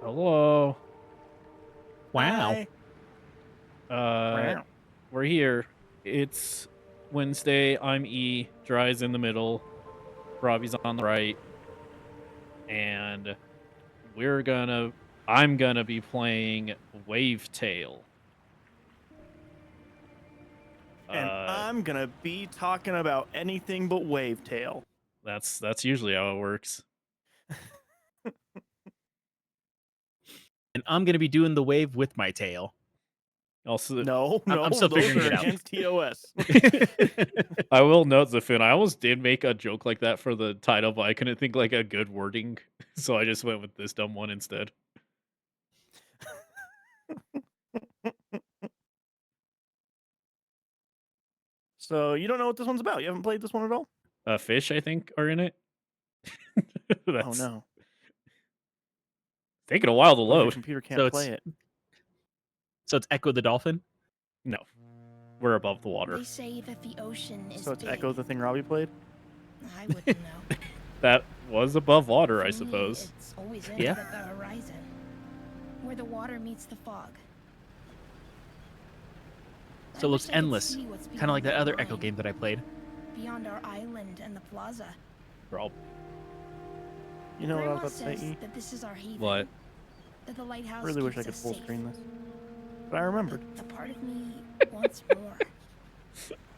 Hello. Wow. Wow. We're here. It's Wednesday. I'm E. Dry's in the middle. Robbie's on the right. And I'm gonna be playing WaveTale. And I'm gonna be talking about anything but WaveTale. That's usually how it works. And I'm gonna be doing the wave with my tail. Also, No, I'm still those figuring are it out. against TOS. I will note, Zafin, I almost did make a joke like that for the title, but I couldn't think like a good wording, so I just went with this dumb one instead. So you don't know what this one's about? You haven't played this one at all? Fish, I think, are in it. Oh no. Taking a while to What if your load. computer can't So play it. So it's Echo the Dolphin? No. We're above the water. They say that the ocean is So it's big. Echo, the thing Robbie played? I wouldn't know. That was above water, For I me, suppose. it's always Yeah. ended at the horizon, where the water meets the fog. So it I looks wish I could endless. see what's Kind of like that beyond other our Echo line, game that I played. beyond our island and the plaza. Bro, You know what I Grandma was about to say, says E? that this is our haven. what? That the lighthouse I really wish I keeps could us full safe. screen this. But I remembered. But a part of me wants more.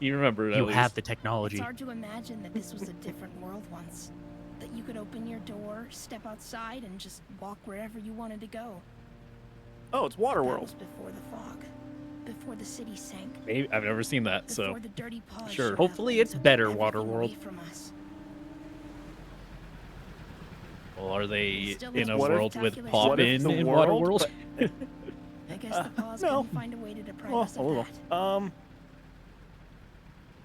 You remember that? You have the technology. It's hard to imagine that this was a different world once. That you could open your door, step outside, and just walk wherever you wanted to go. Oh, it's That was Waterworld. before the fog. Before the city sank. Maybe I've never seen that, so Before the dirty paws sure. showed up Hopefully and it's took better, everything Waterworld. away from us. well, are they Still in a looks world with spectacular. Pop What if in the Waterworld? world- I guess the paws no. couldn't find a way to deprive Well, us a of little. that.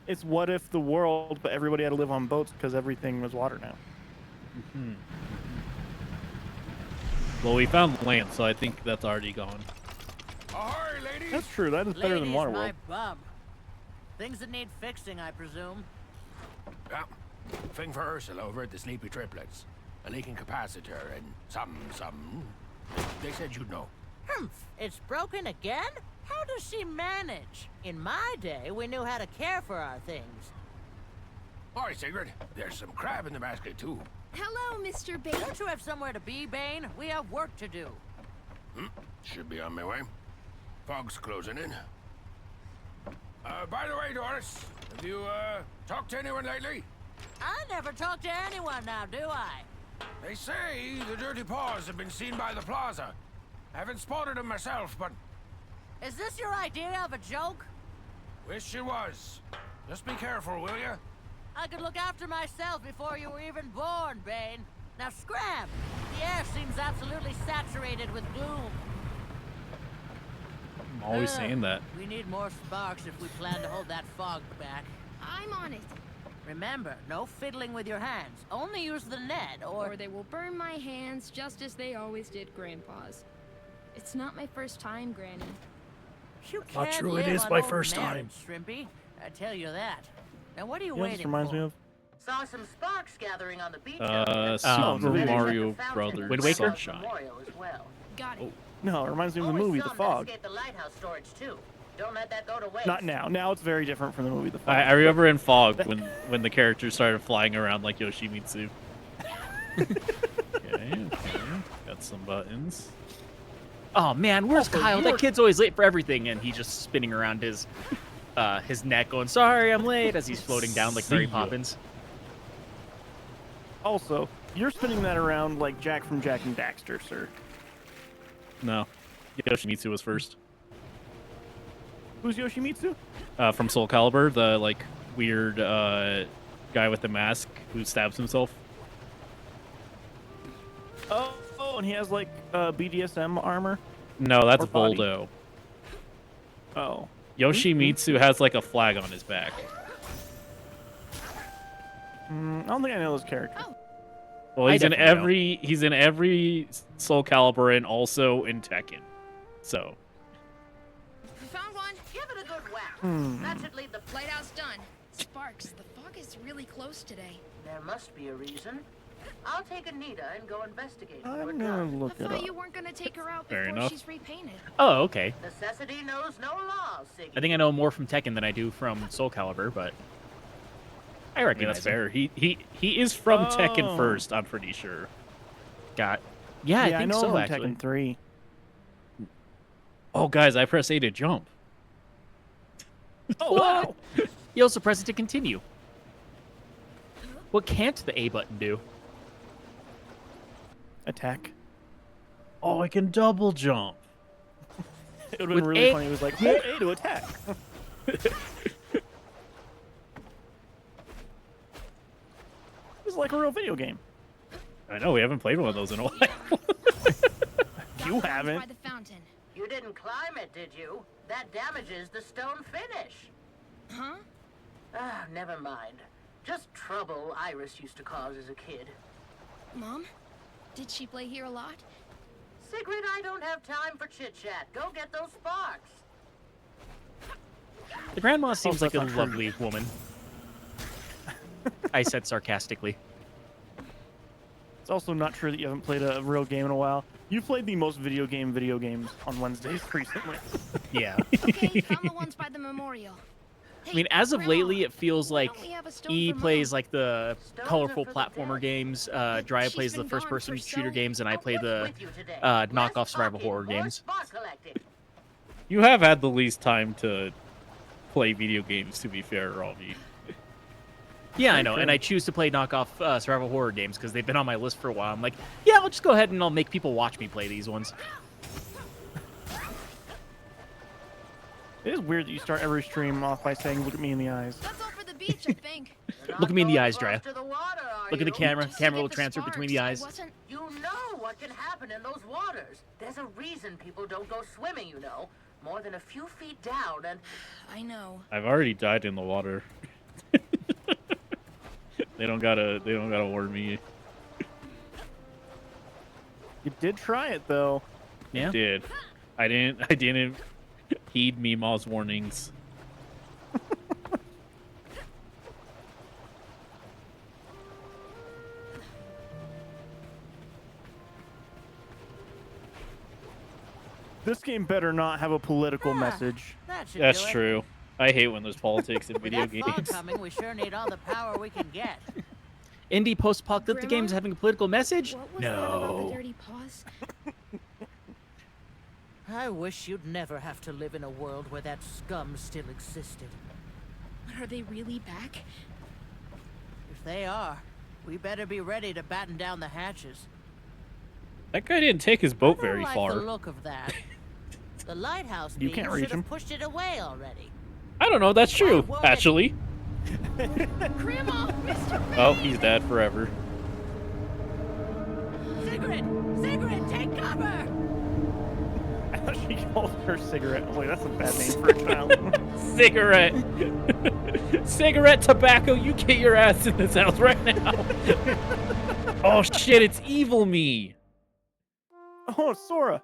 It's what if the world, but everybody had to live on boats because everything was water now. Mhm. Well, we found land, so I think that's already gone. Ahoy, ladies! That's true. That is better than Ladies, Waterworld. my bum. Things that need fixing, I presume. Yeah. Thing for Ursula over at the Sleepy Triplets. A leaking capacitor and some. They said you'd know. Humph, it's broken again? How does she manage? In my day, we knew how to care for our things. Hi, Sigrid. There's some crab in the basket, too. Hello, Mr. Bate. Don't you have somewhere to be, Bane? We have work to do. Should be on my way. Fog's closing in. By the way, Doris, have you, talked to anyone lately? I never talk to anyone now, do I? They say the dirty paws have been seen by the plaza. Haven't spotted them myself, but Is this your idea of a joke? wish it was. Just be careful, will ya? I could look after myself before you were even born, Bane. Now scram! The air seems absolutely saturated with gloom. I'm always saying that. We need more sparks if we plan to hold that fog back. I'm on it. Remember, no fiddling with your hands. Only use the net, or... Or they will burn my hands just as they always did Grandpa's. It's not my first time, Granny. You Not can't true, it live is on my old first marriage, Shrimpy. I tell you that. Now what are you You know what waiting this reminds for? me of? Saw some sparks gathering on the beach. Super video game. Mario Brothers Wind Waker? Sunshine. As well. Got it. No, it reminds me of the movie The Fog. The lighthouse storage too. Don't let that go to waste. Not now. Now it's very different from the movie The Fog. I remember in Fog when the characters started flying around like Yoshimitsu. Okay, got some buttons. Oh man, where's Also, Kyle? you That were- kid's always late for everything, and he's just spinning around his neck, going, "Sorry, I'm late," as he's floating down like Mary See ya. Poppins. Also, you're spinning that around like Jack from Jack and Daxter, sir. No, Yoshimitsu was first. Who's Yoshimitsu? From Soul Calibur, the like weird guy with the mask who stabs himself. Oh, and he has like BDSM armor. No, that's Or body. Voldo. Oh. Yoshimitsu has like a flag on his back. I don't think I know this character. Well, I he's in definitely every Soul Calibur and also in Tekken. So We found one. Give it a good whack. Hmm. That should lead the... Lighthouse done. Sparks, the fog is really close today. There must be a reason. I'll take Anita and go investigate. I'm gonna look I it thought up. you weren't gonna take her out Fair before enough. she's repainted. Oh, okay. Necessity knows no law, Siggy. I think I know more from Tekken than I do from Soul Calibur, but I I mean, recognize that's him. fair. He is from Tekken Oh. first, I'm pretty sure. Got. Yeah, I think know so. from Actually, Tekken 3. Oh, guys, I press A to jump. Oh wow! you also press it to continue. What can't the A button do? Attack. Oh, I can double jump. It would have With been really A- funny. It was like, hold A to attack. It was like a real video game. I know, we haven't played one of those in a while. You That one's haven't. By the fountain. You didn't climb it, did you? That damages the stone finish. Huh? Ah, never mind. Just trouble Iris used to cause as a kid. Mom? Did she play here a lot? Sigrid, I don't have time for chit-chat. Go get those sparks. The grandma seems Also, like a that's not true. lovely woman. I said sarcastically. It's also not true that you haven't played a real game in a while. You played the most video games on Wednesdays recently. Yeah. Okay, found the ones by the memorial. I mean, as of Grandma, lately, it feels why like don't we have a stone E for plays Mom? like the Stones are colorful for the platformer dead. games. But Jeriah she's plays the been gone first-person for shooter so- games, and I play What's the with you today? knockoff Less survival talking, horror more games. spot collecting. You have had the least time to play video games, to be fair, Robbie. Yeah, I know, and I choose to play knockoff survival horror games because they've been on my list for a while. I'm like, yeah, I'll just go ahead and I'll make people watch me play these ones. It is weird that you start every stream off by saying, "Look at me in the eyes." That's all for the beach, I think. You're Look at not me in the going eyes, close Jeriah. to the water, are Look at the you? camera. Just to Camera get will the transfer between the sparks. eyes. I wasn't... You know what can happen in those waters. There's a reason people don't go swimming, you know. More than a few feet down and... I know. I've already died in the water. They don't gotta warn me. You did try it though. Yeah. Did. I didn't heed Mima's warnings. This game better not have a political message. That should That's do it. true. I hate when there's politics in With video that fall games. coming, we sure need all the power we can get. Indie post-apocalyptic Grandma? games having a political message? What was that about No. the dirty paws? I wish you'd never have to live in a world where that scum still existed. But are they really back? If they are, we better be ready to batten down the hatches. That guy didn't take his boat I don't very like far. the look of that. The lighthouse You beam can't should reach him. have pushed it away already. I don't know, that's true, Whoa. actually. Grandma! Mr. Oh, he's dead forever. Sigrid! Sigrid, take cover! I thought she called her cigarette. I was like, that's a bad name for a child. Cigarette! Cigarette tobacco, you get your ass in this house right now. Oh shit, it's evil me. Oh, Sora.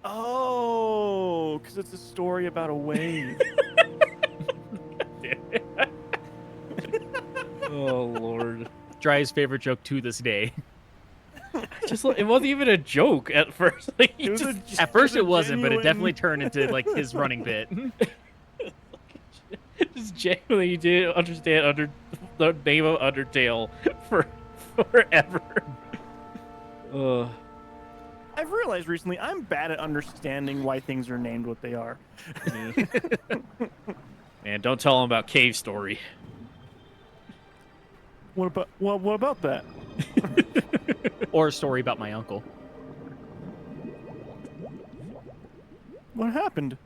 Oh, because it's a story about a wave. Oh lord. Dry's favorite joke to this day. It wasn't even a joke at first. Like, It was just- At first it wasn't, but it genuine- definitely turned into like his running bit. just genuinely didn't understand the name of Undertale forever. Ugh. I've realized recently I'm bad at understanding why things are named what they are. Man, don't tell him about Cave Story. What about that? Or a story about my uncle. What happened?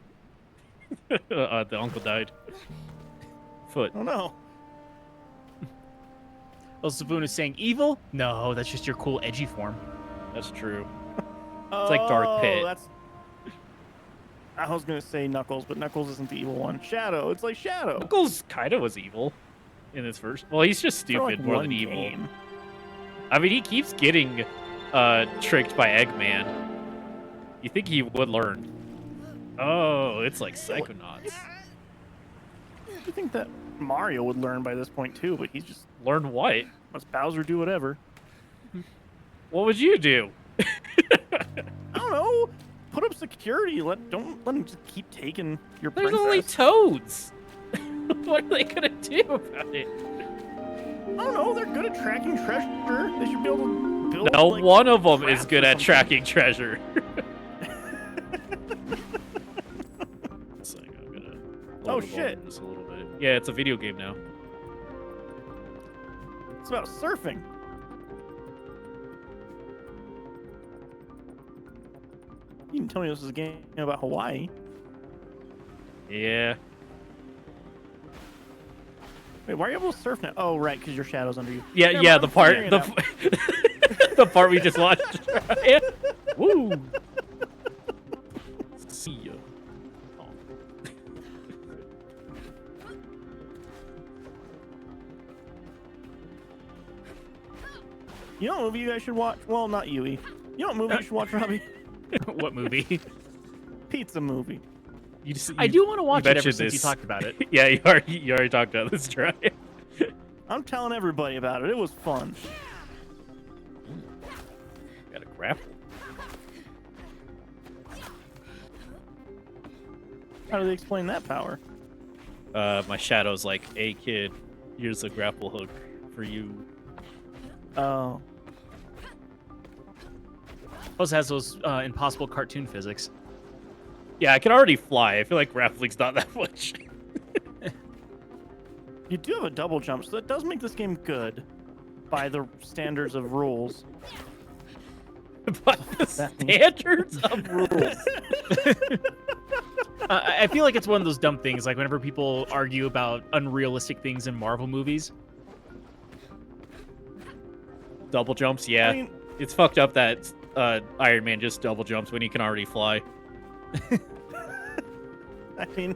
The uncle died. Foot. Oh no. Oh, Savoon is saying evil? No, that's just your cool edgy form. That's true. It's like Dark Pit. I was gonna say Knuckles, but Knuckles isn't the evil one. Shadow. It's like Shadow. Knuckles kind of was evil in his first. Well, he's just For, stupid like, more one than evil. game. I mean, he keeps getting tricked by Eggman. You think he would learn? Oh, it's like Psychonauts. You think that Mario would learn by this point too, but he's just Learn what? lets Bowser do whatever. What would you do? I don't know. Put up security. Don't let him just keep taking your There's princess. only toads. What are they gonna do about it? I don't know. They're good at tracking treasure. They should be able to build. No, like, one of them is traps good or at something. tracking treasure. It's like, I'm gonna Oh, load the shit. volume just a little bit. Yeah, it's a video game now. It's about surfing. You didn't tell me this was a game about Hawaii. Yeah. Wait, why are you able to surf now? Oh, right, because your shadow's under you. Yeah, Never yeah, mind, the I'm part, figuring the, it out. the part we just watched. Yeah. Woo. See ya. Oh. You know what movie you guys should watch? Well, not Yui. You know what movie you should watch, Robbie? What movie? Pizza movie. You just, I do want to watch it ever mentioned since you this. talked about it. Yeah, you already talked about this, try. I'm telling everybody about it. It was fun. Got a grapple. How do they explain that power? My shadow's like, hey kid, here's a grapple hook for you. Oh. Plus has those impossible cartoon physics. Yeah, I can already fly. I feel like grappling's not that much. You do have a double jump, so that does make this game good by the standards of rules. By the standards of rules. I feel like it's one of those dumb things, like whenever people argue about unrealistic things in Marvel movies. Double jumps, yeah. I mean, It's fucked up that Iron Man just double jumps when he can already fly. I think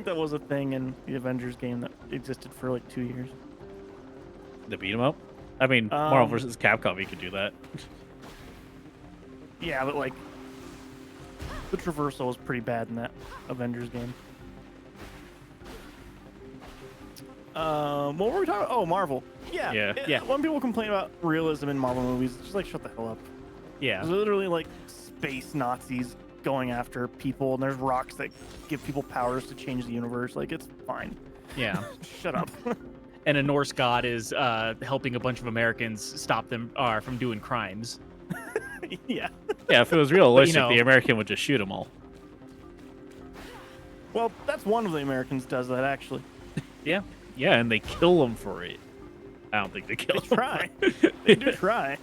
that was a thing in the Avengers game that existed for like 2 years. To beat him up? I mean, Marvel vs. Capcom, he could do that. Yeah, but like the traversal was pretty bad in that Avengers game. What were we talking about? Oh, Marvel. Yeah. Yeah. Yeah. When people complain about realism in Marvel movies, it's just like shut the hell up. Yeah. There's literally like space Nazis going after people, and there's rocks that give people powers to change the universe. Like, it's fine. Yeah. Shut up. And a Norse god is helping a bunch of Americans stop them from doing crimes. Yeah. Yeah, if it was realistic, know- the American would just shoot them all. Well, that's one of the Americans does that actually. Yeah. Yeah, and they kill them for it. I don't think they kill They them. try. They do try.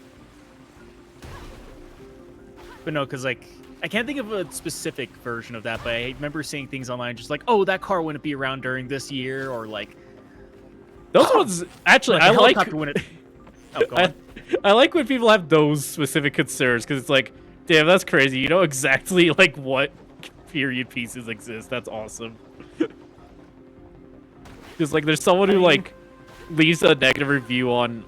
But no, because like I can't think of a specific version of that, but I remember seeing things online just like, oh, that car wouldn't be around during this year, or like Those ones, actually, like I a like. helicopter wouldn't. Oh, go on. I like when people have those specific concerns because it's like, damn, that's crazy. You know exactly like what period pieces exist. That's awesome. Because like, there's someone who like leaves a negative review on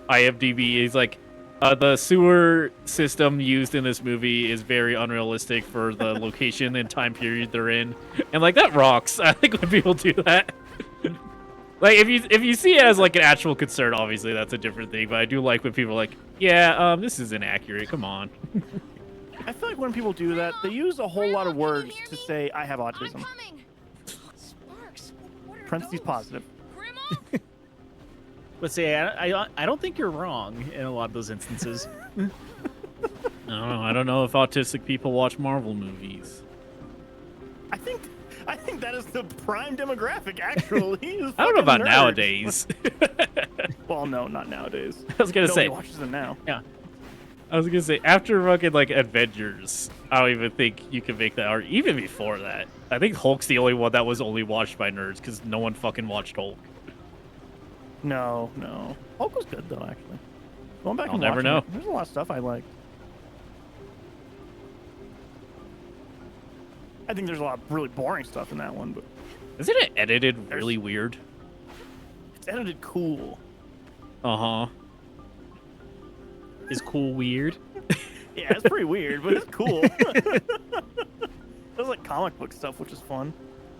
IMDb. He's like, the sewer system used in this movie is very unrealistic for the location and time period they're in, and like that rocks. I think when people do that. Like, if you see it as, like, an actual concern, obviously, that's a different thing. But I do like when people are like, yeah, this is inaccurate. Come on. I feel like when people do that, they use a whole lot of words to say, I have autism. Sparks. What are Parentheses those? positive. Grandma? Let's say I don't think you're wrong in a lot of those instances. I don't know if autistic people watch Marvel movies. I think that is the prime demographic, actually. I don't know about Nerds. nowadays. Well, no, not nowadays. I was gonna Nobody say, watches them now. after fucking like Avengers, I don't even think you can make that. Or even before that, I think Hulk's the only one that was only watched by nerds because no one fucking watched Hulk. No. Hulk was good, though, actually. Going back I'll and never watching know. it, there's a lot of stuff I liked. I think there's a lot of really boring stuff in that one, but Isn't it edited really weird? it's edited cool. Uh-huh. Is cool weird? Yeah, it's pretty weird, but it's cool. It was like comic book stuff, which is fun.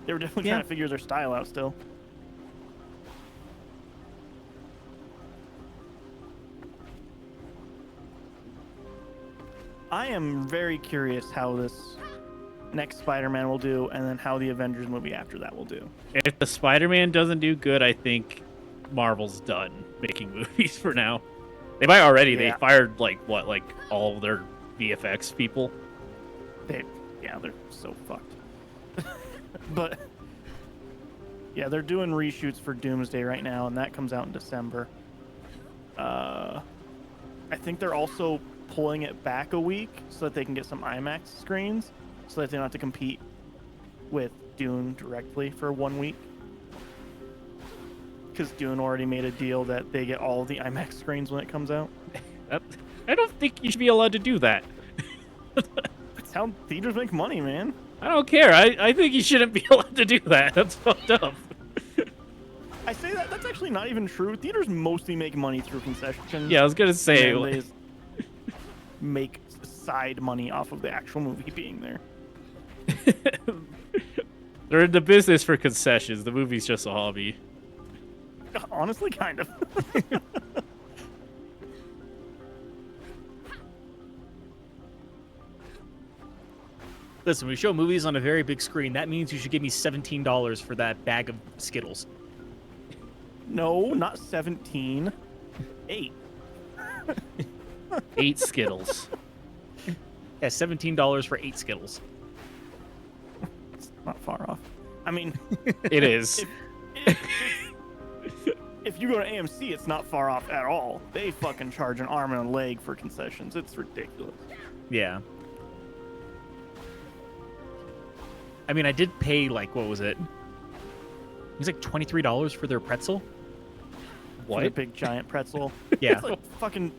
They were definitely Yeah. trying to figure their style out still. I am very curious how this next Spider-Man will do, and then how the Avengers movie after that will do. If the Spider-Man doesn't do good, I think Marvel's done making movies for now. They might already. They Yeah. fired all of their VFX people. They're so fucked. But yeah, they're doing reshoots for Doomsday right now, and that comes out in December. I think they're also pulling it back a week so that they can get some IMAX screens, so that they don't have to compete with Dune directly for 1 week. Because Dune already made a deal that they get all the IMAX screens when it comes out. I don't think you should be allowed to do that. That's how theaters make money, man. I don't care. I think you shouldn't be allowed to do that. That's fucked up. I say that's actually not even true. Theaters mostly make money through concessions. Yeah, I was gonna say. And they make side money off of the actual movie being there. They're in the business for concessions. The movie's just a hobby. Honestly, kind of. Listen, we show movies on a very big screen. That means you should give me $17 for that bag of Skittles. No, not 17. 8. 8 Skittles. Yeah, $17 for 8 Skittles. It's not far off. I mean, It is. if you go to AMC, it's not far off at all. They fucking charge an arm and a leg for concessions. It's ridiculous. Yeah. I mean, I did pay, like, what was it? It was like $23 for their pretzel. For the big giant pretzel. Yeah. It's like fucking.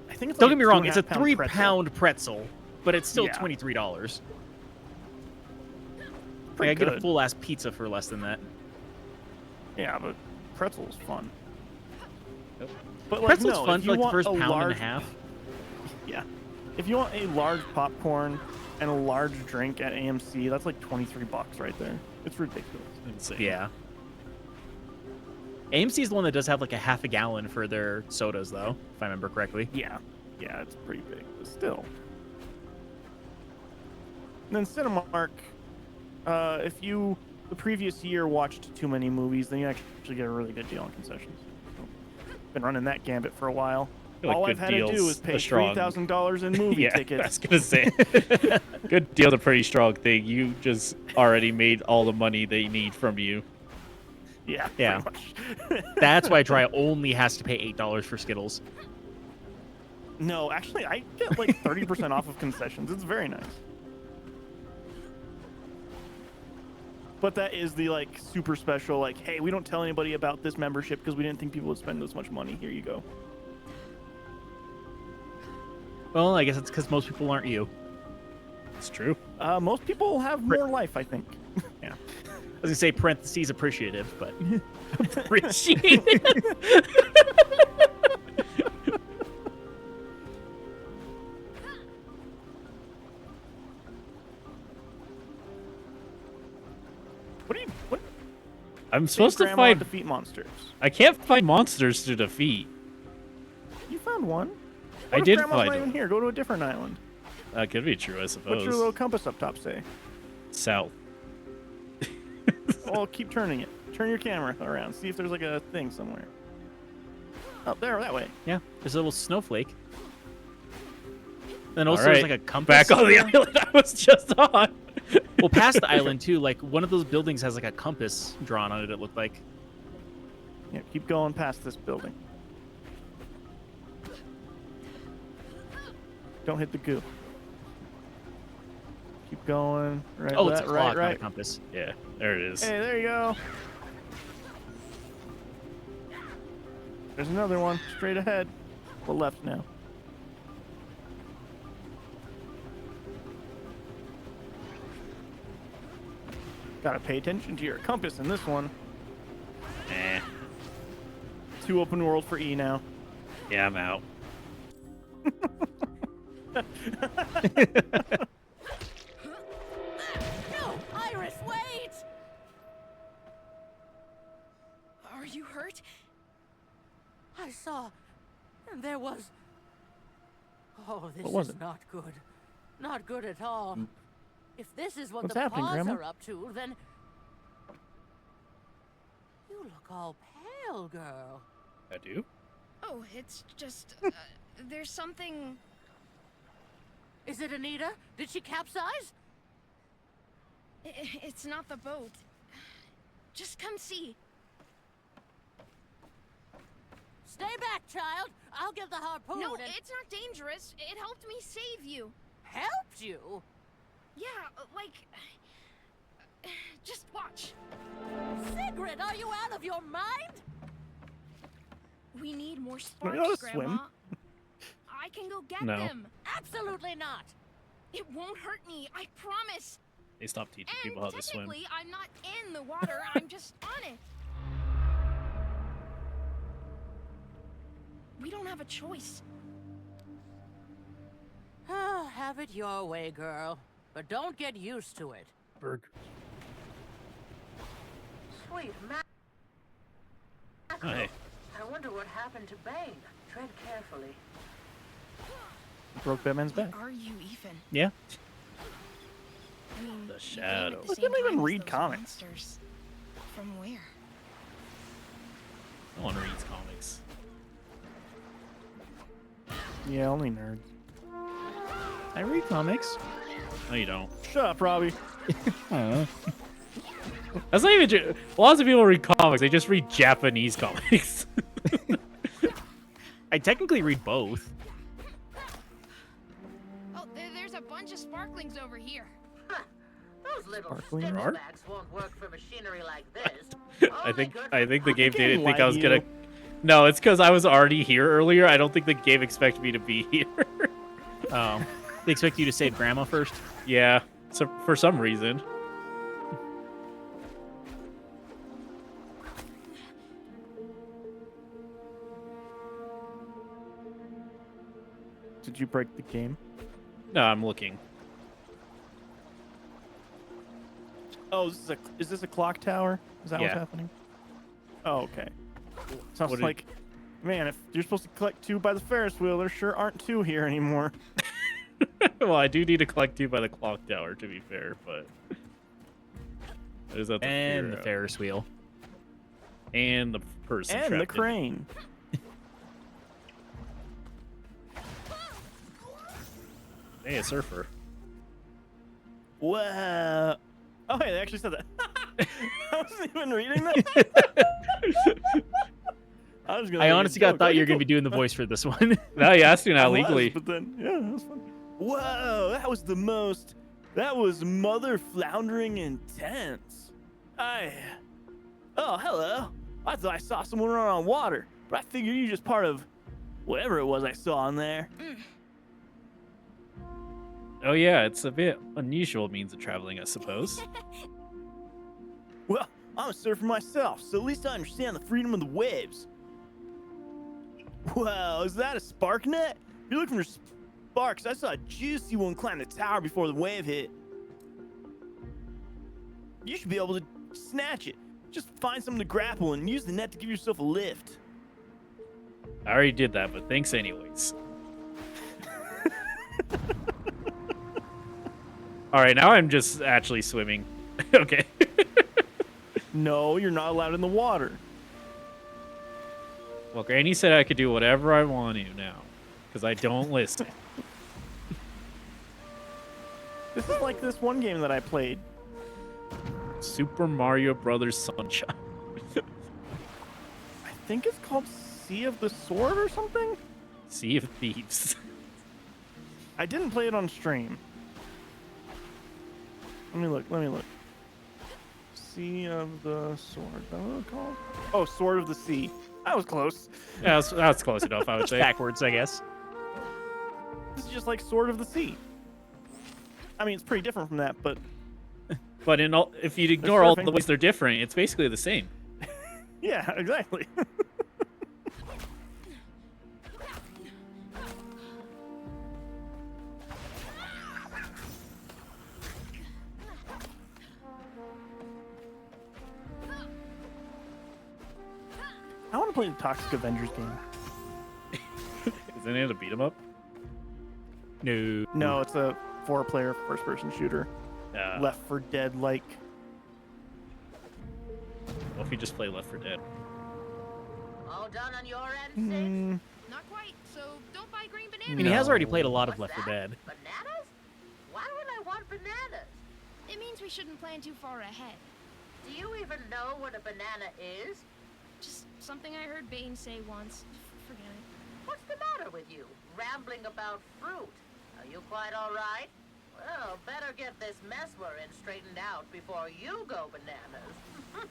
I think it's Don't like get me wrong, it's a 2.5 pound £3 pretzel, but it's still Yeah. $23. Like, Pretty I get a good. full ass pizza for less than that. Yeah, but pretzel's fun. But like, Pretzel's no, fun if for you like the want first a pound large, and a half. Yeah. If you want a large popcorn and a large drink at AMC, that's like $23 right there. It's ridiculous. Insane. Yeah. AMC is the one that does have like a half a gallon for their sodas, though, if I remember correctly. Yeah. Yeah, it's pretty big, but still. And then Cinemark, if you the previous year watched too many movies, then you actually get a really good deal on concessions. So, been running that gambit for a while. feel like All I've good had to do deals is pay are strong. $3,000 in movie Yeah, I was tickets. gonna say. Good deal's a pretty strong thing. You just already made all the money they need from you. Yeah, Yeah. pretty much. That's why Dry only has to pay $8 for Skittles. No, actually, I get like 30% off of concessions. It's very nice. But that is the like super special, like, hey, we don't tell anybody about this membership because we didn't think people would spend this much money. Here you go. Well, I guess it's because most people aren't you. It's true. Most people have more life, I think. Yeah. I was gonna say parentheses appreciative, but Appreciate it. What? I'm supposed to Grandma find. defeat monsters. I can't find monsters to defeat. You found one. I What if did Grandma's find not even one. here. Go to a different island. That could be true, I What's suppose. your little compass up top say? South. Well, keep turning it. Turn your camera around. See if there's like a thing somewhere. Up there, that way. yeah, there's a little snowflake. And also All there's right, like a compass. Back on the island I was just on. Well, past the island too, like one of those buildings has like a compass drawn on it. It looked like. Yeah, keep going past this building. Don't hit the goo. Keep going. Right, Oh, it's a that, clock, right, not a right. compass. Yeah, there it is. Hey, there you go. There's another one straight ahead. Well, left now. Gotta pay attention to your compass in this one. Eh. 2 open world for E now. Yeah, I'm out. No, Iris, wait! Are you hurt? I saw, and there was Oh, this What was is it? not good. Not good at all. If this is what What's the happening, paws Grandma? are up to, then... You look all pale, girl. I do. Oh, it's just there's something. Is it Anita? Did she capsize? It's not the boat. Just come see. Stay back, child. I'll get the harpoon No, and... it's not dangerous. It helped me save you. Helped you? Yeah, like. Just watch. Sigrid, are you out of your mind? We need more Don't you know how sparks, to swim? Grandma. I can go get No. them. Absolutely not. It won't hurt me. I promise. They stopped teaching And people how to swim. technically, I'm not in the water. I'm just on it. We don't have a choice. Have it your way, girl. But don't get used to it. Burgers. Sweet Oh, hey. I wonder what happened to Bane. Tread carefully. Broke Batman's back. Are you even? Yeah. I mean, The you came shadow. at the Look, same they don't even time as read those comics. monsters. From where? No one reads comics. Yeah, only nerds. I read comics. No, you don't. Shut up, Robbie. That's not even. Lots of people read comics. They just read Japanese comics. I technically read both. Oh, there's a bunch of sparklings over here. Those little Sparkling sticklebacks won't work for machinery like this. I think the game Fucking didn't think I was lie to gonna. you. No, it's because I was already here earlier. I don't think the game expected me to be here. Oh, they expect you to save Grandma first. Yeah, so for some reason. Did you break the game? No, I'm looking. Oh, is this a clock tower? Is that what's Yeah. happening? Oh, okay. So I was What did- like, man, if you're supposed to collect 2 by the Ferris wheel, there sure aren't 2 here anymore. Well, I do need to collect 2 by the clock tower, to be fair, but is that the And the hero? Ferris wheel. And the person And the trapped in it. crane. Hey, a surfer. Whoa. Oh, hey, they actually said that. I wasn't even reading that. I was gonna I make a honestly joke. thought you were Okay, gonna be cool. doing the voice for this one. No, you asked me I now was, legally. but then, yeah, that was fun. Whoa, that was mother floundering intense. Oh, hello. I thought I saw someone run on water, but I figured you're just part of whatever it was I saw in there. Oh yeah, it's a bit unusual means of traveling, I suppose. Well, I'm a surfer myself, so at least I understand the freedom of the waves. Wow, is that a spark net? You're looking for sparks. I saw a juicy one climb the tower before the wave hit. You should be able to snatch it. Just find something to grapple and use the net to give yourself a lift. I already did that, but thanks anyways. All right, now I'm just actually swimming. Okay. No, you're not allowed in the water. Well, Granny said I could do whatever I want to now, because I don't listen. This is like this one game that I played. Super Mario Brothers Sunshine. I think it's called Sea of the Sword or something. Sea of Thieves. I didn't play it on stream. Let me look. Sea of the Sword. Is that what it's called? Oh, Sword of the Sea. That was close. Yeah, that's close enough, I would say. Backwards, I guess. This is just like Sword of the Sea. I mean, it's pretty different from that, but But if you ignore all surfing. the ways they're different, it's basically the same. yeah, exactly. I want to play the Toxic Avengers game. Isn't it a beat 'em up? No. No, it's a 4-player first-person shooter. What Left 4 Dead like. if you just play Left 4 Dead? All done on your end, Sid? Not quite, so don't buy green I bananas. mean, he has already played a lot of What's Left 4 that? Dead. Bananas? Why would I want bananas? It means we shouldn't plan too far ahead. Do you even know what a banana is? Just something I heard Bane say once. Forget it. What's the matter with you? Rambling about fruit. Are you quite all right? Well, better get this mess we're in straightened out before you go bananas.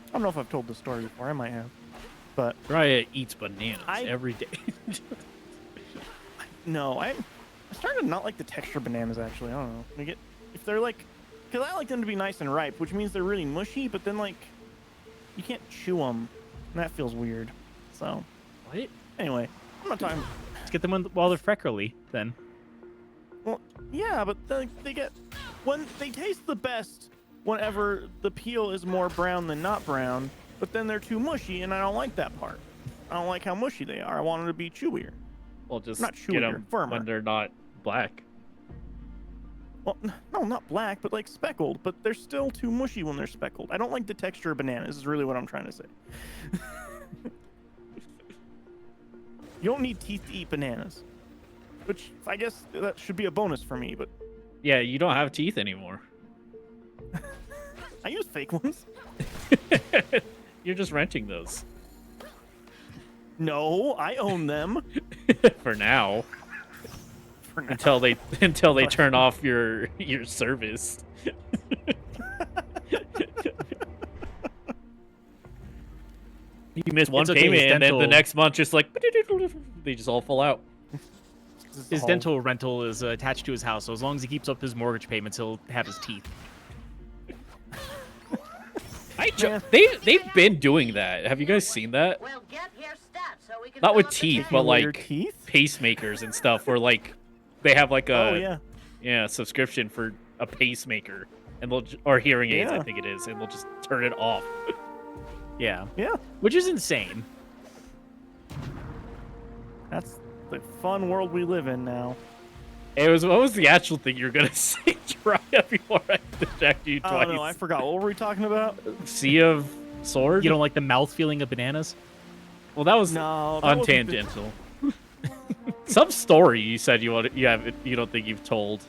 I don't know if I've told this story before. I might have, but Jeriah eats bananas I- every day. no, I started to not like the texture of bananas. Actually, I don't know. Like if they're like, because I like them to be nice and ripe, which means they're really mushy. But then like, you can't chew them, and that feels weird. So What? anyway, I'm not talking. Let's get them while they're freckly, then. Well, yeah, but they get when they taste the best whenever the peel is more brown than not brown. But then they're too mushy, and I don't like that part. I don't like how mushy they are. I want them to be chewier. Well, just Not get chewier, them firmer. when they're not black. Well, no, not black, but like speckled. But they're still too mushy when they're speckled. I don't like the texture of bananas. Is really what I'm trying to say. You don't need teeth to eat bananas, which I guess that should be a bonus for me. But Yeah, you don't have teeth anymore. I use fake ones. You're just renting those No, I own them. for now For now. until they turn off your service. You miss one It's okay, his payment, and then the dental- next month, just like they just all fall out. His dental rental is attached to his house, so as long as he keeps up his mortgage payments, he'll have his teeth. They've been doing that. Have you guys seen that? Well, get here stat so we can Not fill with up the teeth, tank. but With your like teeth? pacemakers and stuff. Where like they have like Oh a yeah. subscription for a pacemaker, and or hearing aids, I Yeah. think it is, and they'll just turn it off. Yeah. Yeah. Which is insane. That's the fun world we live in now. What was the actual thing you were gonna say, Jeriah, before I distracted you I twice? don't know. I forgot. What were we talking about? Sea of Sword? You don't like the mouth feeling of bananas? Well, that was No. that wasn't the- untangential. Some story you said you don't think you've told.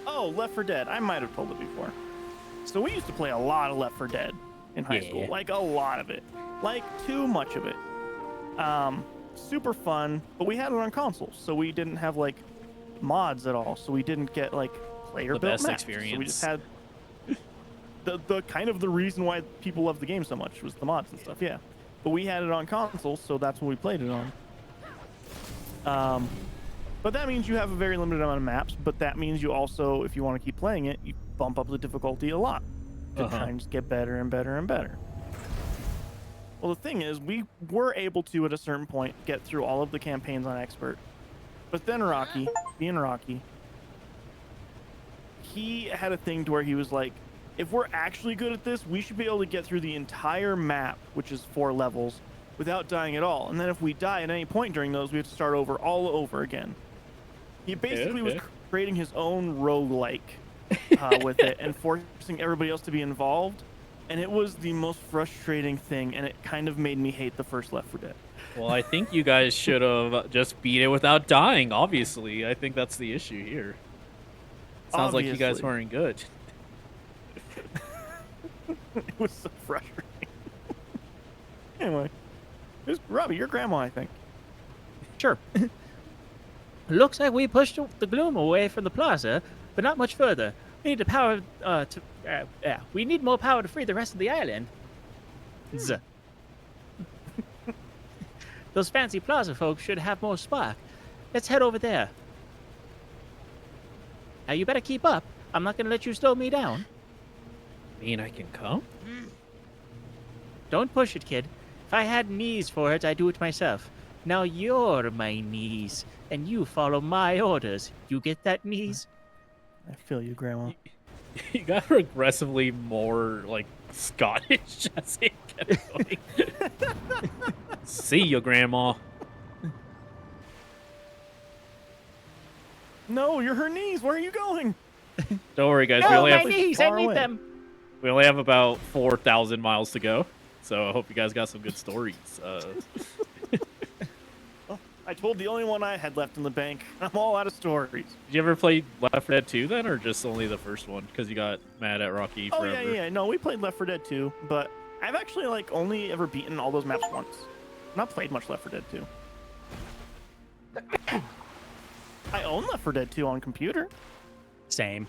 Oh, Left 4 Dead. I might have told it before. So we used to play a lot of Left 4 Dead in high school. Yeah. Like a lot of it. Like too much of it. Super fun, but we had it on consoles, so we didn't have like mods at all. So we didn't get like player The built best maps. So we experience. just had the kind of the reason why people love the game so much was the mods and stuff. Yeah, but we had it on consoles, so that's what we played it on. But that means you have a very limited amount of maps. But that means you also, if you want to keep playing it, you bump up the difficulty a lot to try and just get better and better and better. Well, the thing is, we were able to, at a certain point, get through all of the campaigns on Expert. But then Rocky, being Rocky, he had a thing to where he was like, if we're actually good at this, we should be able to get through the entire map, which is 4 levels, without dying at all. And then if we die at any point during those, we have to start over all over again. He basically was okay. creating his own roguelike with it and forcing everybody else to be involved. And it was the most frustrating thing, and it kind of made me hate the first Left 4 Dead. Well, I think you guys should have just beat it without dying, obviously. I think that's the issue here. Sounds like you guys Obviously. weren't good. It was so frustrating. Anyway, it was Robbie, your grandma, I think. Sure. Looks like we pushed the gloom away from the plaza, but not much further. We need the power we need more power to free the rest of the island. Z. Those fancy plaza folks should have more spark. Let's head over there. Now you better keep up. I'm not gonna let you slow me down. Mean I can come? Don't push it, kid. If I had knees for it, I'd do it myself. Now you're my knees, and you follow my orders. You get that, knees? I feel you, Grandma. You got progressively more like Scottish as it kept going. See you, Grandma. No, you're her knees. Where are you going? Don't worry, guys. We Oh, only my have knees! I far need away. them. we only have about 4,000 miles to go. So I hope you guys got some good stories. I told the only one I had left in the bank. I'm all out of stories. Did you ever play Left 4 Dead 2 then, or just only the first one? Because you got mad at Rocky Oh forever. yeah. No, we played Left 4 Dead 2, but I've actually like only ever beaten all those maps once. Not played much Left 4 Dead 2. I own Left 4 Dead 2 on computer. Same.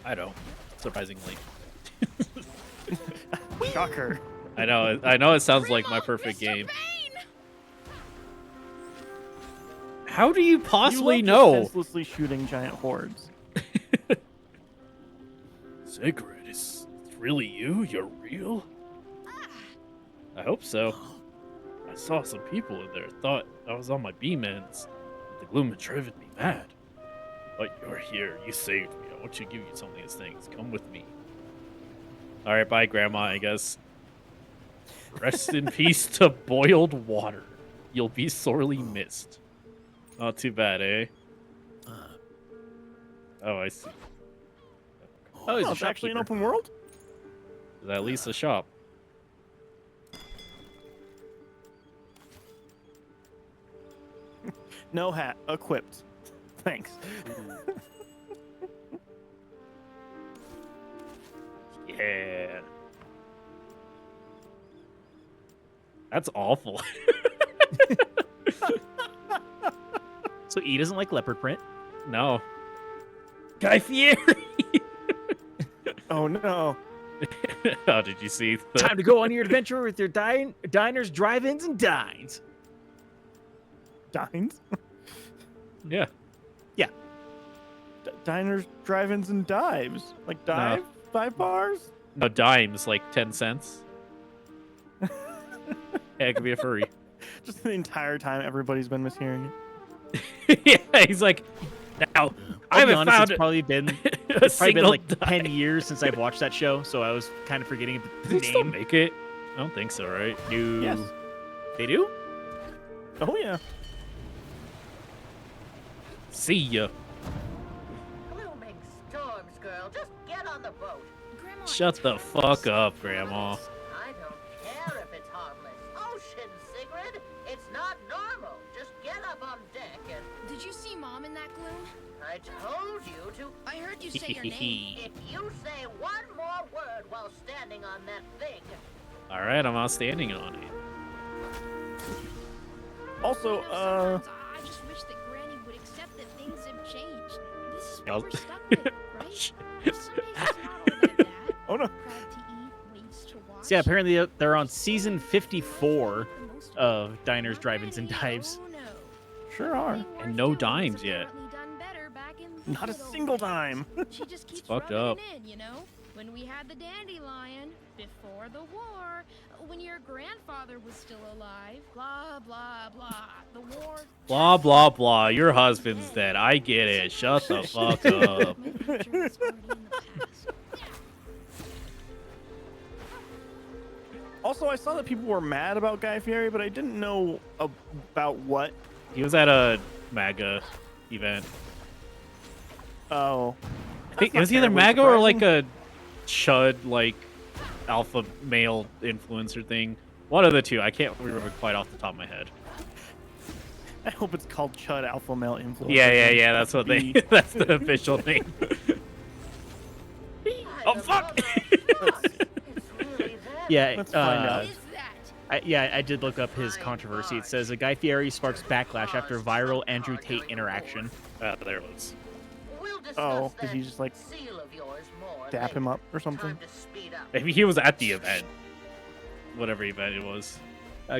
I don't, surprisingly. Shocker. I know it sounds like my perfect game. How do you possibly you love know? just senselessly shooting giant hordes. Sacred, it's really you? You're real? I hope so. I saw some people in there, thought I was on my B-mens. The gloom had driven me mad. But you're here, you saved me. I want to give you some of these things. Come with me. Alright, bye, Grandma, I guess. Rest in peace to boiled water. You'll be sorely missed. Not too bad, eh? Oh, I see. Oh, he's Oh, a it's actually an shopkeeper. open world? There's at least a shop. No hat. Equipped. Thanks. Yeah. That's awful. So E doesn't like leopard print. No. Guy Fieri! Oh no. Oh, did you see the... Time to go on your adventure with your diners, drive-ins, and dines. Dines? Yeah. Diners, drive-ins, and dives. Like dive bars? No, dimes, like 10 cents. Yeah, it could be a furry. Just the entire time everybody's been mishearing it. Yeah, he's like, now, I I'll be haven't honest, found it's probably been a probably been single like dime. 10 years since I've watched that show, so I was kind of forgetting Did the they still name. make it? I don't think so, right? No. Yes. They do? Oh yeah. See ya. Blooming storms, girl. Just get on the boat. Grandma, Shut the fuck up, Grandma. I don't care if it's harmless. Ocean, Sigrid. It's not normal. Just get up on deck and... did you see Mom in that gloom? I told you to... I heard you say your name. If you say one more word while standing on that thing... Alright, I'm not standing on it. Also, You know, sometimes I just wish that Granny would accept that things have changed. This is I'll- what we're stuck with, right? Some days it's not all that bad. oh no. Proud to eat, ways to watch. So yeah, apparently they're on season 54 The most of Diners, Not Drive-Ins, and Granny, Dives. oh no. Sure are. Thing And worth no doing dimes was yet. apparently done better back in Not a good old single days. dime. She just keeps fucked rubbing up. it in, you know? When we had the dandelion, before the war, when your grandfather was still alive, blah, blah, blah. The war... Blah, blah, blah. Your husband's dead. I get it. Shut the fuck up. My future is already in the past. Also, I saw that people were mad about Guy Fieri, but I didn't know about what. He was at a MAGA event. Oh. I think it That's was not either terribly MAGA or like surprising. a chud, like, alpha male influencer thing. One of the two. I can't remember quite off the top of my head. I hope it's called Chud Alpha Male Influencer. Yeah. That's what they. Be- That's the official name. Oh, fuck! It's really that. Yeah, Let's find out. What is that? I did look up his controversy. It says a Guy Fieri sparks backlash after viral Andrew Tate interaction. There it was. We'll discuss Oh, did that he just, like, seal of yours more Dap him later. up or something. Time to speed up. Maybe he was at the event. Whatever event it was.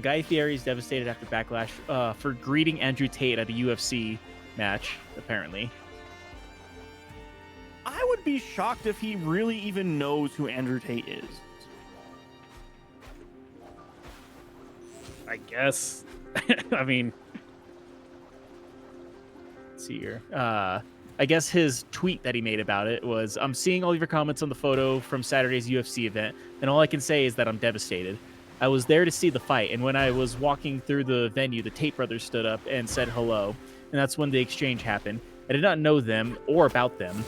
Guy Fieri is devastated after backlash for greeting Andrew Tate at a UFC match, apparently. I would be shocked if he really even knows who Andrew Tate is. I guess. I mean, Let's see here. I guess his tweet that he made about it was, "I'm seeing all of your comments on the photo from Saturday's UFC event, and all I can say is that I'm devastated. I was there to see the fight, and when I was walking through the venue, the Tate brothers stood up and said hello, and that's when the exchange happened. I did not know them or about them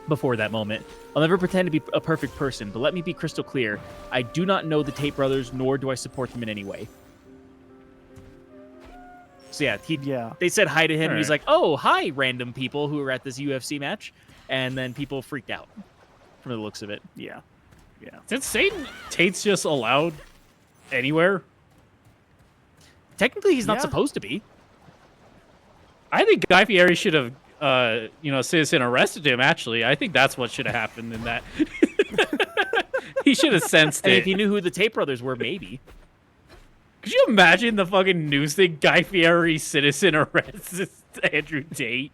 before that moment. I'll never pretend to be a perfect person, but let me be crystal clear. I do not know the Tate brothers, nor do I support them in any way. So yeah, they said hi to him, and he's like, oh, hi, random people who were at this UFC match. And then people freaked out from the looks of it. Yeah. Did Satan Tate's just allowed anywhere? Technically, he's not supposed to be. I think Guy Fieri should have, citizen arrested him, actually. I think that's what should have happened in that. He should have sensed it. If he knew who the Tate brothers were, maybe. Could you imagine the fucking news thing? Guy Fieri citizen arrests Andrew Tate.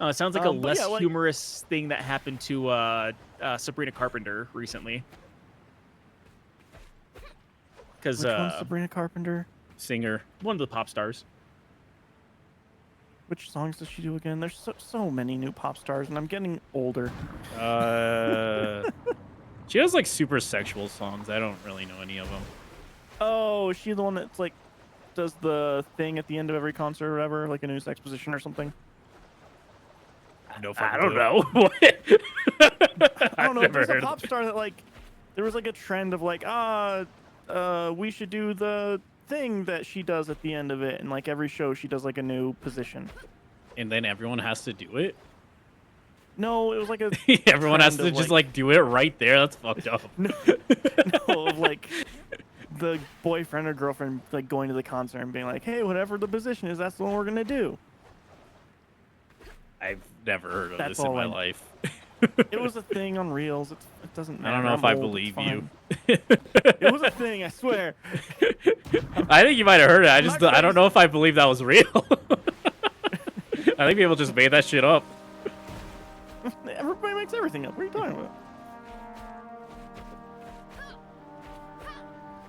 Oh, it sounds like a less humorous thing that happened to Sabrina Carpenter recently. Because Which one's Sabrina Carpenter? Singer. One of the pop stars. Which songs does she do again? There's so many new pop stars, and I'm getting older. She has like super sexual songs. I don't really know any of them. Oh, is she the one that's like does the thing at the end of every concert or whatever, like a news exposition or something? I don't know. What? I don't know. There's a pop star that like there was like a trend of like we should do the thing that she does at the end of it, and like every show she does like a new position. And then everyone has to do it? No, it was like a everyone has to just like do it right there. That's fucked up. No, of like the boyfriend or girlfriend like going to the concert and being like, hey, whatever the position is, that's the one we're gonna do. I've never heard of That's this in all my I know. life. It was a thing on Reels. It doesn't matter. I don't know if I'm I old, believe it's you. It was a thing, I swear. I think you might have heard it. I don't know if I believe that was real. I think people just made that shit up. Everybody makes everything up. What are you talking about?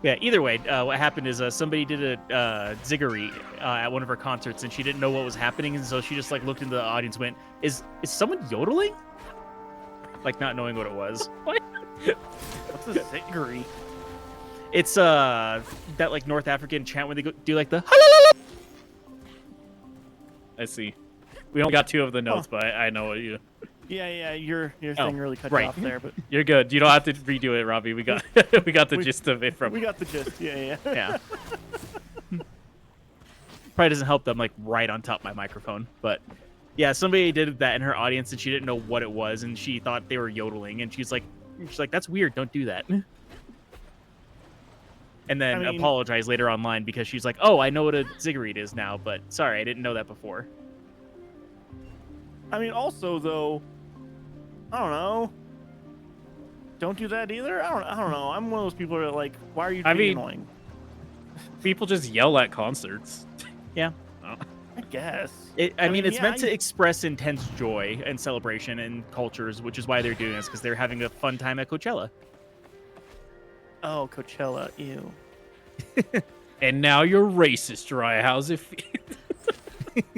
Yeah, either way, what happened is somebody did a ziggurat at one of her concerts, and she didn't know what was happening, and so she just like looked into the audience and went, is someone yodeling? Like not knowing what it was. What? What's a ziggurat? It's that like North African chant when they do like the I see. We only got 2 of the notes, but I know what you... Yeah, your thing really cut you off there, but You're good. You don't have to redo it, Robbie. We got we got the gist of it from... we got the gist. Yeah. Yeah. Probably doesn't help that I'm like right on top of my microphone, but yeah, somebody did that in her audience and she didn't know what it was and she thought they were yodeling and she's like, that's weird. Don't do that. And then apologized later online because she's like, oh, I know what a ziggurat is now, but sorry, I didn't know that before. I mean, also though, I don't know. Don't do that either. I don't know. I'm one of those people that are like, why are you being annoying? People just yell at concerts. Yeah. I guess. I mean, it's meant to express intense joy and celebration and cultures, which is why they're doing this, because they're having a fun time at Coachella. Oh, Coachella, ew. And now you're racist, Jeriah. How's it feel?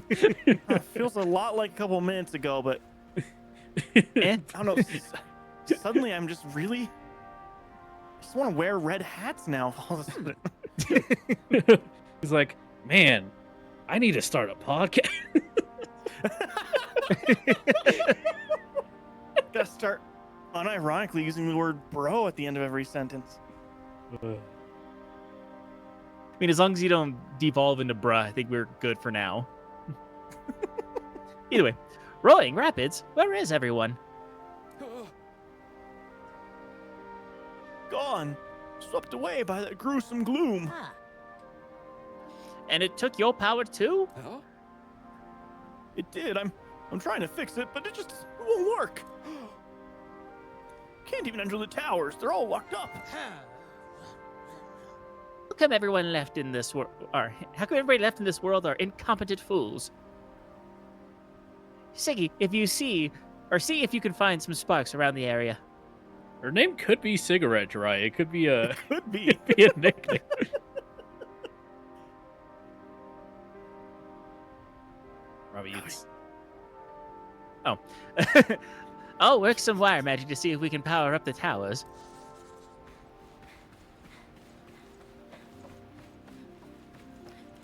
It feels a lot like a couple minutes ago, but I don't know. Suddenly, I'm just really... I just want to wear red hats now. All of a sudden. He's like, man, I need to start a podcast. Gotta start unironically using the word bro at the end of every sentence. I mean, as long as you don't devolve into bruh, I think we're good for now. Either way, Rolling Rapids, where is everyone? Gone. Swept away by that gruesome gloom. And it took your power too? Huh? It did. I'm trying to fix it, but it just won't work. Can't even enter the towers. They're all locked up. How come everyone left in this world, or how come everybody left in this world are incompetent fools? Siggy, if you see if you can find some sparks around the area. Her name could be Cigarette Jeriah. It could be a Could be. It could be a nickname. Robbie eats. Oh. I'll work some wire magic to see if we can power up the towers.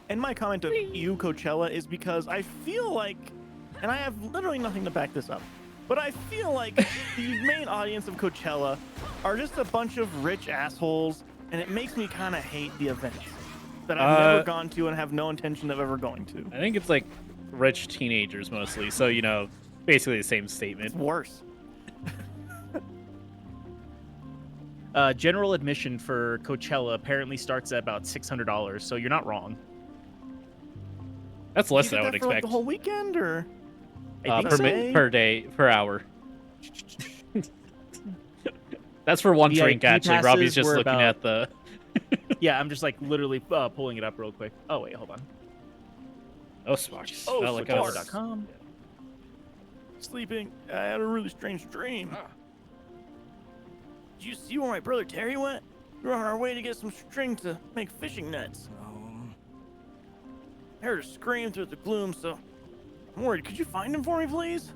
And my comment of you, Coachella, is because I feel like, and I have literally nothing to back this up, but I feel like the main audience of Coachella are just a bunch of rich assholes, and it makes me kind of hate the events that I've never gone to and have no intention of ever going to. I think it's like rich teenagers mostly. So, you know, basically the same statement. It's worse. General admission for Coachella apparently starts at about $600, so you're not wrong. That's less You than I get would that for, like, expect. the whole weekend, or I think per, so. per day, per hour. That's for one drink, VIP actually. Robbie's passes just were looking about- at the... Yeah, I'm just like literally pulling it up real quick. Oh wait, hold on. Oh, smart. Oh, I like smart. us. Coachella.com. sleeping. I had a really strange dream. Ah. Did you see where my brother Terry went? We were on our way to get some string to make fishing nets. I heard a scream through the gloom, so I'm worried. Could you find him for me, please?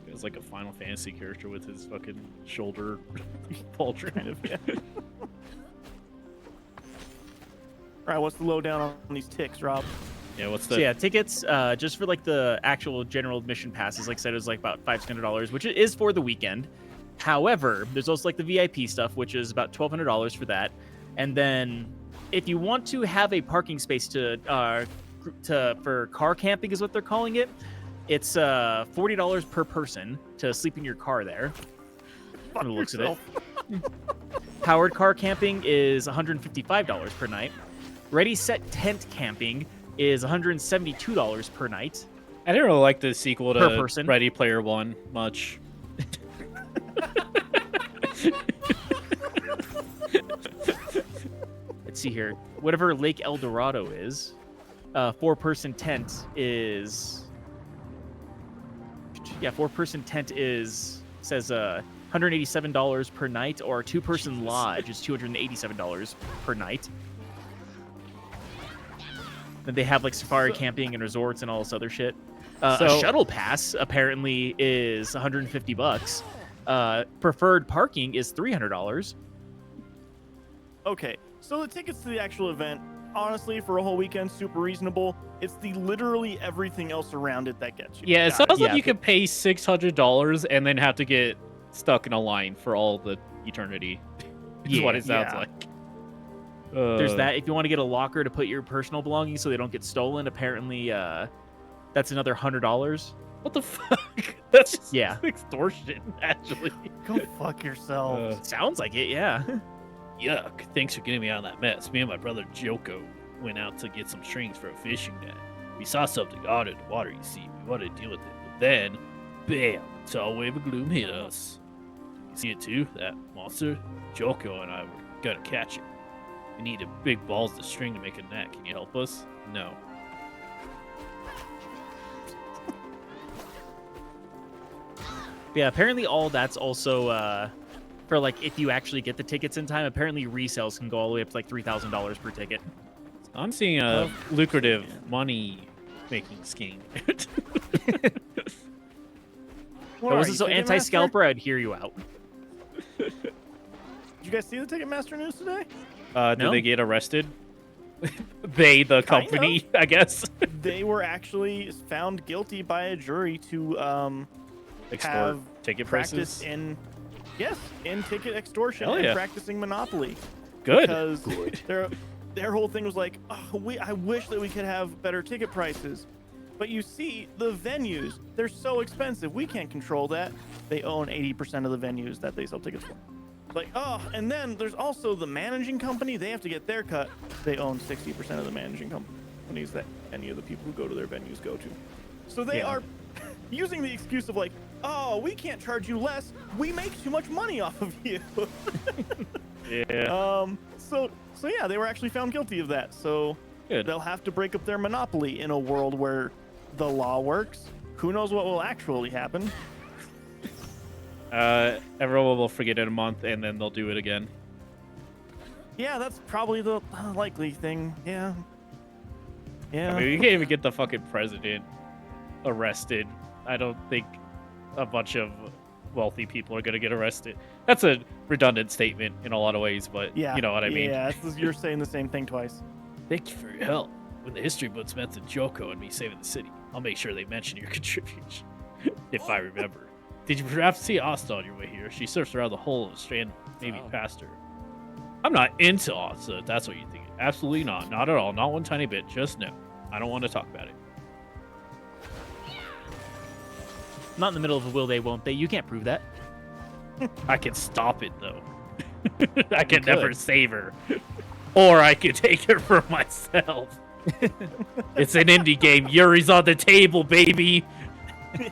It's like a Final Fantasy character with his fucking shoulder pauldron. Kind of, yeah. All right, what's the lowdown on these ticks, Rob? Yeah, what's So the... yeah, tickets just for like the actual general admission passes, like I said, it was like about $500, which is for the weekend. However, there's also like the VIP stuff, which is about $1,200 for that. And then if you want to have a parking space for car camping, is what they're calling it. It's $40 per person to sleep in your car there. From the looks of it. Powered car camping is $155 per night. Ready set tent camping is $172 per night. I didn't really like the sequel Per to person. Ready Player One much. Let's see here. Whatever Lake El Dorado is, 4-person tent is... Yeah, 4-person tent is, says $187 per night, or 2-person lodge is $287 per night. Then they have like safari camping and resorts and all this other shit. A So- shuttle pass apparently is $150. Preferred parking is $300. Okay, so the tickets to the actual event, honestly, for a whole weekend, super reasonable. It's the literally everything else around it that gets you. Yeah, it Got sounds like Yeah, you could pay $600 and then have to get stuck in a line for all the eternity. Is what it sounds Yeah. like. There's that. If you want to get a locker to put your personal belongings so they don't get stolen, apparently that's another $100. What the fuck? That's just Yeah. extortion, actually. Go fuck yourself. Sounds like it, yeah. Yuck. Thanks for getting me out of that mess. Me and my brother Joko went out to get some strings for a fishing net. We saw something odd in the water, you see. We wanted to deal with it. But then, bam, a tall wave of gloom hit us. You see it too? That monster? Joko and I were gonna catch it. We needed big balls to string to make a net. Can you help us? No. Yeah, apparently all that's also for like if you actually get the tickets in time, apparently resales can go all the way up to like $3,000 per ticket. I'm seeing a lucrative money-making scheme. What If I are wasn't you, so Ticketmaster? anti-scalper, I'd hear you out. Did you guys see the Ticketmaster news today? Do No? they get arrested? They, the Kind company, I guess. They were actually found guilty by a jury to Export have ticket practice prices. in ticket extortion Hell and yeah. practicing monopoly. Good. Because their whole thing was like, oh, I wish that we could have better ticket prices. But you see, the venues, they're so expensive. We can't control that. They own 80% of the venues that they sell tickets for. Like, oh, and then there's also the managing company. They have to get their cut. They own 60% of the managing companies that any of the people who go to their venues go to. So they Yeah. are using the excuse of like, oh, we can't charge you less. We make too much money off of you. Yeah. So yeah, they were actually found guilty of that. So Good. they'll have to break up their monopoly in a world where the law works. Who knows what will actually happen? Everyone will forget it in a month, and then they'll do it again. Yeah, that's probably the likely thing. Yeah. Yeah. I mean, you can't even get the fucking president arrested. I don't think a bunch of wealthy people are going to get arrested. That's a redundant statement in a lot of ways, but Yeah. you know what I mean. Yeah, you're saying the same thing twice. Thank you for your help. When the history books mention Joko and me saving the city, I'll make sure they mention your contribution, if I remember. Did you perhaps see Asta on your way here? She surfs around the whole of the strand, maybe past her. I'm not into Asta, if that's what you think. Absolutely not. Not at all. Not one tiny bit. Just no. I don't want to talk about it. Not in the middle of a will they, won't they. You can't prove that. I can stop it, though. I can could. never save her. Or I could take her for myself. It's an indie game. Yuri's on the table, baby.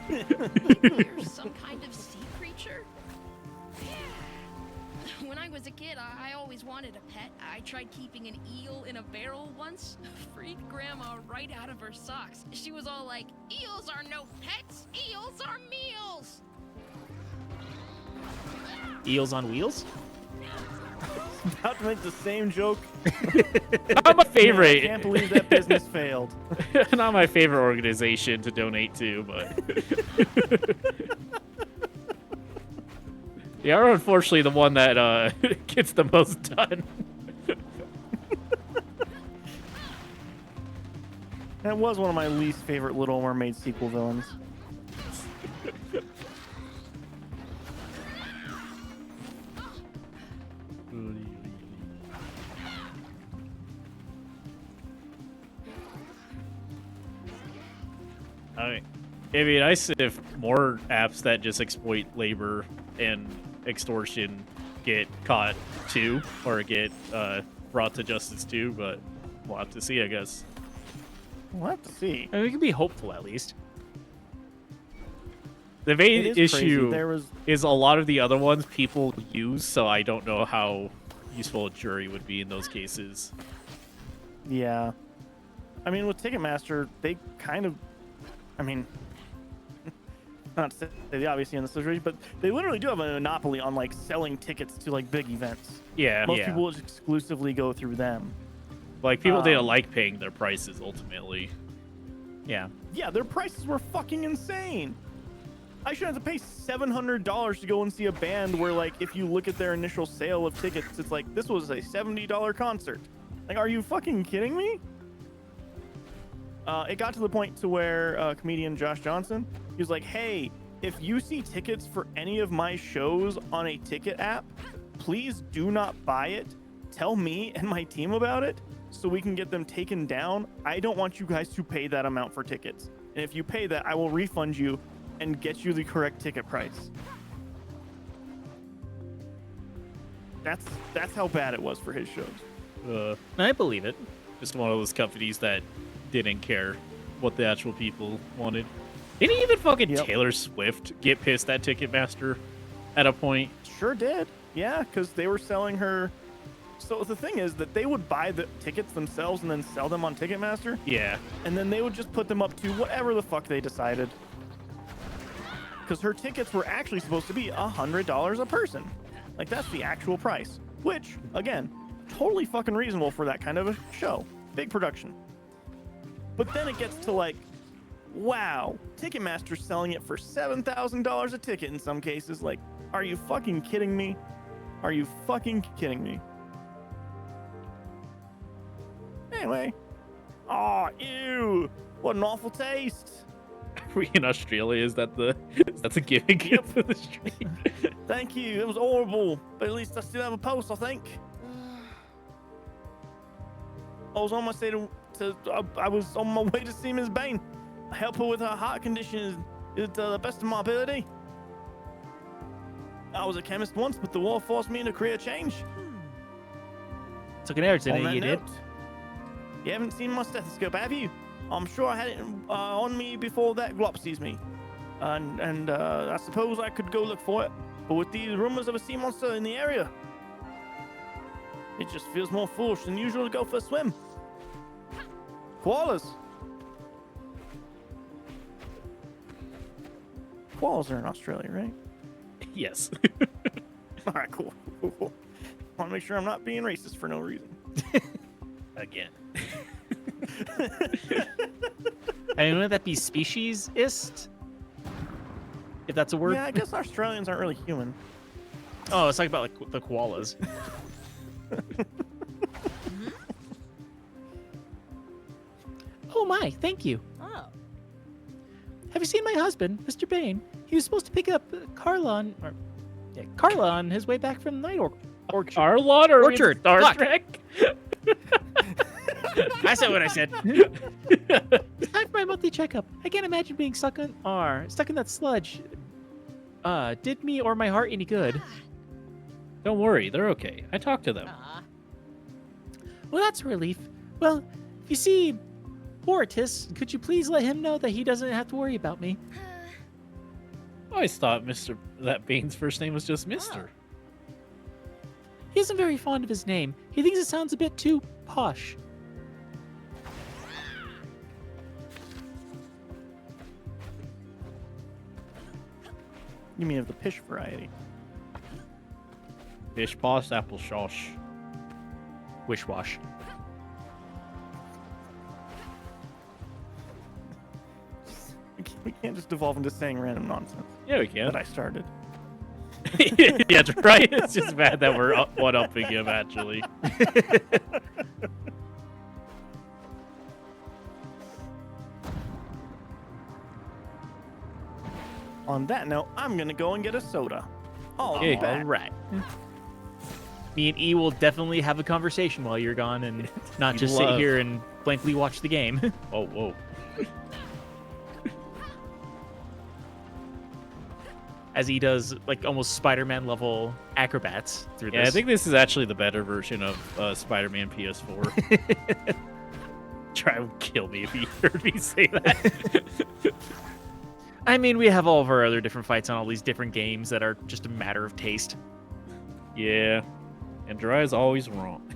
You're some kind of sea creature? When I was a kid, I always wanted a pet. I tried keeping an eel in a barrel once. Freaked Grandma right out of her socks. She was all like, eels are no pets, eels are meals. Eels on wheels? About to make the same joke. Not my I favorite. can't believe that business failed. Not my favorite organization to donate to, but yeah, are unfortunately the one that gets the most done. That was one of my least favorite Little Mermaid sequel villains. It'd be nice if more apps that just exploit labor and extortion get caught too, or get brought to justice too, but we'll have to see, I guess. We'll have to see. I mean, we can be hopeful at least. The main It is crazy. issue There was is a lot of the other ones people use, so I don't know how useful a jury would be in those cases. Yeah. I mean, with Ticketmaster, they kind of, I mean, not to say the obvious in the situation, but they literally do have a monopoly on like selling tickets to like big events. Yeah, Most people just exclusively go through them. like people didn't like paying their prices ultimately. Yeah. Yeah, their prices were fucking insane. I shouldn't have to pay $700 to go and see a band where, like, if you look at their initial sale of tickets, it's like, this was a $70 concert. Like, are you fucking kidding me? It got to the point to where comedian Josh Johnson, he was like, hey, if you see tickets for any of my shows on a ticket app, please do not buy it. Tell me and my team about it so we can get them taken down. I don't want you guys to pay that amount for tickets. And if you pay that, I will refund you and get you the correct ticket price. That's how bad it was for his shows. I believe it. Just one of those companies that didn't care what the actual people wanted. Didn't even fucking Taylor Swift get pissed at Ticketmaster at a point? Sure did. Yeah, because they were selling her. So the thing is that they would buy the tickets themselves and then sell them on Ticketmaster. Yeah. And then they would just put them up to whatever the fuck they decided. Because her tickets were actually supposed to be $100 a person. Like, that's the actual price. Which, again, totally fucking reasonable for that kind of a show. Big production. But then it gets to like, wow, Ticketmaster's selling it for $7,000 a ticket in some cases. Like, are you fucking kidding me? Are you fucking kidding me? Anyway. Aw, ew. What an awful taste. We in Australia, that's a gimmick for the stream. Thank you. It was horrible. But at least I still have a post, I think. I was on my way to see Ms. Bain. I help her with her heart condition to the best of my ability. I was a chemist once, but the war forced me into career change. Took an error today, On that you did. note, you haven't seen my stethoscope, have you? I'm sure I had it on me before that glop sees me. And I suppose I could go look for it. But with these rumors of a sea monster in the area, it just feels more foolish than usual to go for a swim. Koalas. Koalas are in Australia, right? Yes. All right, cool. Want to make sure I'm not being racist for no reason. Again. I mean, wouldn't that be speciesist? if that's a word. Yeah, I guess Australians aren't really human. Oh, it's like about like the koalas. Oh my, thank you. Oh. Have you seen my husband, Mr. Bain? He was supposed to pick up Carla on his way back from Night Orchard. Arlon or Orchard. Star Fuck. Trek? I said what I said. It's time for my monthly checkup. I can't imagine being stuck in that sludge. Did me or my heart any good? Don't worry, they're okay. I talked to them. Well, that's a relief. Well, if you see Boritis, could you please let him know that he doesn't have to worry about me? I always thought that Bane's first name was just Mister. He isn't very fond of his name. He thinks it sounds a bit too posh. You mean of the pish variety? Fish Posh Apple Shosh. Wishwash. We can't just devolve into saying random nonsense Yeah, we can. that I started. Yeah, right. It's just bad that we're one-upping him, actually. On that note, I'm gonna go and get a soda. Oh, Okay. All right. Me and E will definitely have a conversation while you're gone and not just sit love. here and blankly watch the game. Oh, whoa. As he does like almost Spider-Man level acrobats through Yeah, this. I think this is actually the better version of Spider-Man PS4. Try and kill me if you heard me say that. I mean, we have all of our other different fights on all these different games that are just a matter of taste. Yeah. And Jeriah is always wrong.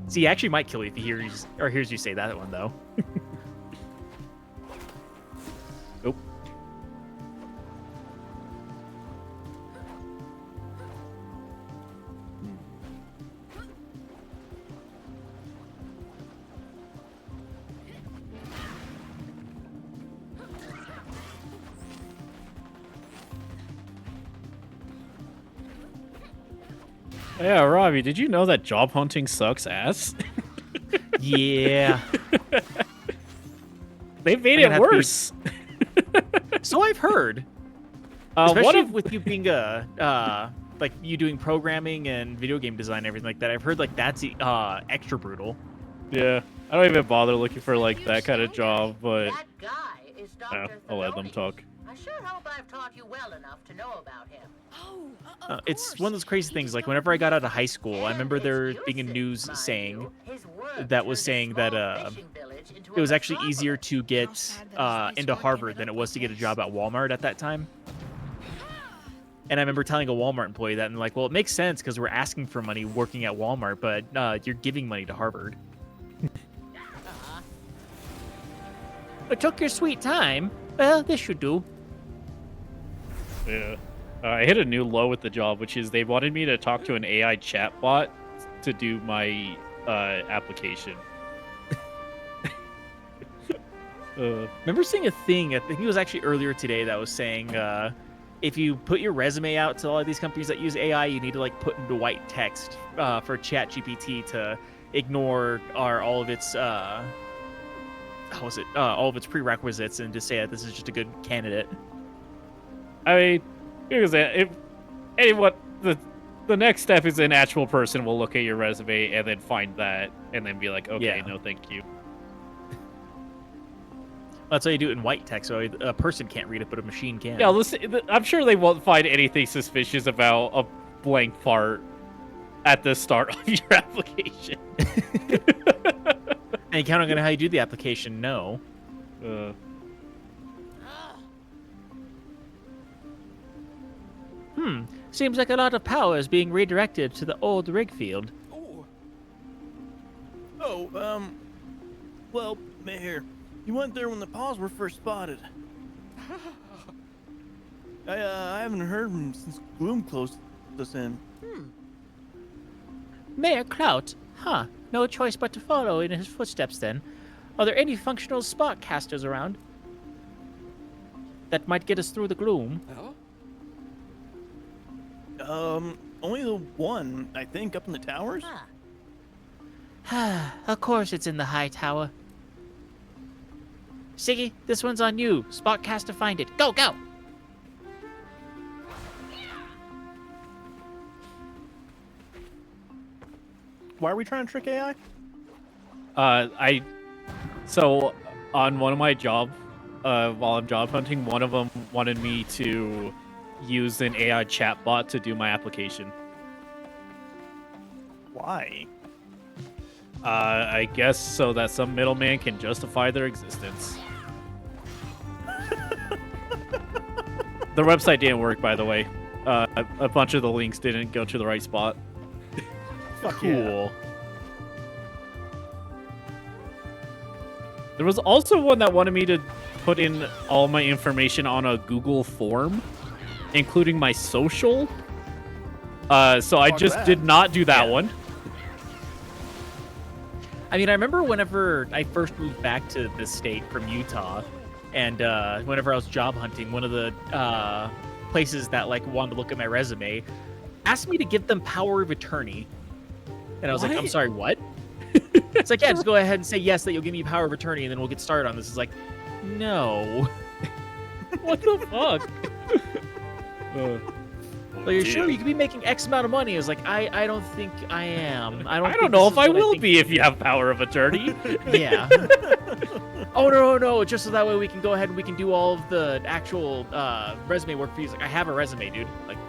See, he actually might kill you if he hears you say that one, though. Nope. Yeah, Robbie, did you know that job hunting sucks ass? Yeah. They made I'm gonna it have to be- worse. So I've heard. One Especially of with you being like you doing programming and video game design and everything like that. I've heard like that's extra brutal. yeah, I don't even bother looking for like that kind of job, but That guy is Dr. yeah, I'll let them Thelonious. talk. I sure hope I've taught you well enough to know about him. Oh, of It's course. one of those crazy He things. Like discovered whenever I got out of high And school, I remember there it's being a useless, news mind saying you. His work that was turned a saying that small fishing village into it was a actually easier metropolis. to How get sad that his into work Harvard ended than it up was like to get a this. job at Walmart at that time. And I remember telling a Walmart employee that, and like, well, it makes sense because we're asking for money working at Walmart, but you're giving money to Harvard. It took your sweet time. Well, this should do. Yeah. I hit a new low with the job, which is they wanted me to talk to an AI chatbot to do my application. Remember seeing a thing, I think it was actually earlier today, that was saying if you put your resume out to all of these companies that use AI, you need to like put into white text for ChatGPT to ignore all of its all of its prerequisites and just say that this is just a good candidate. I mean, because if anyone, the next step is an actual person will look at your resume and then find that and then be like, okay, Yeah. no, thank you. That's why you do it in white text, so a person can't read it, but a machine can. Yeah, listen, I'm sure they won't find anything suspicious about a blank part at the start of your application. And counting on how you do the application, no. Seems like a lot of power is being redirected to the old rig field. Well, Mayor, you went there when the paws were first spotted. I haven't heard from him since Gloom closed us in. Mayor Clout? Huh. No choice but to follow in his footsteps then. Are there any functional spark casters around that might get us through the gloom? Only the one, I think, up in the towers. Of course it's in the high tower. Siggy, this one's on you. Spotcaster, find it. Go, go! Why are we trying to trick AI? So on one of my job, while I'm job hunting, one of them wanted me to use an AI chatbot to do my application. Why? I guess so that some middleman can justify their existence. The website didn't work, by the way. A bunch of the links didn't go to the right spot. Fuck Cool. There was also one that wanted me to put in all my information on a Google form, including my social. So I just did not do that one. I mean, I remember whenever I first moved back to this state from Utah, and whenever I was job hunting, one of the places that like wanted to look at my resume asked me to give them power of attorney, and I was like, I'm sorry, what? It's like, yeah, just go ahead and say yes that you'll give me power of attorney, and then we'll get started on this. It's like, no. What the fuck? Like, you're sure you could be making X amount of money? I was like, I don't think I am. I don't know if I will be if you have power of attorney. Yeah. Oh, no. Just so that way we can go ahead and we can do all of the actual resume work for you. He's like, I have a resume, dude. Like,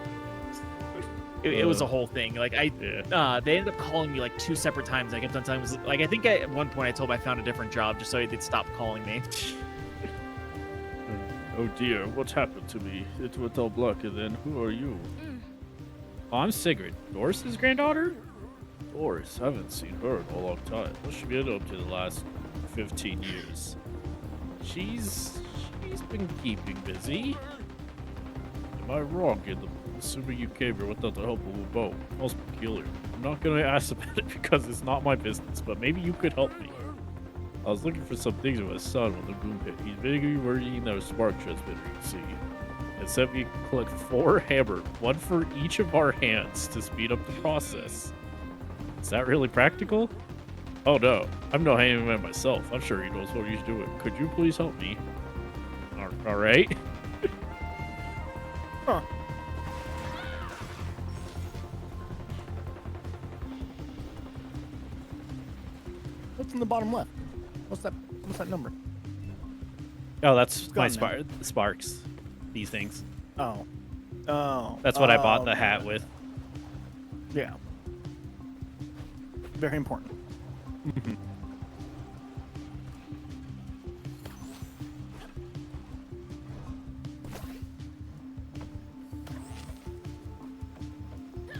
it was a whole thing. Like, they ended up calling me like 2 separate times. I kept on telling them, like, I think at one point I told them I found a different job just so they'd stop calling me. Oh dear, what's happened to me? It went all black, and then who are you? Oh, I'm Sigrid, Doris's granddaughter? Doris, I haven't seen her in a long time. What's she been up to the last 15 years? She's been keeping busy. Am I wrong in assuming you came here without the help of a bow? Most peculiar. I'm not gonna ask about it because it's not my business, but maybe you could help me. I was looking for some things with my son when the boom hit. He's vaguely working on a spark transmitter, you see. It sent me to collect 4 hammers, 1 for each of our hands, to speed up the process. Is that really practical? Oh no, I'm no handyman myself. I'm sure he knows what he's doing. Could you please help me? Alright. Huh. What's in the bottom left? What's that number? Oh, that's my gone sparks. These things. Oh. That's what I bought the okay. hat with. Yeah. Very important.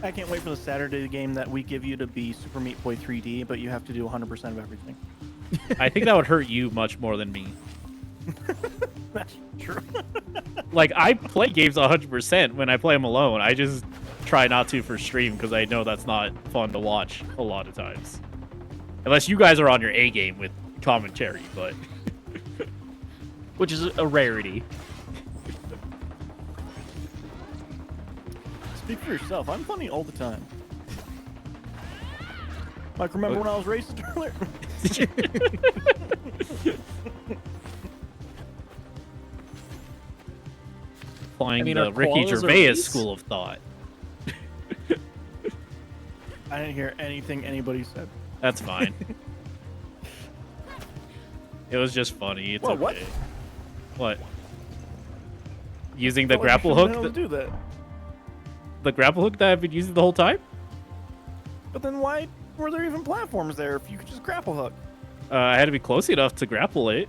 I can't wait for the Saturday game that we give you to be Super Meat Boy 3D, but you have to do 100% of everything. I think that would hurt you much more than me. That's true. Like, I play games 100% when I play them alone. I just try not to for stream because I know that's not fun to watch a lot of times. Unless you guys are on your A game with commentary, but... Which is a rarity. Speak for yourself. I'm funny all the time. Like, remember when I was racist earlier? Applying I mean, the are Ricky koalas Gervais obese? school of thought. I didn't hear anything anybody said. That's fine. It was just funny. It's Whoa, okay. what? What? Using the Oh, you grapple shouldn't hook? have been able to do that. The grapple hook that I've been using the whole time? But then why were there even platforms there if you could just grapple hook? I had to be close enough to grapple it.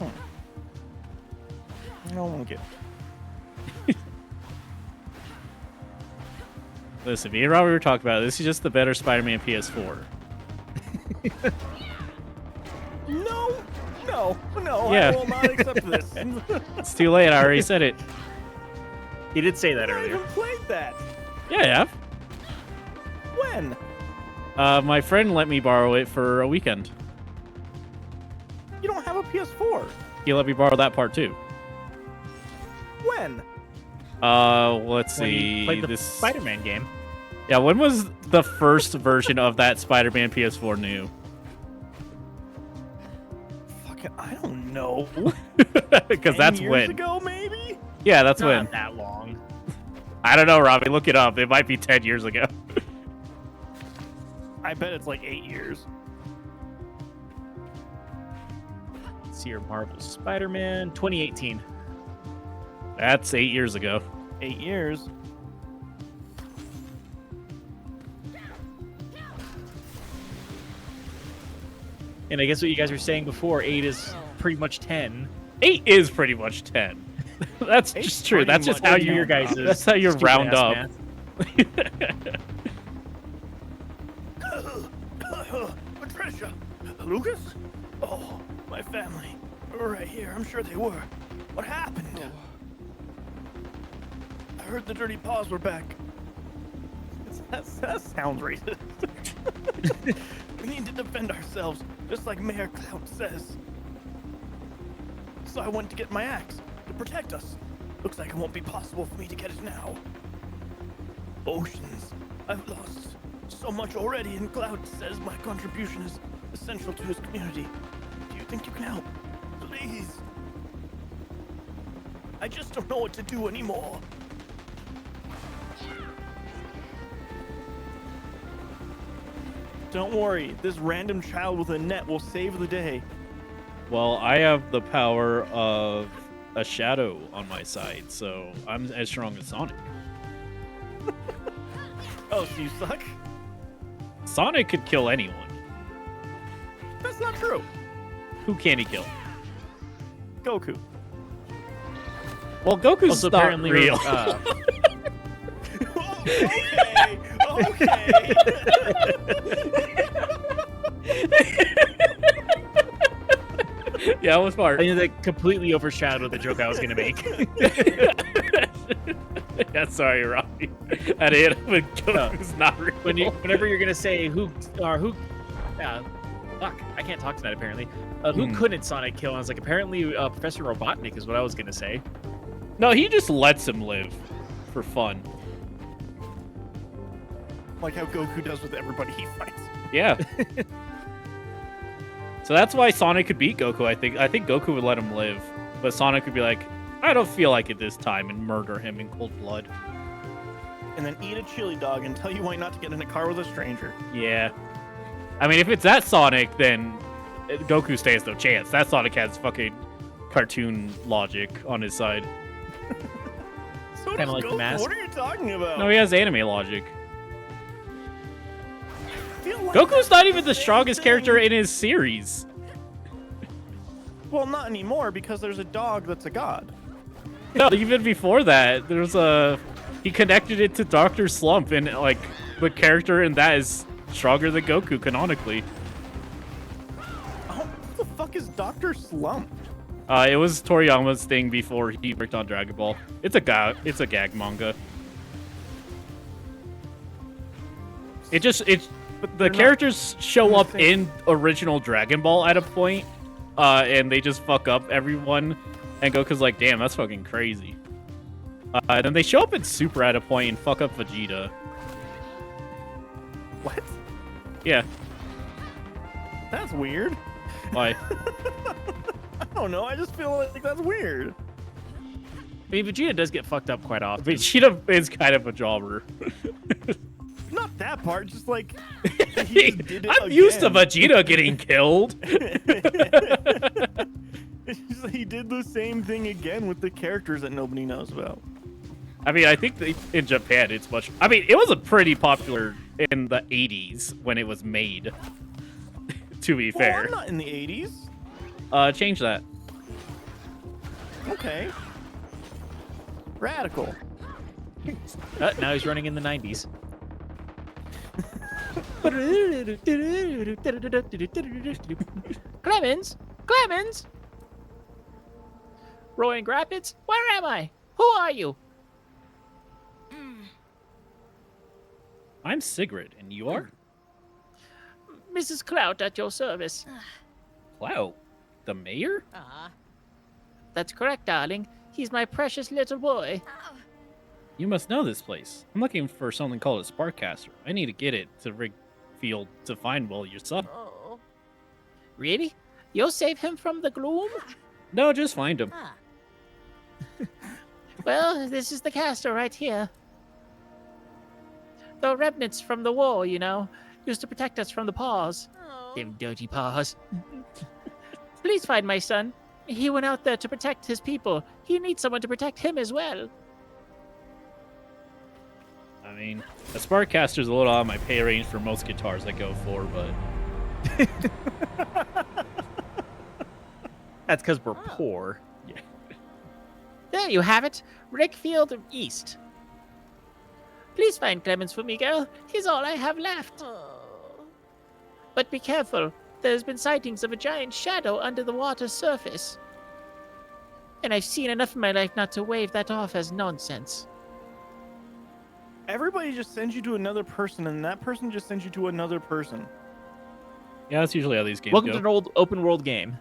I don't want to get. Listen, me and Robert were talking about it. This is just the better Spider-Man PS4. No, Yeah. I will not accept this. It's too late. I already said it. He did say that I earlier. even played that. Yeah, I have. When? My friend let me borrow it for a weekend. You don't have a PS4. He let me borrow that part too. When? Let's When see. you played the this Spider-Man game. Yeah, when was the first version of that Spider-Man PS4 new? Fucking, I don't know. Because 10 that's years when. ago, maybe? Yeah, that's Not when. that long. I don't know, Robbie. Look it up. It might be 10 years ago. I bet it's like 8 years. Let's see your Marvel Spider-Man 2018. That's 8 years ago. 8 years. And I guess what you guys were saying before, 8 is pretty much 10. 8 is pretty much 10. That's Eight's just true. pretty That's just much how ten, you your guys' That's how you round stupid-ass up. math. Patricia! Lucas? Oh, my family. Right here. I'm sure they were. What happened? I heard the dirty paws were back. That sounds racist. We need to defend ourselves, just like Mayor Cloud says. So I went to get my axe to protect us. Looks like it won't be possible for me to get it now. Oceans. I've lost so much already, and Cloud says my contribution is essential to his community. Do you think you can help? Please. I just don't know what to do anymore. Don't worry, this random child with a net will save the day. Well, I have the power of a shadow on my side, so I'm as strong as Sonic. Oh, so you suck? Sonic could kill anyone. That's not true. Who can he kill? Goku. Well, Goku's Also, not apparently, real. Okay. Yeah, it was smart. I think that completely overshadowed the joke I was going to make. Yeah, sorry, Robbie. At the end, when Goku's not real. Whenever you're going to say fuck, I can't talk tonight apparently. Who couldn't Sonic kill? And I was like, apparently Professor Robotnik is what I was going to say. No, he just lets him live for fun. Like how Goku does with everybody he fights. Yeah. So that's why Sonic could beat Goku, I think. I think Goku would let him live. But Sonic would be like, I don't feel like it this time, and murder him in cold blood. And then eat a chili dog and tell you why not to get in a car with a stranger. Yeah. I mean, if it's that Sonic, then Goku stands no chance. That Sonic has fucking cartoon logic on his side. So Kinda does like the Goku. mask. What are you talking about? No, he has anime logic. I feel like Goku's that's not even the same strongest thing. character in his series. Well, not anymore because there's a dog that's a god. No, even before that, there's a... He connected it to Dr. Slump, and, like, the character in that is stronger than Goku, canonically. Oh, what the fuck is Dr. Slump? It was Toriyama's thing before he worked on Dragon Ball. It's a gag manga. The they're not characters show the up same. in original Dragon Ball at a point, and they just fuck up everyone, and Goku's like, damn, that's fucking crazy. Then they show up in Super at a point and fuck up Vegeta. What? Yeah, That's weird. why? I don't know. I just feel like that's weird. I mean, Vegeta does get fucked up quite often. Vegeta is kind of a jobber. Not that part. Just like he just did it I'm used to again. Vegeta getting killed. It's just like he did the same thing again with the characters that nobody knows about. I mean, I think in Japan it's much... I mean, it was a pretty popular in the 80s when it was made, to be Well, fair. I'm not in the 80s. Change that. Okay. Radical. Now he's running in the 90s. Clemens! Roaring Rapids? Where am I? Who are you? I'm Sigrid, and you are? Mrs. Clout at your service. Wow. The mayor? That's correct, darling. He's my precious little boy. You must know this place. I'm looking for something called a Sparkcaster. I need to get it to Rigfield to find, well, your son. Oh. Really? You'll save him from the gloom? No, just find him. Well, this is the caster right here. The remnants from the war, you know, used to protect us from the paws. Them dirty paws. Please find my son. He went out there to protect his people. He needs someone to protect him as well. I mean, a Sparkcaster's a little out of my pay range for most guitars I go for, but... That's because we're poor. Yeah. There you have it. Rickfield East. Please find Clemens for me, girl. He's all I have left. But be careful. There's been sightings of a giant shadow under the water's surface. And I've seen enough in my life not to wave that off as nonsense. Everybody just sends you to another person, and that person just sends you to another person. Yeah, that's usually how these games Welcome go. to an old open world game.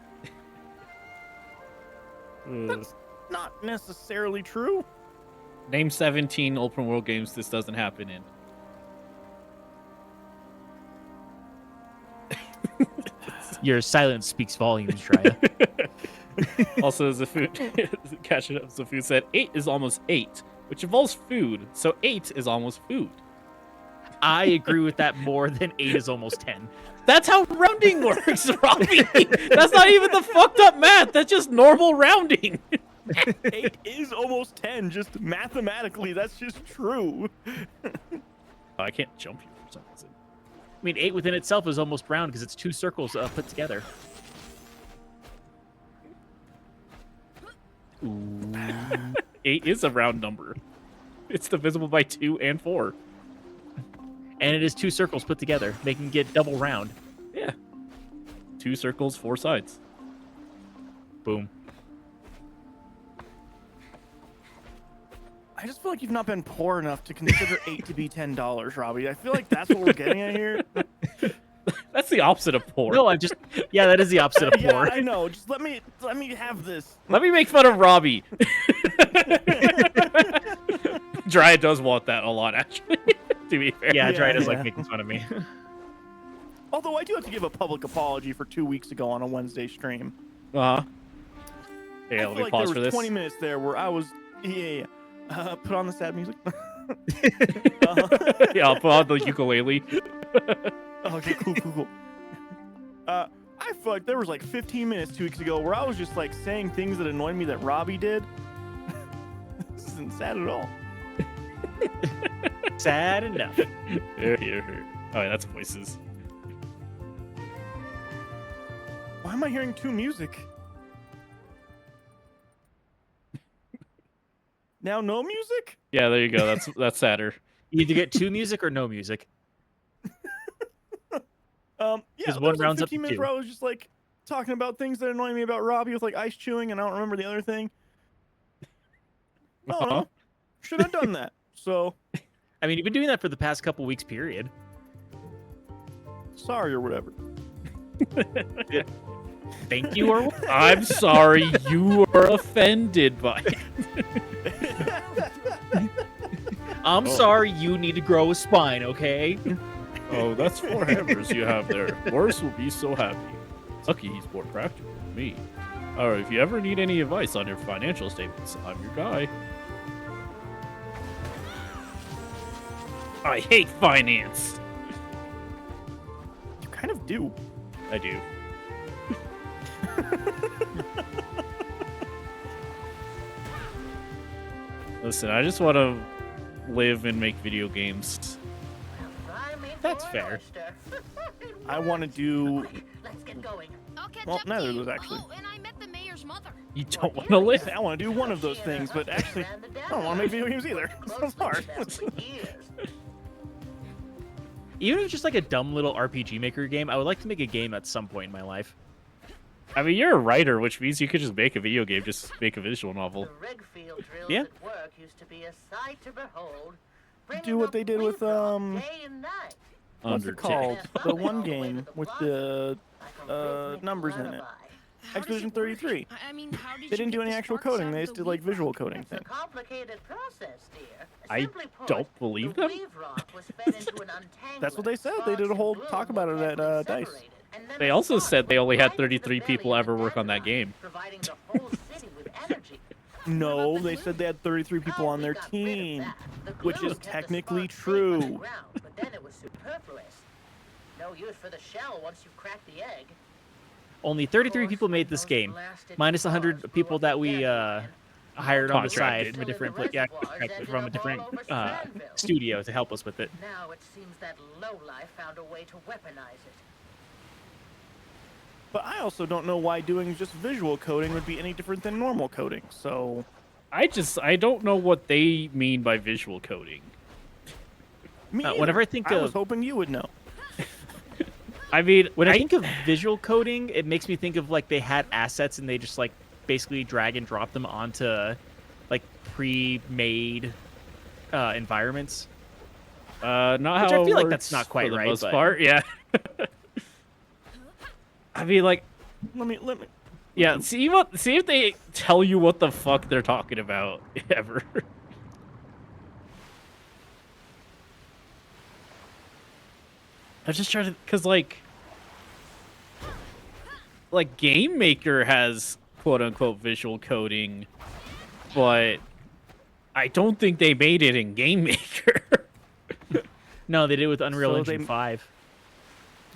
That's not necessarily true. Name 17 open world games this doesn't happen in. Your silence speaks volumes, Jeriah. Also, Zafood, catching up, Zafood said 8 is almost 8, which involves food, so 8 is almost food. I agree with that more than 8 is almost 10. That's how rounding works, Robbie. That's not even the fucked up math. That's just normal rounding. 8 is almost 10, just mathematically, that's just true. I can't jump you for some reason. I mean, 8 within itself is almost round because it's 2 circles put together. Ooh. 8 is a round number. It's divisible by 2 and 4. And it is 2 circles put together, making it double round. Yeah. 2 circles, 4 sides. Boom. I just feel like you've not been poor enough to consider 8 to be $10, Robbie. I feel like that's what we're getting at here. That's the opposite of poor. No, I'm just... Yeah, that is the opposit of Yeah, poor. I know. Just let me have this. Let me make fun of Robbie. Jeriah does want that a lot, actually, to be fair. Yeah, Yeah, Jeriah does yeah. like making fun of me. Although I do have to give a public apology for 2 weeks ago on a Wednesday stream. Uh-huh. I Yeah, feel let me like pause there for was this. 20 minutes there where I was... Yeah. Put on the sad music. Yeah, I'll put on the ukulele. Okay, cool. I feel like there was like 15 minutes 2 weeks ago where I was just like saying things that annoyed me that Robbie did. This isn't sad at all. Sad enough. Here. Oh, yeah, that's voices. Why am I hearing 2 music? Now no music? Yeah, there you go. That's sadder. You either get 2 music or no music. Yeah, Because there one was like rounds up 15 to minutes 2. where I was just like talking about things that annoy me about Robbie with like ice chewing, and I don't remember the other thing. I don't know. Should have done that. So I mean, you've been doing that for the past couple weeks, period. sorry or whatever. Thank you, or what? I'm sorry you were offended by it. I'm sorry you need to grow a spine, okay? Oh, that's 4 hammers you have there. Boris will be so happy. Lucky he's more practical than me. Alright, if you ever need any advice on your financial statements, I'm your guy. I hate finance. You kind of do. I do. Listen, I just want to live and make video games. That's fair. I want to do. Let's get going. I'll catch Well, up neither to of you. those, actually. Oh, and I met the mayor's mother. You don't want to live? I want to do one of those things, but actually, I don't want to make video games either. It's hard. Even if it's just like a dumb little RPG Maker game, I would like to make a game at some point in my life. I mean, you're a writer, which means you could just make a video game, just make a visual novel. The Rigfield drills Yeah. at work used to be a sight to behold. Do what they did with, Day and night. What's it Undertale. called? The one game with the numbers in it. How does Expedition it work? 33. I mean, how did They you didn't do get any the actual sparks coding. out They of just the did like weave visual rock? coding It's a thing. complicated process, dear. I Simply put, don't believe the them. weave rock was fed into an untangler. That's what they said. They did a Sparks whole and gloom talk were about it at carefully DICE. separated, and then They the also spark said they went only right had into the 33 belly people of ever the work on that dandelion, game. providing the whole city with energy. No, the they glue? said they had 33 people Oh, on we their got rid of team, that. The which glue is kept the technically sparks safe underground, true. but then it was superfluous. No use for the shell once you've cracked the egg. Only 33 people made this game, minus 100 people that we hired on the side from a different studio to help us with it. Now it seems that lowlife found a way to weaponize it. But I also don't know why doing just visual coding would be any different than normal coding. So I don't know what they mean by visual coding. Whenever I think I was of hoping you would know. I mean, when I think of visual coding, it makes me think of like they had assets and they just like basically drag and drop them onto like pre-made environments. Not Which how I feel it like that's works not quite for the right, most but- part. Yeah. I mean, like, Let me. yeah. See if they tell you what the fuck they're talking about ever. I'm just trying to, cause like Game Maker has quote unquote visual coding, but I don't think they made it in Game Maker. No, they did it with Unreal So Engine they- 5.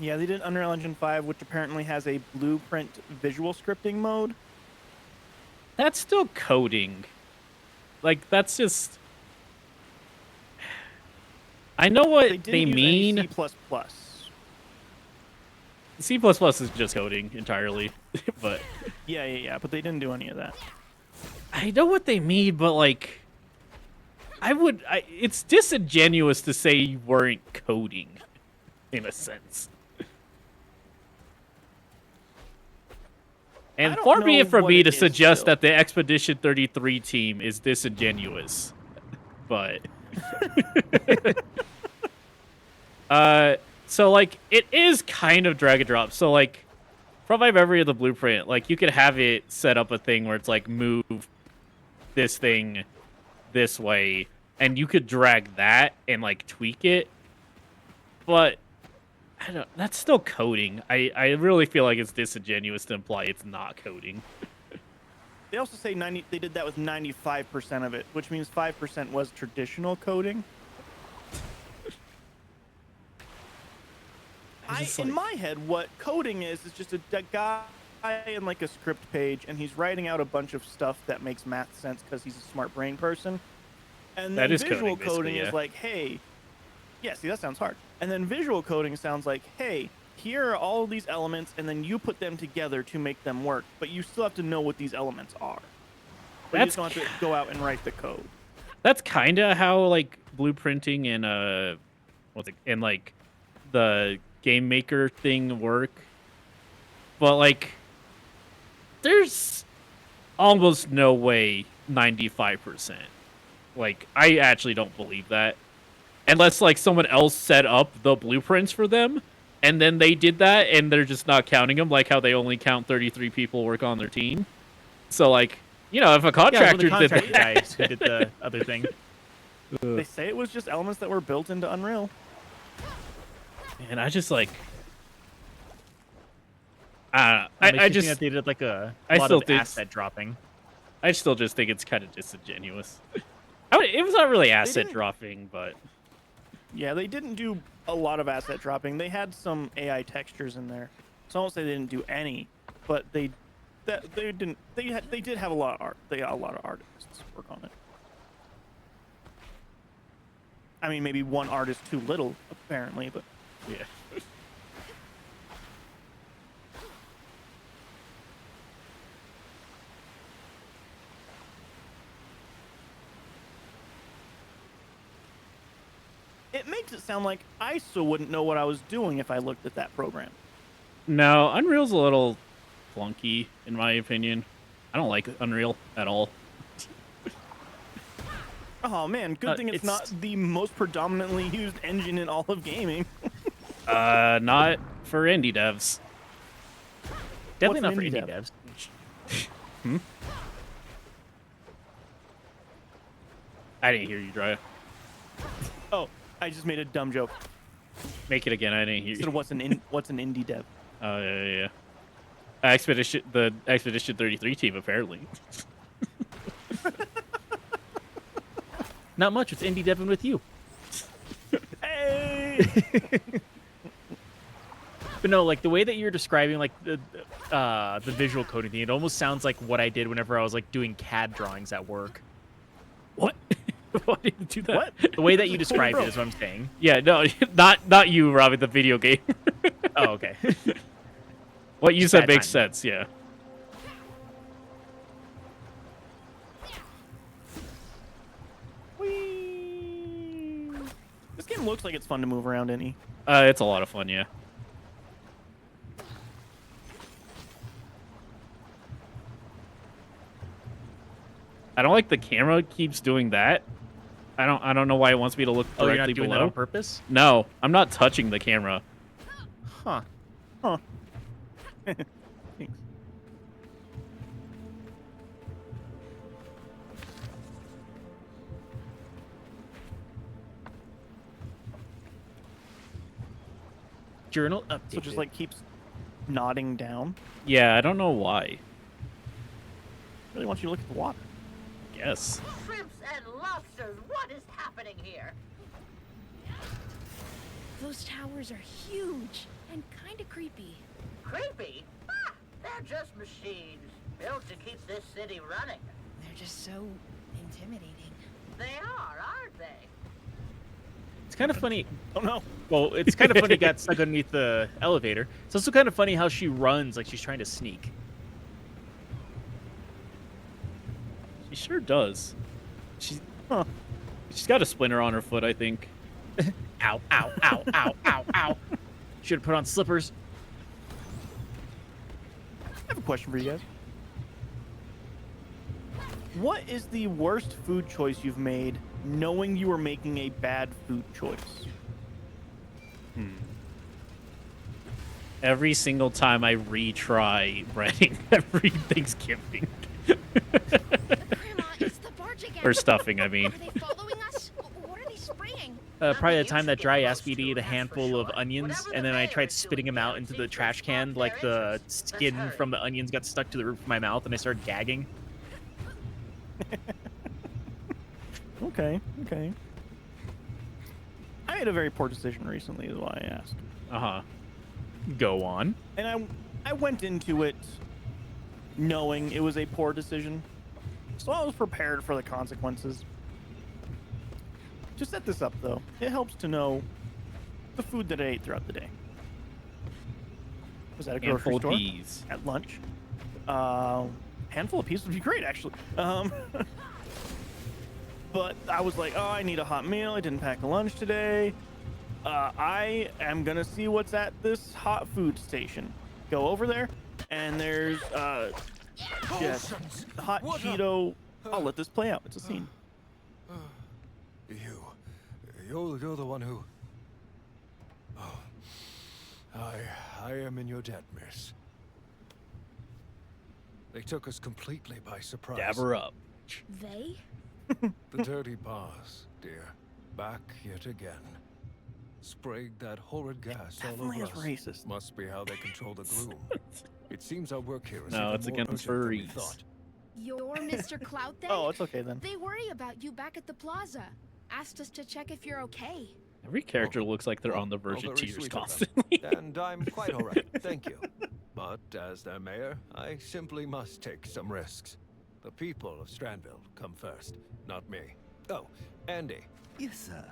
Yeah, they did Unreal Engine 5, which apparently has a blueprint visual scripting mode. That's still coding. Like, that's just... I know what They they didn't mean. use any C++. C++ is just coding entirely, but Yeah, but they didn't do any of that. I know what they mean, but like, it's disingenuous to say you weren't coding, in a sense. And I don't far be know it from what me it to is suggest still. that the Expedition 33 team is disingenuous, but so like it is kind of drag and drop. So like from my memory of the blueprint, like you could have it set up a thing where it's like move this thing this way, and you could drag that and like tweak it. But I don't. That's still coding. I really feel like it's disingenuous to imply it's not coding. They also say they did that with 95% of it, which means 5% was traditional coding. In my head, what coding is just a guy in like a script page, and he's writing out a bunch of stuff that makes math sense because he's a smart brain person. And then That is visual coding, coding basically, is yeah. like, hey, yeah, see, that sounds hard. And then visual coding sounds like, hey, here are all of these elements, and then you put them together to make them work, but you still have to know what these elements are. But you just don't have to go out and write the code. That's kind of how like blueprinting and like the game maker thing work. But like there's almost no way 95%. Like I actually don't believe that. Unless like someone else set up the blueprints for them and then they did that and they're just not counting them, like how they only count 33 people work on their team. So like, you know, if a contractor Yeah, well, the did contractor that, guys who did the other thing. They say it was just elements that were built into Unreal. and I just like It makes I me think just that they did like a I lot still of think- asset dropping. I still just think it's kind of disingenuous. It was not really asset didn't- dropping, but Yeah, they didn't do a lot of asset dropping. They had some AI textures in there. So I won't say they didn't do any, but they did have a lot of art. They got a lot of artists work on it. I mean, maybe one artist too little, apparently, but yeah. it makes it sound like I still wouldn't know what I was doing if I looked at that program. No, Unreal's a little clunky in my opinion. I don't like Unreal at all. Oh man, good thing it's not the most predominantly used engine in all of gaming. Not for indie devs. Definitely What's not for an indie indie devs. I didn't hear you, Jeriah. Oh, I just made a dumb joke. Make it again. I didn't hear Instead you. of what's an indie dev? Oh yeah. The Expedition 33 team apparently. Not much. It's indie devin with you. Hey! But no, like the way that you're describing like the visual coding thing, it almost sounds like what I did whenever I was like doing CAD drawings at work. What? Why did you do that? What? The way that you described it is what I'm saying. Yeah, no, not you, Robbie. The video game. Oh, okay. What you Just said bad makes timing. sense. Yeah. Whee! This game looks like it's fun to move around in. It's a lot of fun. Yeah. I don't like the camera keeps doing that. I don't know why it wants me to look Oh, directly you're not doing below. that on purpose? No, I'm not touching the camera. Huh. Huh. Thanks. Journal update. So it just like keeps nodding down. Yeah, I don't know why. Really want you to look at the water. Yes. Shrimps and lobsters, what is happening here? Those towers are huge and kind of creepy. Creepy? Ah, they're just machines, built to keep this city running. They're just so intimidating. They are, aren't they? It's kind of funny. Oh no. Well, it's kind of funny it got stuck underneath the elevator. It's also kind of funny how she runs like she's trying to sneak. She sure does. She's got a splinter on her foot, I think. Ow, ow, ow, ow, ow, ow. Should have put on slippers. I have a question for you guys. What is the worst food choice you've made knowing you were making a bad food choice? Every single time I retry breading every Thanksgiving. Grandma, it's the barge again. Or stuffing, I mean. Are they following us? What are they spraying? Probably the time that Dry asked me to eat a handful of onions, and then I tried spitting them out into the trash can, like the skin from the onions got stuck to the roof of my mouth, and I started gagging. Okay. I made a very poor decision recently, is why I asked. Uh-huh. Go on. And I went into it knowing it was a poor decision, so I was prepared for the consequences. To set this up, though, it helps to know the food that I ate throughout the day. Was at a grocery Handful of store peas. at lunch. Handful of peas would be great, actually. But I was like, oh, I need a hot meal. I didn't pack a lunch today. I am gonna see what's at this hot food station. Go over there, and there's yes, hot Cheeto. I'll let this play out. It's a scene. You're the one who... Oh, I am in your debt, miss. They took us completely by surprise. Dab her up. They? The dirty paws, dear. Back yet again. Sprayed that horrid gas Definitely all is over us. racist. Must be how they control the gloom. It seems our work here is No, even it's more against urgent than we furries. thought. You're Mr. Clout then? Oh, it's okay then. They worry about you back at the plaza. Asked us to check if you're okay. Every character looks like they're on the verge of very tears sweet of them. constantly. And I'm quite all right, thank you. But as their mayor, I simply must take some risks. The people of Strandville come first, not me. Oh, Andy, Yes, sir.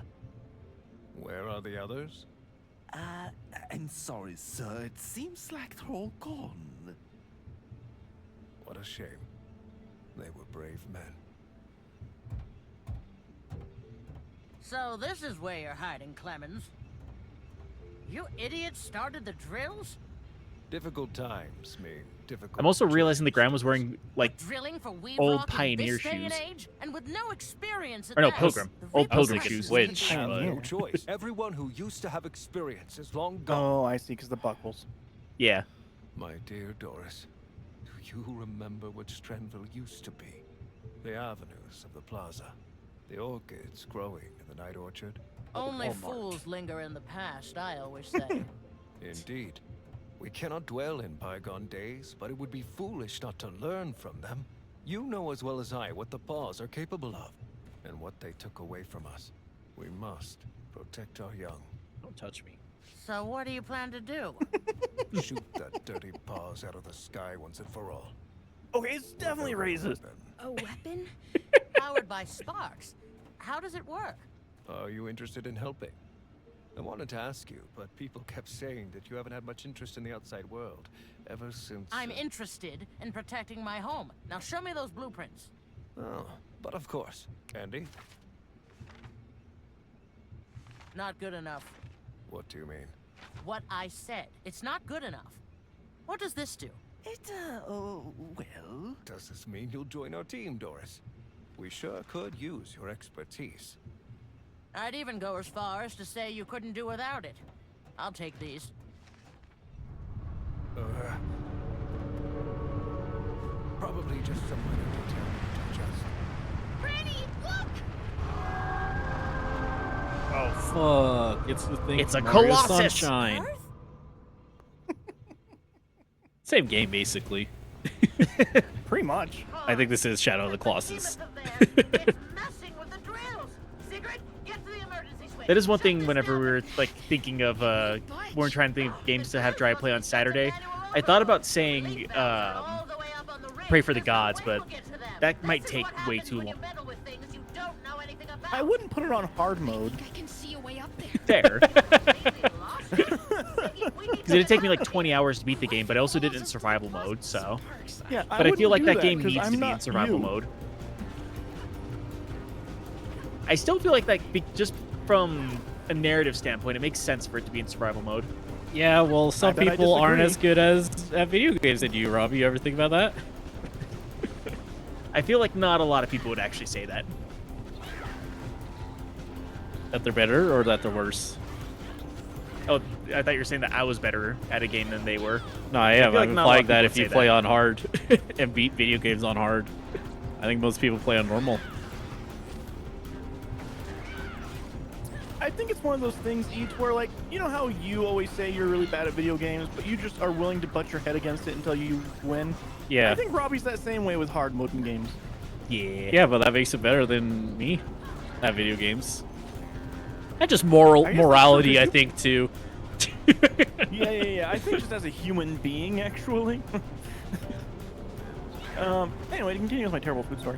where are the others? I'm sorry, sir. It seems like they're all gone. What a shame. They were brave men. So this is where you're hiding, Clemens. You idiots started the drills? Difficult times mean difficult... I'm also realizing the choices. Graham was wearing like Drilling for Weave old Rock in Pioneer this day and shoes. age, and with no experience at Or no, that. Pilgrim. The Old Reapers Pilgrim have shoes. Which, been- Pioneer. No choice. Everyone who used to have experience is long gone. Oh, I see, because the buckles. yeah. My dear Doris, you remember what Stranville used to be? The avenues of the plaza. The orchids growing in the night orchard. Only Walmart. fools linger in the past, I always say. Indeed. We cannot dwell in bygone days, but it would be foolish not to learn from them. You know as well as I what the Paws are capable of, and what they took away from us. We must protect our young. Don't touch me. So what do you plan to do? Shoot that dirty Paws out of the sky once and for all. Okay, it's definitely racist. A weapon? Powered by sparks. How does it work? Are you interested in helping? I wanted to ask you, but people kept saying that you haven't had much interest in the outside world ever since... I'm interested in protecting my home. Now show me those blueprints. Oh, but of course. Andy? Not good enough. What do you mean? What I said. It's not good enough. What does this do? Well... Does this mean you'll join our team, Doris? We sure could use your expertise. I'd even go as far as to say you couldn't do without it. I'll take these. Probably just some minor detail to adjust. Granny, look! Oh fuck! It's the thing. It's a from Mario Colossus. Sunshine. Same game basically. Pretty much. I think this is Shadow of the Colossus. That is one thing whenever we were like thinking of when we're trying to think of games to have dry play on Saturday. I thought about saying Pray for the Gods, but that might take way too long. I wouldn't put it on hard mode. I can see a way up there. Fair. Because it'd take me like 20 hours to beat the game, but I also did it in survival mode, so. Yeah, But I feel like wouldn't that do game 'cause needs I'm to be in not survival you. mode. I still feel like that, just from a narrative standpoint, it makes sense for it to be in survival mode. Yeah, well, some bet I people aren't disagree. as good as at video games than you, Rob. You ever think about that? I feel like not a lot of people would actually say that. That they're better or that they're worse? Oh, I thought you were saying that I was better at a game than they were. No, I am. feel like I'm not a lot of implying that people if you say play that. on hard and beat video games on hard, I think most people play on normal. I think it's one of those things each where, like, you know how you always say you're really bad at video games, but you just are willing to butt your head against it until you win? Yeah. I think Robbie's that same way with hard mode in games. Yeah. Yeah, but that makes it better than me at video games. And just I guess that's morality, true, I 'cause think, too. Yeah. I think just as a human being, actually. Anyway, to continue with my terrible food story.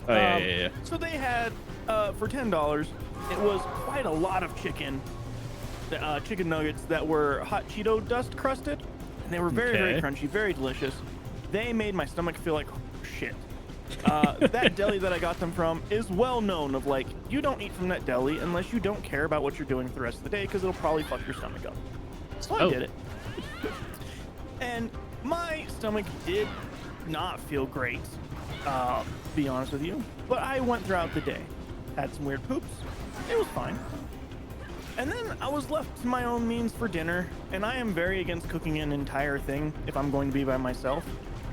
Oh, yeah. So they had, for $10, it was quite a lot of chicken nuggets that were hot Cheeto dust crusted. And they were very, very Okay. crunchy, very delicious. They made my stomach feel like shit. That deli that I got them from is well known of, like, you don't eat from that deli unless you don't care about what you're doing for the rest of the day, because it'll probably fuck your stomach up. So I did it. And my stomach did not feel great, to be honest with you. But I went throughout the day. Had some weird poops. It was fine. And then I was left to my own means for dinner, and I am very against cooking an entire thing if I'm going to be by myself.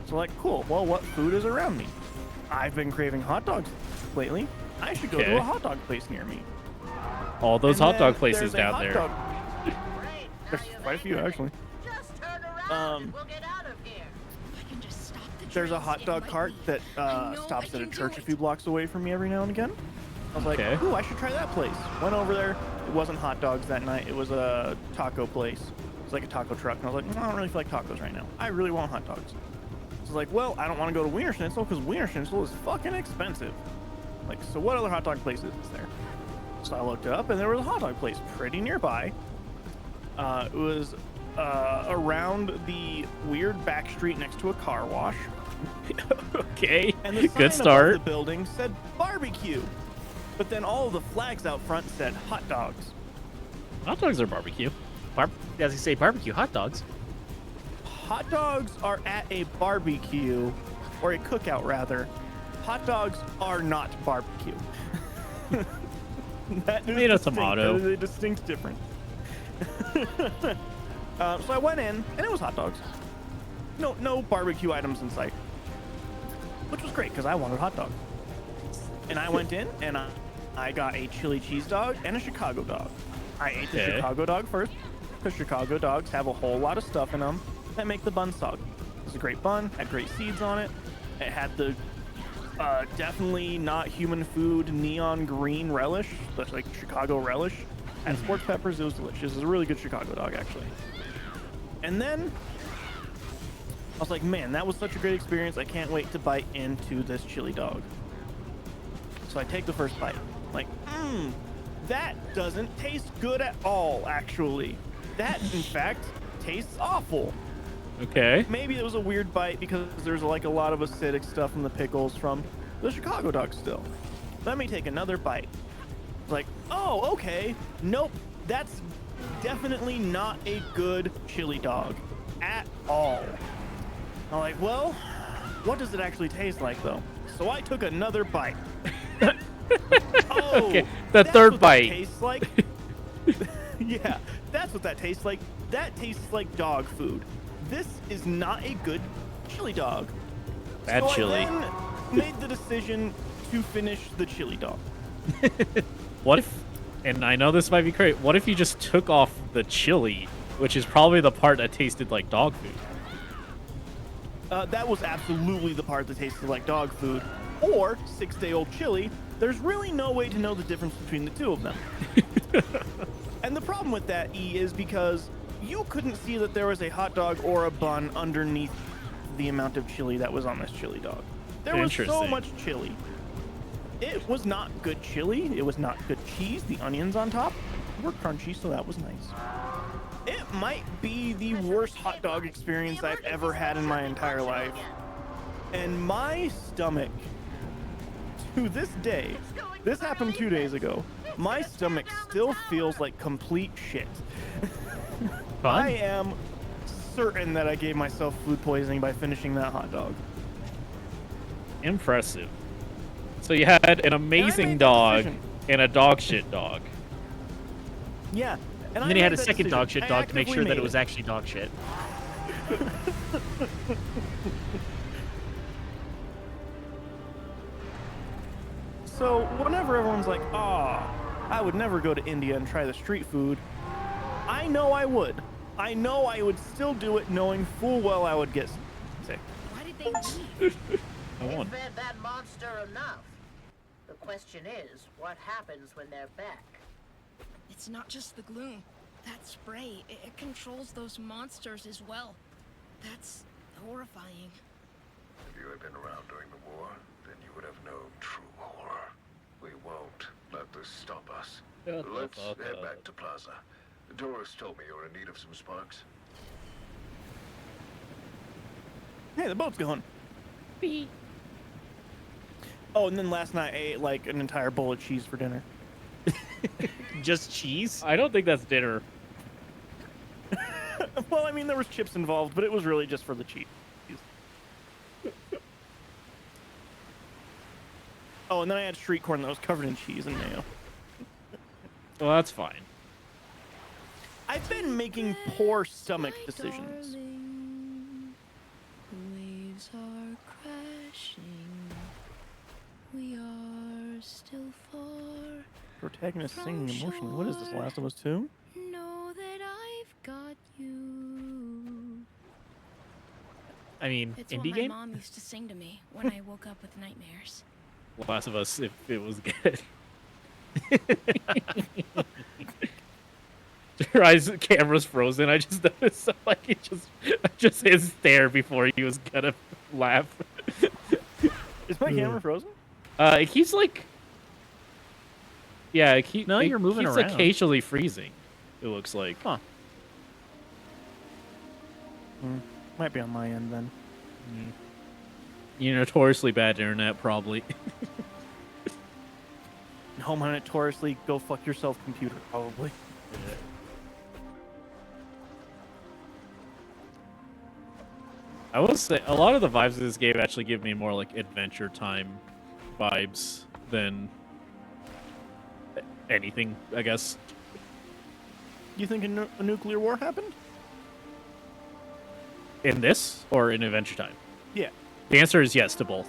So, like, cool, well, what food is around me? I've been craving hot dogs lately. I should go to a hot dog place near me. All those And hot dog then places there's a down hot there. dog- There's quite a few, actually. Just turn around and we'll get out of here. I can just stop the There's a trains hot and dog invite cart me. that I know stops I at a can do church a it. few blocks away from me every now and again. I was like, Okay. ooh, I should try that place. Went over there. It wasn't hot dogs that night. It was a taco place. It was like a taco truck. And I was like, I don't really feel like tacos right now. I really want hot dogs. So I was like, well, I don't want to go to Wiener Schnitzel because Wiener Schnitzel is fucking expensive. Like, so what other hot dog places is there? So I looked it up, and there was a hot dog place pretty nearby. It was around the weird back street next to a car wash. Okay. And the sign Good above start. the building said barbecue. But then all the flags out front said hot dogs. Hot dogs are barbecue. As I say, barbecue hot dogs. Hot dogs are at a barbecue, or a cookout rather. Hot dogs are not barbecue. That is Tomato, distinct. tomato. That is a distinct difference. So I went in, and it was hot dogs. no barbecue items in sight, which was great because I wanted a hot dog. And I went in and I got a chili cheese dog and a Chicago dog. I ate the Chicago dog first because Chicago dogs have a whole lot of stuff in them that make the bun soggy. It was a great bun, had great seeds on it. It had the definitely not human food neon green relish, that's like Chicago relish. And sports peppers, it was delicious. It was a really good Chicago dog, actually. And then I was like, man, that was such a great experience. I can't wait to bite into this chili dog. So I take the first bite. Like, that doesn't taste good at all, actually. That, in fact, tastes awful. Okay. Maybe it was a weird bite because there's like a lot of acidic stuff in the pickles from the Chicago dog still. Let me take another bite. Like, oh, okay. Nope, that's definitely not a good chili dog at all. I'm like, well, what does it actually taste like though? So I took another bite. Oh, okay, the third what bite. That tastes like. Yeah, that's what that tastes like. That tastes like dog food. This is not a good chili dog. Bad so chili. I then made the decision to finish the chili dog. What if, and I know this might be great, what if you just took off the chili, which is probably the part that tasted like dog food? That was absolutely the part that tasted like dog food, or 6-day-old chili. There's really no way to know the difference between the two of them. And the problem with that, E, is because you couldn't see that there was a hot dog or a bun underneath the amount of chili that was on this chili dog. There was so much chili. It was not good chili. It was not good cheese. The onions on top were crunchy, so that was nice. It might be the worst hot dog experience I've ever had in my entire life. And my stomach, to this day, this happened 2 days ago, my stomach still feels like complete shit. I am certain that I gave myself food poisoning by finishing that hot dog. Impressive. So you had an amazing dog and a dog shit dog. Yeah. And then he had a second dog shit dog to make sure that it was actually dog shit. So whenever everyone's like, "Ah, I would never go to India and try the street food," I know I would. I know I would still do it, knowing full well I would get sick. Why did they leave? They fed that monster enough. The question is, what happens when they're back? It's not just the gloom. That spray, it controls those monsters as well. That's horrifying. If you had been around during the war, then you would have known true horror. We won't let this stop us. Let's head back to Plaza. Doris told me you're in need of some sparks. Hey, the boat's going. Beep. Oh, and then last night I ate like an entire bowl of cheese for dinner. Just cheese? I don't think that's dinner. Well, I mean, there was chips involved, but it was really just for the cheese. Oh, and then I had street corn that was covered in cheese and mayo. Well, that's fine. I've been making poor stomach decisions. Darling, the waves are crashing. We are still far. Protagonist singing emotionally. What is this, Last of Us 2? Know that I've got you. I mean, It's indie what my game? mom used to sing to me when I woke up with nightmares. Last of Us, if it was good. Her eyes, camera's frozen. I just noticed, like, just his stare before he was gonna laugh. Is my camera frozen? It keeps like, yeah, No, you're moving keeps around. occasionally freezing. It looks like. Huh. Might be on my end then. You notoriously bad internet, probably. Home on notoriously go fuck yourself computer, probably. I will say a lot of the vibes of this game actually give me more like Adventure Time vibes than anything, I guess. You think a nuclear war happened? In this or in Adventure Time? Yeah. The answer is yes to both.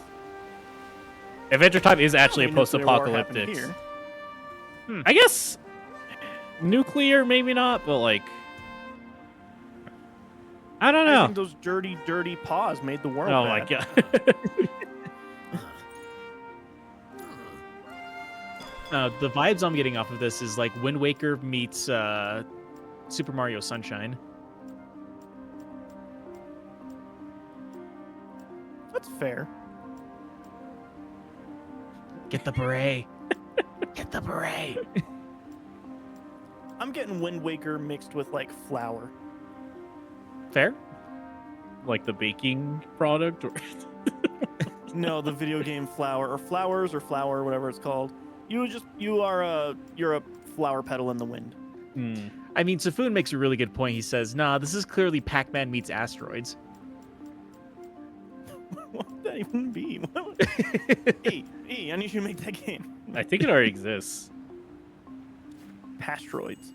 Adventure Time is actually a Only nuclear war happened post-apocalyptic. here. I guess nuclear, maybe not, but like, I don't I know. think those dirty, dirty paws made the world Oh bad. my god. The vibes I'm getting off of this is like Wind Waker meets Super Mario Sunshine. That's fair. Get the beret. Get the beret. I'm getting Wind Waker mixed with like flour. Fair? Like the baking product? Or No, the video game flour or flowers or flour, whatever it's called. You're a flower petal in the wind. I mean, Safun makes a really good point. He says, nah, this is clearly Pac-Man meets asteroids. What would that even be? I need you to make that game. I think it already exists. Pastroids.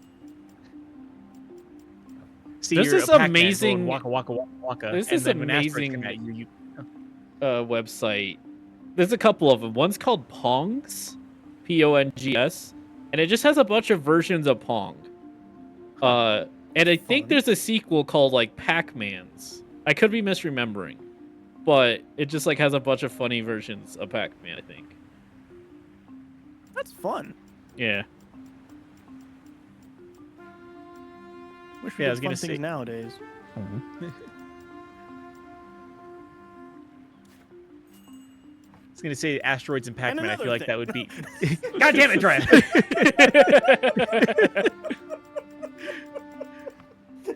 See, There's you're this a Pac-Man amazing- going waka waka waka waka. There's and this then when asteroids amazing- come at you, Website. There's a couple of them. One's called Pongs, Pongs, and it just has a bunch of versions of Pong. And I think Fun. there's a sequel called like Pac-Man's. I could be misremembering, but it just like has a bunch of funny versions of Pac-Man. I think. That's fun. Yeah. Wish we Yeah, I did was gonna fun say- things nowadays. I was going to say asteroids and Pac-Man. I feel another like thing. that would be... God damn it, Drea!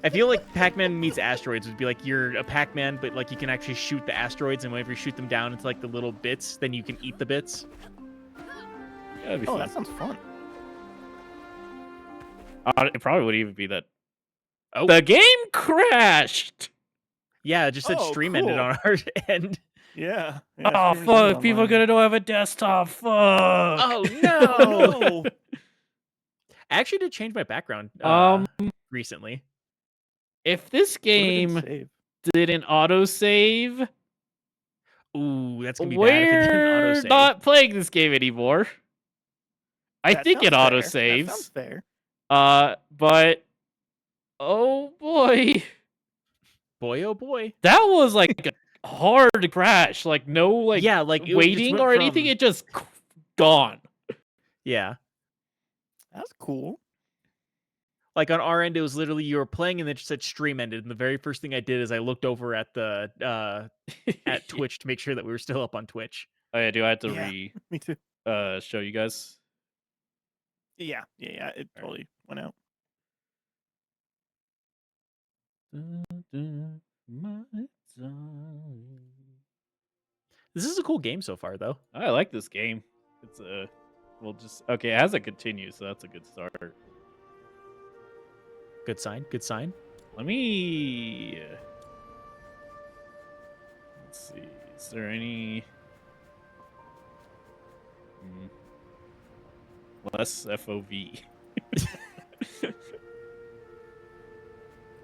I feel like Pac-Man meets asteroids would be like you're a Pac-Man, but like you can actually shoot the asteroids, and whenever you shoot them down into like the little bits, then you can eat the bits. Yeah, that'd be Oh, fun. that sounds fun. It probably would even be that. Oh. The game crashed. Yeah, it just said Oh, stream ended cool. on our end. Yeah. Oh fuck! People gonna don't have a desktop. Fuck. Oh no! no. I actually did change my background recently. If this game Save. didn't autosave, Ooh, that's gonna be bad if it didn't we're autosave. not playing this game anymore. I That think it sounds fair. That sounds autosaves. fair. But oh boy, Boy, oh boy. that was like a hard crash. Like no, like Yeah, like, it just waiting went or anything. from- It just gone. Yeah. That's cool. Like on our end, it was literally you were playing and then it just said stream ended. And the very first thing I did is I looked over at the at Twitch to make sure that we were still up on Twitch. Oh yeah, do I have to Yeah. Me too. show you guys? Yeah. It totally went out. This is a cool game so far, though. I like this game. It's we'll just okay. It has a continue, so that's a good start. Good sign. Good sign. Let me let's see. Is there any less FOV?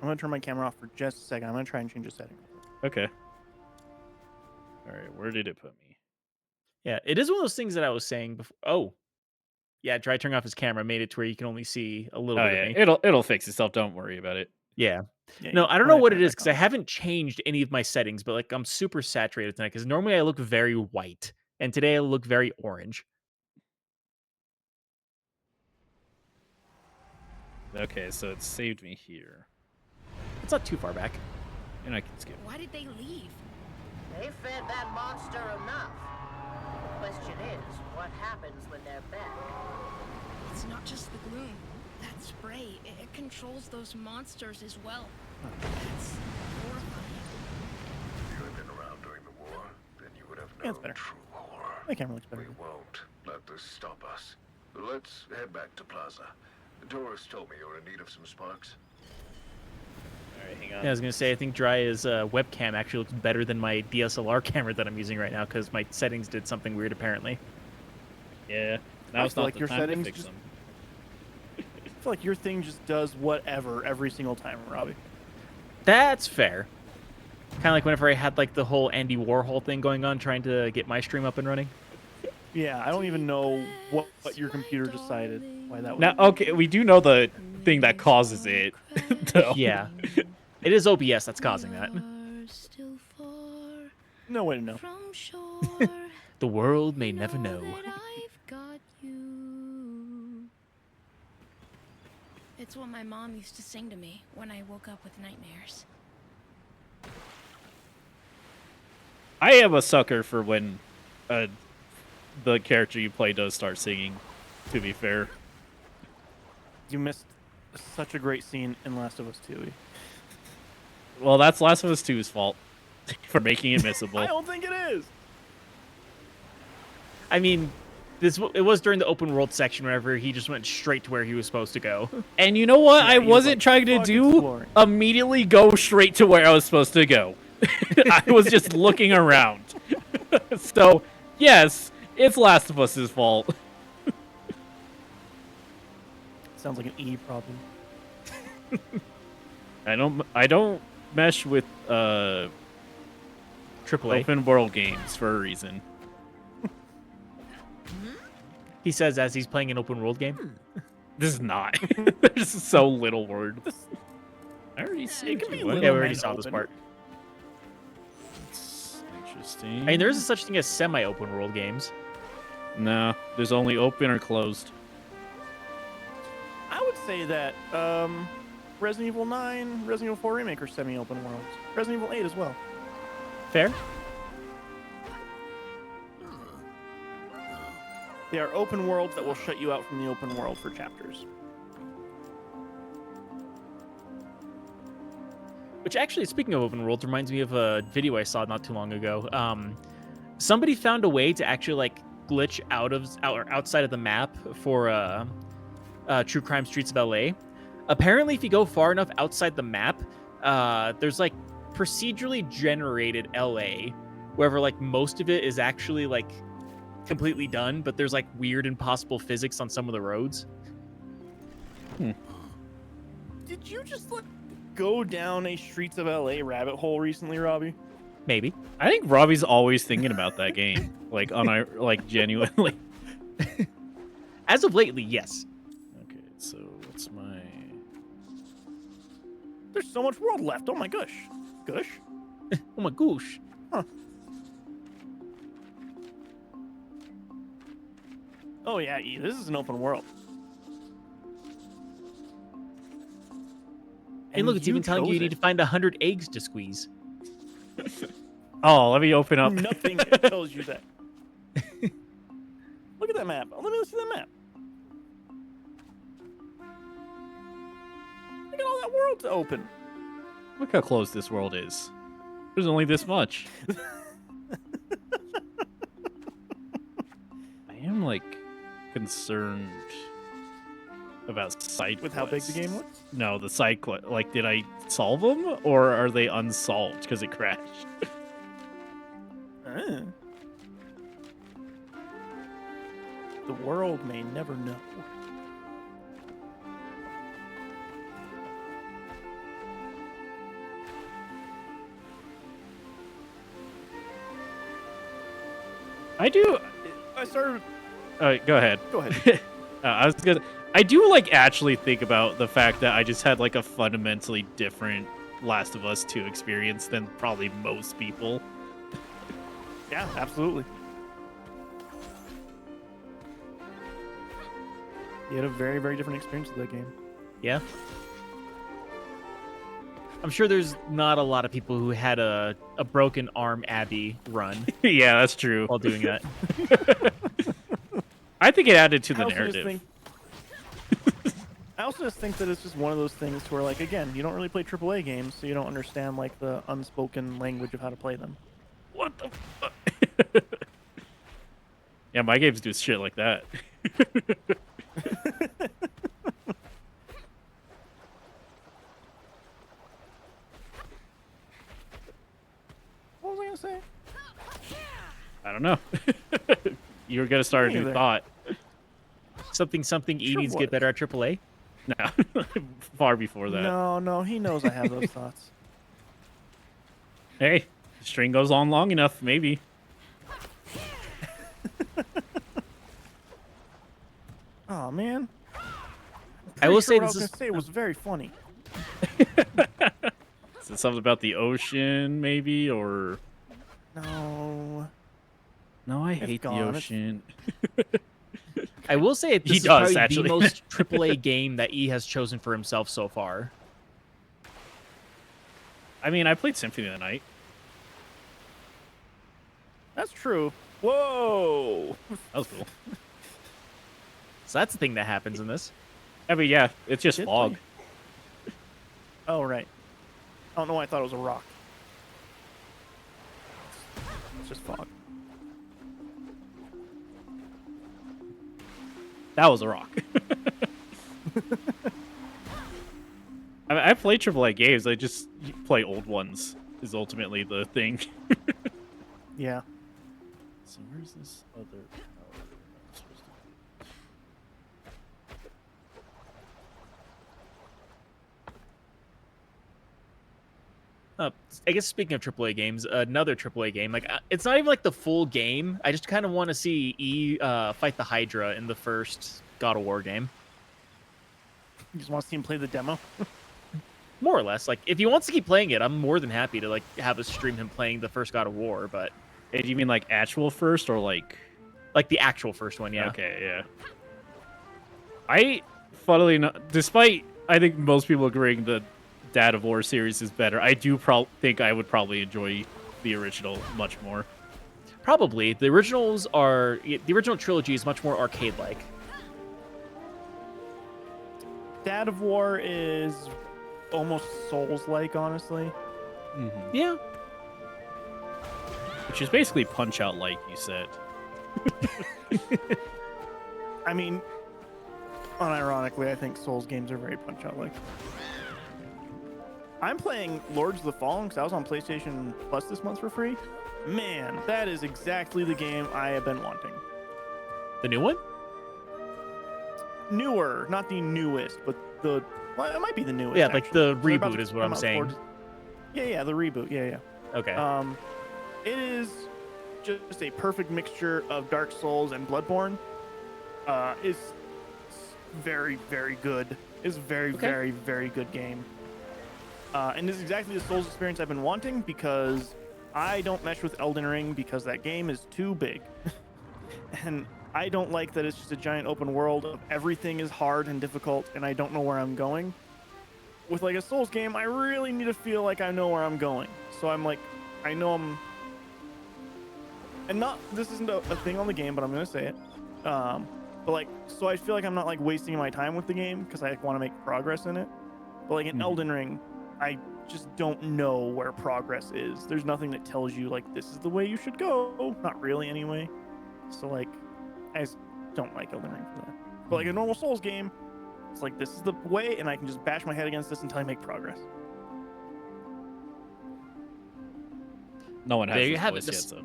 I'm gonna turn my camera off for just a second. I'm gonna try and change the setting. Okay. All right, where did it put me? Yeah, it is one of those things that I was saying before. Oh, yeah. Try turning off his camera. Made it to where you can only see a little Oh bit yeah, of me. it'll fix itself. Don't worry about it. Yeah. Yeah, No, you I don't can know turn what that it is back because I on. haven't changed any of my settings, but like I'm super saturated tonight because normally I look very white and today I look very orange. Okay, so it saved me here, It's not too far back. and I can skip. Why did they leave? They fed that monster enough. The question is, what happens when they're back? It's not just the gloom. That spray, it controls those monsters as well. That's horrifying. If you had been around during the war, then you would have Yeah, it's known better. true horror. My camera looks better. We won't let this stop us. Let's head back to Plaza. Doris told me you're in need of some sparks. All right, hang on. Yeah, I was gonna say I think Jeriah's webcam actually looks better than my DSLR camera that I'm using right now because my settings did something weird apparently. Yeah, I now's feel not like the your time to settings fix just- them. I feel like your thing just does whatever every single time, Robbie. That's fair. Kind of like whenever I had like the whole Andy Warhol thing going on, trying to get my stream up and running. Yeah, I don't even know what your computer decided why that was. Now, okay, we do know the thing that causes it. though. Yeah, it is OBS that's causing that. No way to know. The world may never know. It's what my mom used to sing to me when I woke up with nightmares. I am a sucker for when the character you play does start singing, to be fair. You missed such a great scene in Last of Us 2. Well, that's Last of Us 2's fault for making it missable. I don't think it is. I mean, it was during the open world section whenever he just went straight to where he was supposed to go. And you know what? Yeah, I he was wasn't like, trying to "Fuck do exploring." immediately go straight to where I was supposed to go. I was just looking around. So, yes, it's Last of Us's fault. Sounds like an E problem. I don't mesh with AAA. open world games for a reason. He says as he's playing an open world game. This is not. There's so little word. I already see It can be it. little Yeah, we already and saw this open. part. That's interesting. I mean, there is such thing as semi-open world games. No, there's only open or closed. I would say that Resident Evil 9, Resident Evil 4 Remake are semi-open worlds. Resident Evil 8 as well. Fair. They are open worlds that will shut you out from the open world for chapters. Which actually, speaking of open worlds, reminds me of a video I saw not too long ago. Somebody found a way to actually like glitch outside of the map for True Crime Streets of LA. Apparently, if you go far enough outside the map, there's like procedurally generated LA, wherever like most of it is actually like completely done, but there's like weird impossible physics on some of the roads. Did you just like go down a Streets of LA rabbit hole recently, Robbie? Maybe. I think Robbie's always thinking about that game, like genuinely. As of lately, yes. Okay, so what's my? There's so much world left. Oh my gosh. Gush? Oh my gosh. Oh yeah, E. This is an open world. Hey, look, it's even telling you need to find 100 eggs to squeeze. Oh, let me open up. Nothing tells you that. Look at that map. Let me see that map. Look at all that world to open. Look how close this world is. There's only this much. I am like concerned about side With how big the quests. game was? No, the side quest. Like, did I solve them or are they unsolved because it crashed? The world may never know. I do. I started. Go ahead. Go ahead. I was gonna. I do like actually think about the fact that I just had like a fundamentally different Last of Us 2 experience than probably most people. Yeah, absolutely. You had a very, very different experience with that game. Yeah. I'm sure there's not a lot of people who had a broken arm Abby run Yeah, that's true. while doing that. I think it added to I the also just narrative. think- I also just think that it's just one of those things where, like, again, you don't really play AAA games, so you don't understand, like, the unspoken language of how to play them. What the fuck? Yeah, my games do shit like that. What was I gonna say? I don't know. You were gonna start a Me new either. thought. Something E Sure needs to get was. better at AAA. No, far before that. No, he knows I have those thoughts. Hey, the string goes on long enough, maybe. Oh man. I will say what I this was is gonna say was very funny. Is it something about the ocean, maybe, or? No. No, I It's hate the gone. ocean. I will say this He is does, probably actually. the most AAA game that E has chosen for himself so far. I mean, I played Symphony of the Night. That's true. Whoa. That was cool. So that's the thing that happens in this. I mean, yeah, it's just Did fog. play. Oh right. I don't know why I thought it was a rock. It's just fog. That was a rock. I mean, I play AAA games. I just play old ones. Is ultimately the thing. Yeah. So where's this other? I guess speaking of AAA games, another AAA game, like it's not even like the full game. I just kind of want to see E fight the Hydra in the first God of War game. You just want to see him play the demo? More or less. Like if he wants to keep playing it, I'm more than happy to like have us stream him playing the first God of War, but Hey, do you mean like actual first or like the actual first one, yeah. Okay, yeah. Funnily enough, despite I think most people agreeing the Dad of War series is better, I do think I would probably enjoy the original much more. Probably. The original trilogy is much more arcade-like. Dad of War is almost Souls-like, honestly. Yeah. Which is basically Punch-Out, like you said. I mean, unironically, I think Souls games are very Punch-Out-like. I'm playing Lords of the Fallen because I was on PlayStation Plus this month for free. Man, that is exactly the game I have been wanting. The new one? Newer, not the newest, but well, it might be the newest. Yeah, like the actually. reboot is what I'm saying. Yeah, the reboot. Yeah. Okay. It is just a perfect mixture of Dark Souls and Bloodborne. It's very, very good. It's very, very, very good game. And this is exactly the Souls experience I've been wanting because I don't mesh with Elden Ring because that game is too big. And I don't like that it's just a giant open world of everything is hard and difficult and I don't know where I'm going. With like a Souls game, I really need to feel like I know where I'm going. So I'm like, I know I'm... And this isn't a thing on the game, but I'm going to say it. But like, so I feel like I'm not like wasting my time with the game because I want to make progress in it. But like in Elden Ring, I just don't know where progress is. There's nothing that tells you like this is the way you should go. Not really anyway. So like, I just don't like Elden Ring for that. But like a normal Souls game, it's like this is the way, and I can just bash my head against this until I make progress. No one has There you this have voice it, yet, so.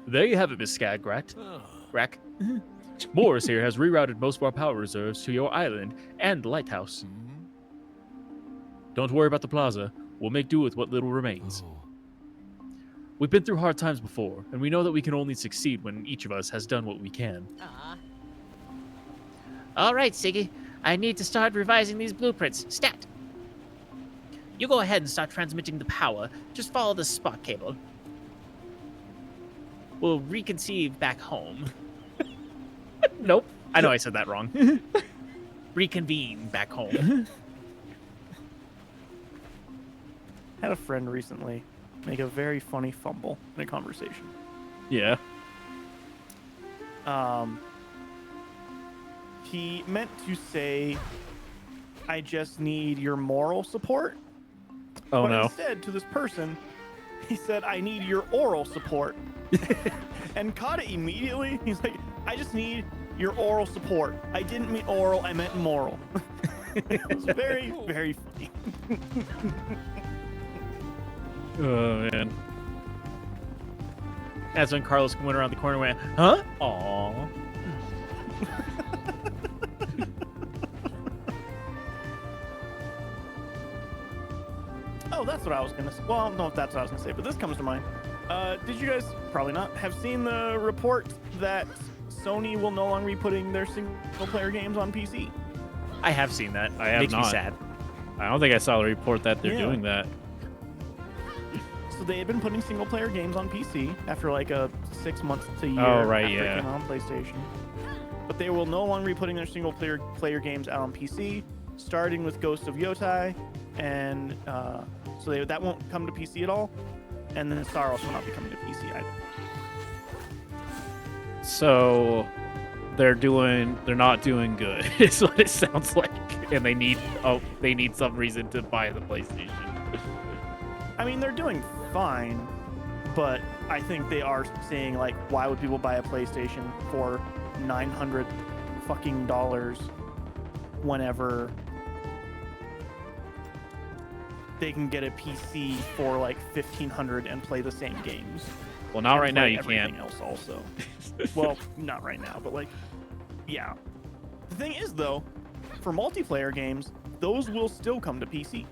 There you have it, Miss Skagrat. Rack. Morris here has rerouted most of our power reserves to your island and the lighthouse. Don't worry about the plaza. We'll make do with what little remains. We've been through hard times before, and we know that we can only succeed when each of us has done what we can. All right, Siggy. I need to start revising these blueprints. Stat! You go ahead and start transmitting the power. Just follow the spot cable. We'll reconceive back home. Nope. I know I said that wrong. Reconvene back home. Had a friend recently make a very funny fumble in a conversation. Yeah. He meant to say, I just need your moral support. Oh, but no. instead, to this person, he said, I need your oral support. And caught it immediately. He's like, I just need your oral support. I didn't mean oral, I meant moral. It was very, very funny. Oh, man. That's when Carlos went around the corner and went, huh? Aww. Oh, that's what I was gonna say. Well, I don't know if that's what I was gonna say, but this comes to mind. Did you guys probably not have seen the report that Sony will no longer be putting their single-player games on PC? I have seen that. I have Makes me not. sad. I don't think I saw the report that they're Yeah. doing that. So they had been putting single-player games on PC after like a 6 months to a year Oh, right, after yeah. it came out on PlayStation. But they will no longer be putting their single-player games out on PC, starting with Ghost of Yotai, and so that won't come to PC at all. And then Star will not be coming to PC either. So they're not doing good. Is what it sounds like, and they need some reason to buy the PlayStation. I mean, they're doing fine, but I think they are saying like, why would people buy a PlayStation for $900 fucking whenever they can get a PC for like $1,500 and play the same games? Well, not And right now. play You everything can't. else also. Well, not right now, but like, yeah. The thing is, though, for multiplayer games, those will still come to PC.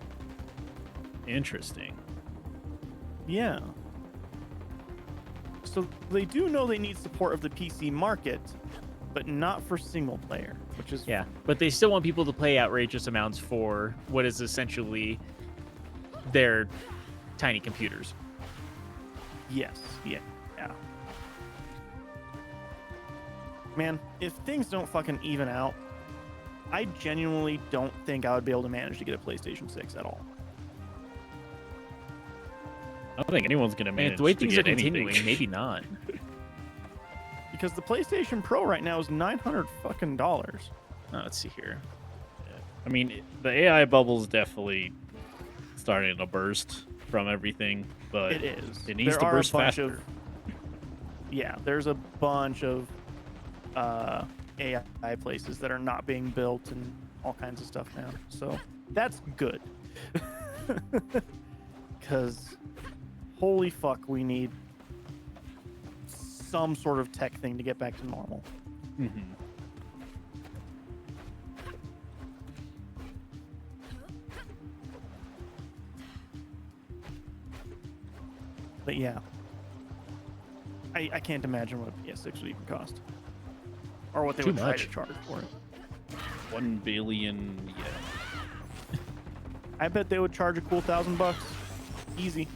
Interesting. Yeah. So they do know they need support of the PC market, but not for single player, which is Yeah, but they still want people to pay outrageous amounts for what is essentially their tiny computers. yes, yeah. Man, if things don't fucking even out, I genuinely don't think I would be able to manage to get a PlayStation 6 at all. I don't think anyone's gonna And manage the way to things get are continuing, anything. maybe not. Because the PlayStation Pro right now is $900 fucking dollars. Oh, let's see here. I mean, the AI bubble's definitely starting to burst from everything, but It is. It needs There to are burst a bunch faster. of there's a bunch of AI places that are not being built and all kinds of stuff now. So that's good. Because holy fuck, we need some sort of tech thing to get back to normal. Mhm. But yeah, I can't imagine what a PS6 would even cost, or what they Too would try much. to charge for it. 1 billion. Yeah. I bet they would charge a cool $1,000 easy.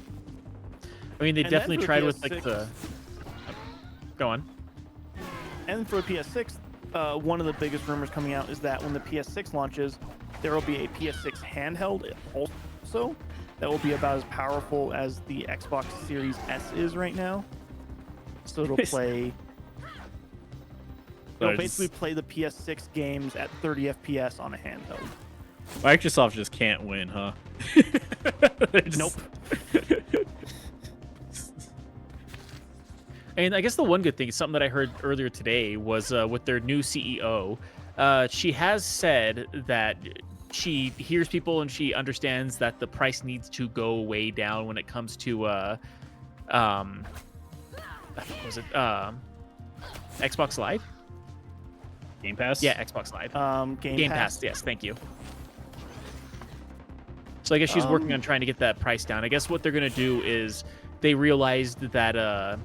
I mean, they And then definitely for tried with like PS6 the. Go on. And for a PS6, one of the biggest rumors coming out is that when the PS6 launches, there will be a PS6 handheld also that will be about as powerful as the Xbox Series S is right now. So it'll play. It'll basically play the PS6 games at 30 FPS on a handheld. Microsoft just can't win, huh? They're just- Nope. And I guess the one good thing, something that I heard earlier today, was with their new CEO. She has said that she hears people and she understands that the price needs to go way down when it comes to was it Xbox Live? Game Pass? Yeah, Xbox Live. Game Pass. Yes, thank you. So I guess she's working on trying to get that price down. I guess what they're gonna do is they realized that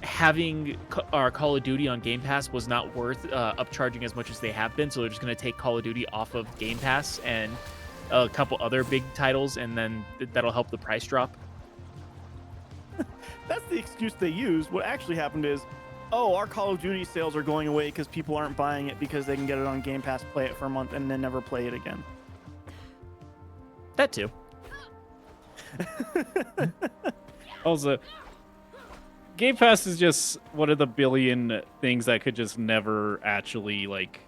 having our Call of Duty on Game Pass was not worth upcharging as much as they have been, so they're just gonna take Call of Duty off of Game Pass and a couple other big titles, and then that'll help the price drop. That's the excuse they use. What actually happened is, oh, our Call of Duty sales are going away because people aren't buying it because they can get it on Game Pass, play it for a month, and then never play it again. That too. Also, Game Pass is just one of the billion things that could just never actually like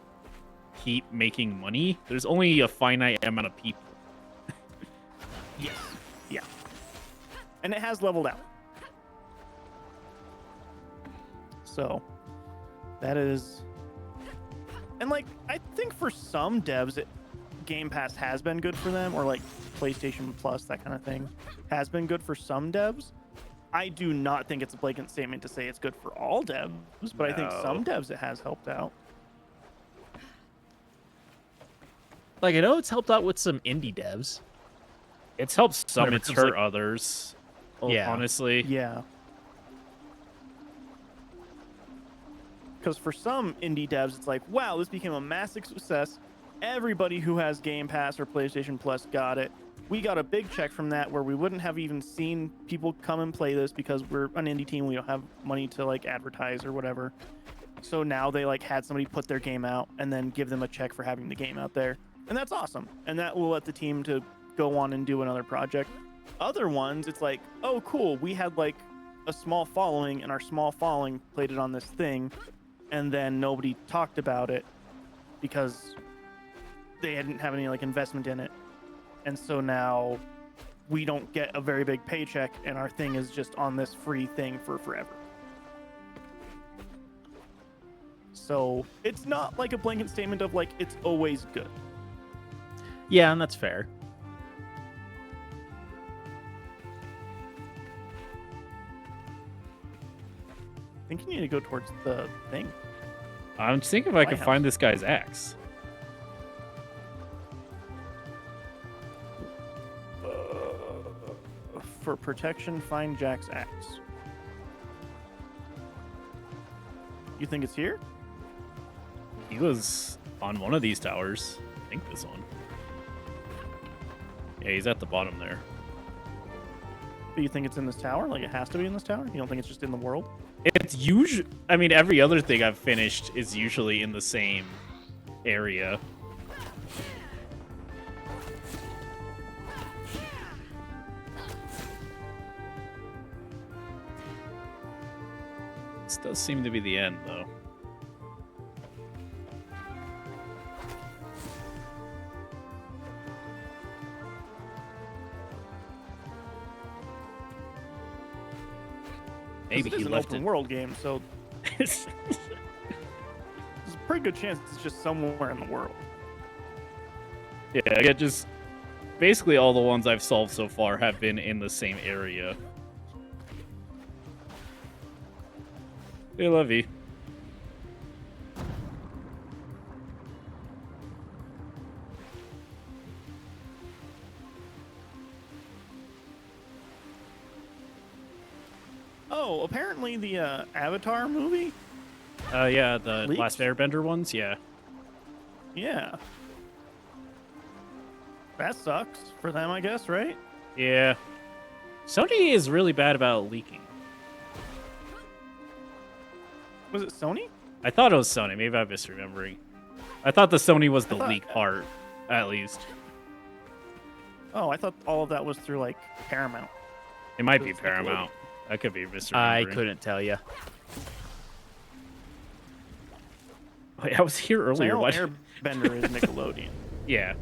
keep making money. There's only a finite amount of people. Yes. Yeah. And it has leveled out. So, that is... And, like, I think for some devs, Game Pass has been good for them, or, like, PlayStation Plus, that kind of thing, has been good for some devs. I do not think it's a blatant statement to say it's good for all devs, but I think some devs it has helped out. Like, I know it's helped out with some indie devs. It's helped some, Whenever it it's comes, hurt like- others. Yeah. Honestly. Yeah. Because for some indie devs, it's like, wow, this became a massive success. Everybody who has Game Pass or PlayStation Plus got it. We got a big check from that where we wouldn't have even seen people come and play this because we're an indie team. We don't have money to like advertise or whatever. So now they like had somebody put their game out and then give them a check for having the game out there. And that's awesome. And that will let the team to go on and do another project. Other ones, it's like, oh, cool. We had like a small following and our small following played it on this thing. And then nobody talked about it because they didn't have any like investment in it. And so now we don't get a very big paycheck and our thing is just on this free thing for forever. So it's not like a blanket statement of like it's always good. Yeah, and that's fair. I think you need to go towards the thing. I'm just thinking if I can Lighthouse. find this guy's axe. For protection, find Jack's axe. You think it's here? He was on one of these towers. I think this one. Yeah, he's at the bottom there. But you think it's in this tower? Like it has to be in this tower? You don't think it's just in the world? It's usually, I mean, every other thing I've finished is usually in the same area. This does seem to be the end, though. Maybe 'Cause it he is an left open it. world game, so there's a pretty good chance it's just somewhere in the world. Yeah, I get just basically all the ones I've solved so far have been in the same area. Hey, Levy. Oh, apparently the Avatar movie? Yeah, the Leaks? Last Airbender ones, yeah. Yeah. That sucks for them, I guess, right? Yeah. Sony is really bad about leaking. Was it Sony? I thought it was Sony. Maybe I'm misremembering. I thought the Sony was the thought- leak part, at least. Oh, I thought all of that was through like Paramount. It might be It's Nickelodeon. Paramount. I could be misremembering. I couldn't tell you. Wait, I was here earlier. Why? Airbender is Nickelodeon. Yeah.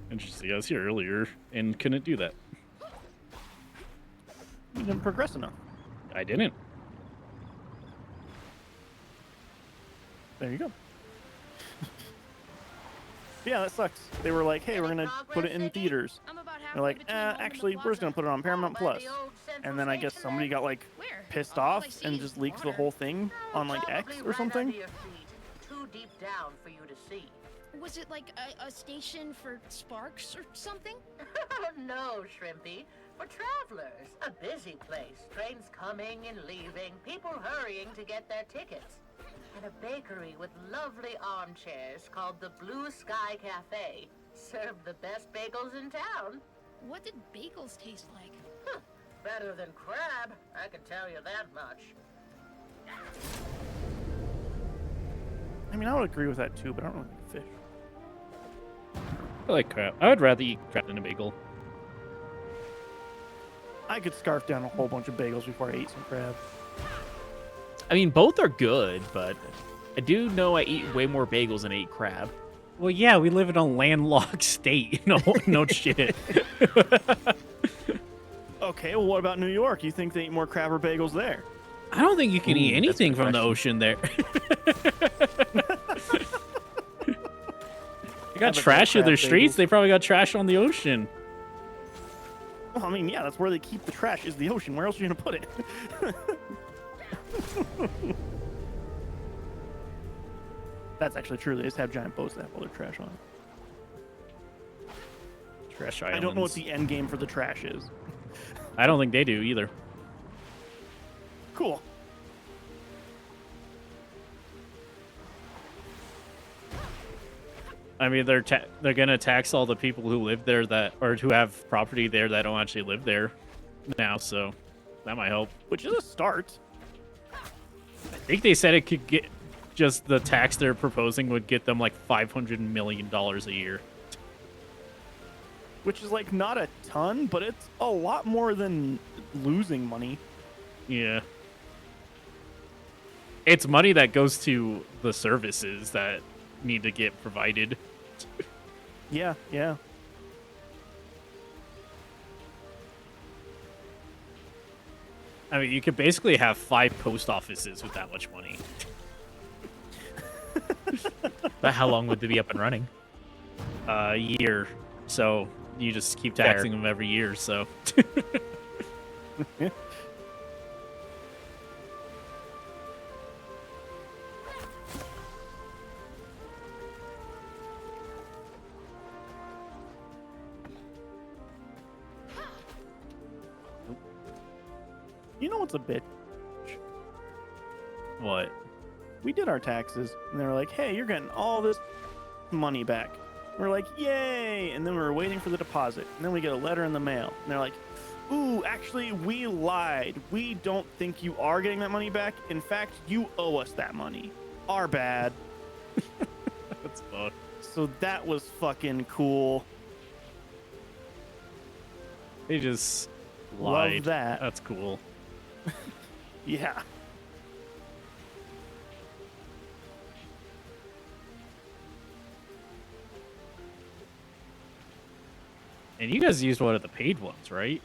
Interesting. I was here earlier and couldn't do that. You didn't progress enough. I didn't. There you go. Yeah, that sucks. They were like, hey, we're going to put it in theaters. I'm about They're like, halfway between home and the actually, we're just going to put it on Paramount Plus. And then I guess somebody got like Where? pissed All I off see and is just leaked the water. whole thing on like X or something. Too deep down for you to see. Was it like a station for sparks or something? No, Shrimpy. For travelers. A busy place. Trains coming and leaving. People hurrying to get their tickets. And a bakery with lovely armchairs called the Blue Sky Cafe. Serve the best bagels in town. What did bagels taste like? Better than crab, I can tell you that much. I mean, I would agree with that too, but I don't really like fish. I like crab. I would rather eat crab than a bagel. I could scarf down a whole bunch of bagels before I ate some crab. I mean, both are good, but I do know I eat way more bagels than I eat crab. Well, yeah, we live in a landlocked state. No, no shit. Okay, well, what about New York? You think they eat more crab or bagels there? I don't think you can eat Ooh, that's a anything good from the question. ocean there. They got but trash in crab their streets. bagels. They probably got trash on the ocean. Well, I mean, yeah, that's where they keep the trash, is the ocean. Where else are you going to put it? That's actually true. They just have giant boats that have all their trash on it. Trash I islands. don't know what the end game for the trash is. I don't think they do either. Cool. I mean, they're gonna tax all the people who live there who have property there that don't actually live there now, so that might help. Which is a start. I think they said it could get just the tax they're proposing would get them like $500 million a year. Which is like not a ton, but it's a lot more than losing money. Yeah. It's money that goes to the services that need to get provided. Yeah, yeah. I mean, you could basically have 5 post offices with that much money. But how long would they be up and running? A year. So you just keep Fair. taxing them every year, so. You know what's a bitch? What? We did our taxes, and they were like, hey, you're getting all this money back. We're like, yay! And then we were waiting for the deposit. And then we get a letter in the mail. And they're like, ooh, actually, we lied. We don't think you are getting that money back. In fact, you owe us that money. Our bad. That's fun. So that was fucking cool. They just Love lied. that. That's cool. Yeah. And you guys used one of the paid ones, right?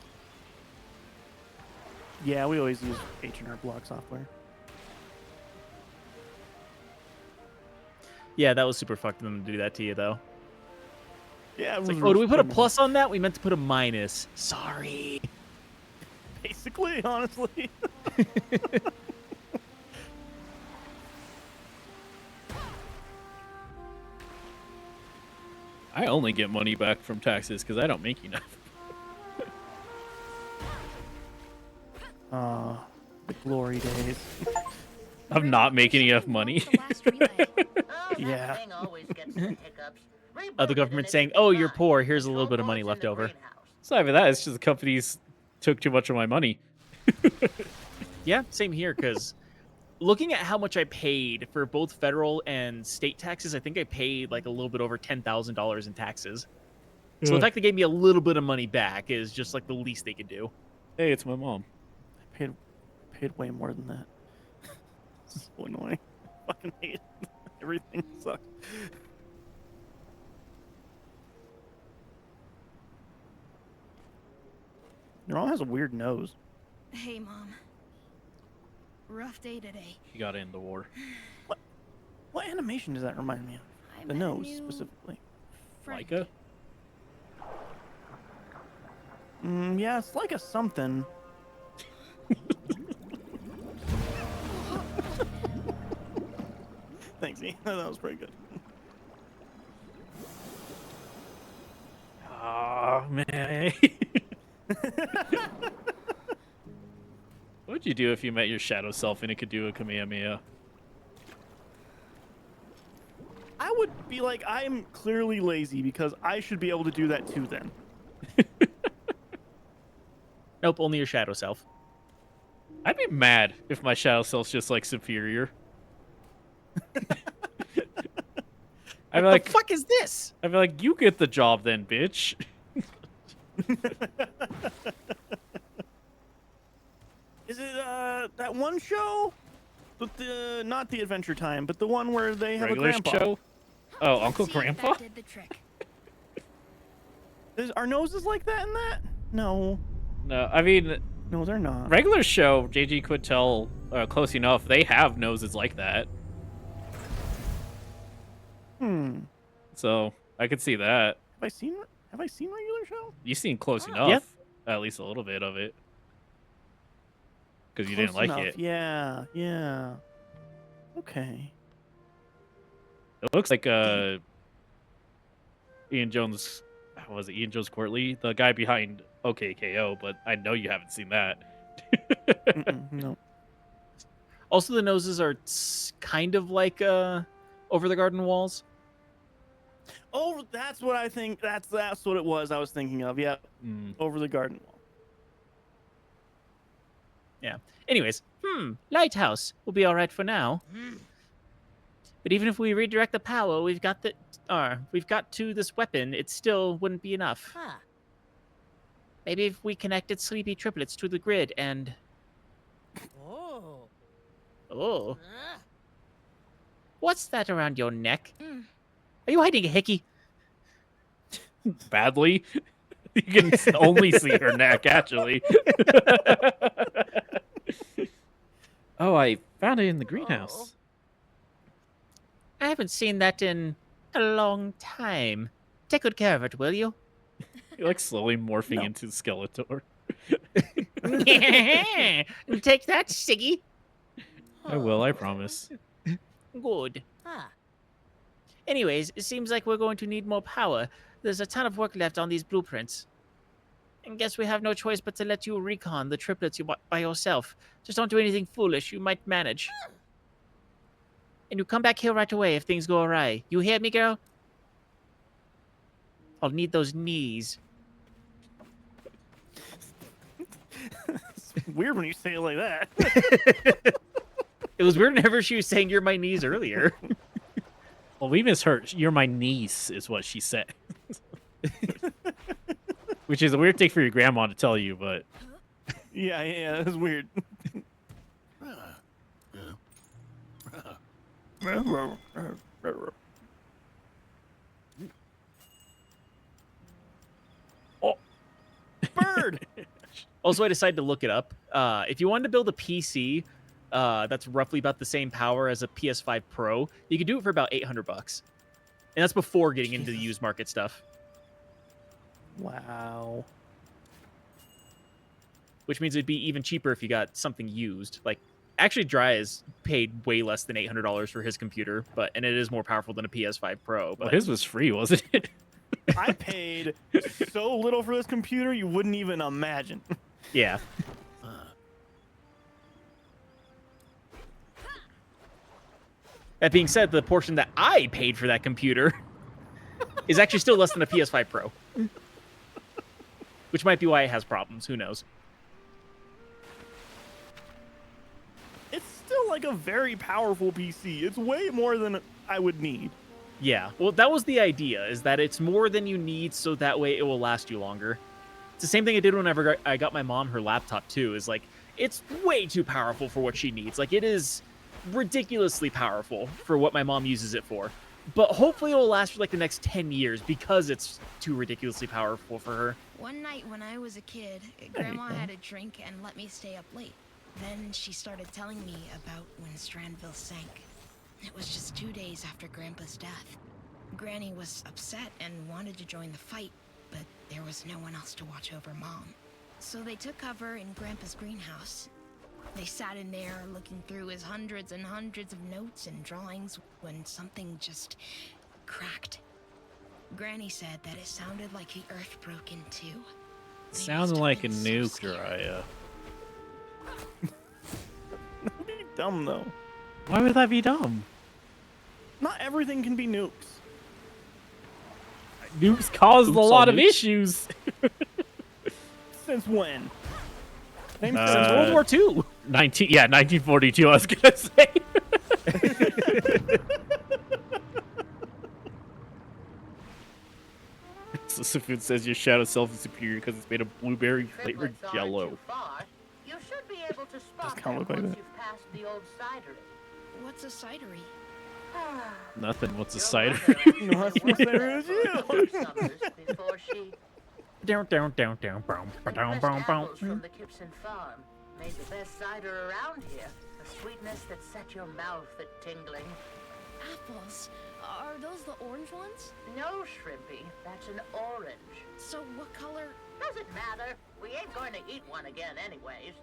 Yeah, we always use H&R Block software. Yeah, that was super fucked of them to do that to you, though. Yeah, it It's was like, oh, do we put a criminal. plus on that? We meant to put a minus. Sorry. Basically, honestly. I only get money back from taxes because I don't make enough. The glory days. I'm not making enough money. The last relay. Oh, that Yeah. thing always gets the hiccups. The government saying, oh, you're poor. Here's a little bit of money left over. It's not even that. It's just the companies took too much of my money. Yeah, same here, because looking at how much I paid for both federal and state taxes, I think I paid like a little bit over $10,000 in taxes. So the fact they gave me a little bit of money back is just like the least they could do. Hey, it's my mom. I paid way more than that. This is so annoying. I fucking hate it. Everything sucks. Your mom has a weird nose. Hey, Mom. Rough day today. She got in the war. What animation does that remind me of? I The met a nose, new specifically. friend. Micah? Yeah, it's like a something. Thanks, E. That was pretty good. Oh, man. What would you do if you met your shadow self and it could do a Kamehameha? I would be like, I'm clearly lazy because I should be able to do that too then. Nope, only your shadow self. I'd be mad if my shadow self's just like superior. I'd be like, The fuck is this? I'd be like, you get the job then, bitch. Is it that one show? With the not the Adventure Time, but the one where they have Regular a grandpa. show? Oh, Uncle See if that Grandpa? did the trick. Are noses like that in that? No. No, I mean, No, they're not. regular show, JG could tell Close Enough, they have noses like that. So, I could see that. Have I seen regular show? You've seen Close Yeah. Enough, at least a little bit of it. Because you didn't Close like enough. it. Yeah, yeah. Okay. It looks like Ian Jones was it Ian Jones Courtly, the guy behind OKKO? But I know you haven't seen that. No. Also, the noses are kind of like over the garden walls. Oh, that's what I think. That's what it was. I was thinking of. Yeah, over the garden wall. Yeah. Anyways, lighthouse will be all right for now. But even if we redirect the power, we've got to this weapon, it still wouldn't be enough. Huh. Maybe if we connected sleepy triplets to the grid and Oh. oh, Ugh. what's that around your neck? Are you hiding a hickey? Badly. You can only see her neck, actually. Oh, I found it in the greenhouse. I haven't seen that in a long time. Take good care of it, will you? You're like slowly morphing into Skeletor. Take that, Siggy. I will, I promise. Good. Huh. Anyways, it seems like we're going to need more power. There's a ton of work left on these blueprints. And guess we have no choice but to let you recon the triplets by yourself. Just don't do anything foolish. You might manage. And you come back here right away if things go awry. You hear me, girl? I'll need those knees. It's weird when you say it like that. It was weird whenever she was saying "you're my knees" earlier. Well, we misheard. You're my niece, is what she said. Which is a weird thing for your grandma to tell you, but... Yeah, it was weird. Oh. Bird! Also, I decided to look it up. If you wanted to build a PC that's roughly about the same power as a PS5 Pro, you could do it for about $800. And that's before getting into the used market stuff. Wow. Which means it'd be even cheaper if you got something used. Like, actually, Dry is paid way less than $800 for his computer, and it is more powerful than a PS5 Pro. But well, his was free, wasn't it? I paid so little for this computer, you wouldn't even imagine. Yeah. That being said, the portion that I paid for that computer is actually still less than a PS5 Pro. Which might be why it has problems. Who knows? It's still like a very powerful PC. It's way more than I would need. Yeah. Well, that was the idea, is that it's more than you need so that way it will last you longer. It's the same thing I did whenever I got my mom her laptop, too, is like, it's way too powerful for what she needs. Like, it is ridiculously powerful for what my mom uses it for. But hopefully it'll last for like the next 10 years because it's too ridiculously powerful for her. One night when I was a kid, Grandma had a drink and let me stay up late. Then she started telling me about when Strandville sank. It was just 2 days after Grandpa's death. Granny was upset and wanted to join the fight, but there was no one else to watch over Mom. So they took cover in Grandpa's greenhouse. They sat in there looking through his hundreds and hundreds of notes and drawings when something just cracked. Granny said that it sounded like the earth broke in two. Sounds like a nuke, Jeriah. That'd be dumb, though. Why would that be dumb? Not everything can be nukes. Nukes caused a lot of issues. Since when? Since World War II. 1942, I was gonna say. So Sifun says your shadow self is superior because it's made of blueberry flavored Triplets aren't jello. too far. You should be able to spot kinda them look like once that. you've passed the old cidery. What's a cidery? Nothing. What's a Your cider? mother No, that's what there is, yeah. for summers before she Down. and fresh apples from the Gibson farm made the best cider around here. A sweetness that set your mouth at tingling. Apples. Are those the orange ones? No, Shrimpy, that's an orange. So what color? Doesn't matter. We ain't going to eat one again anyways.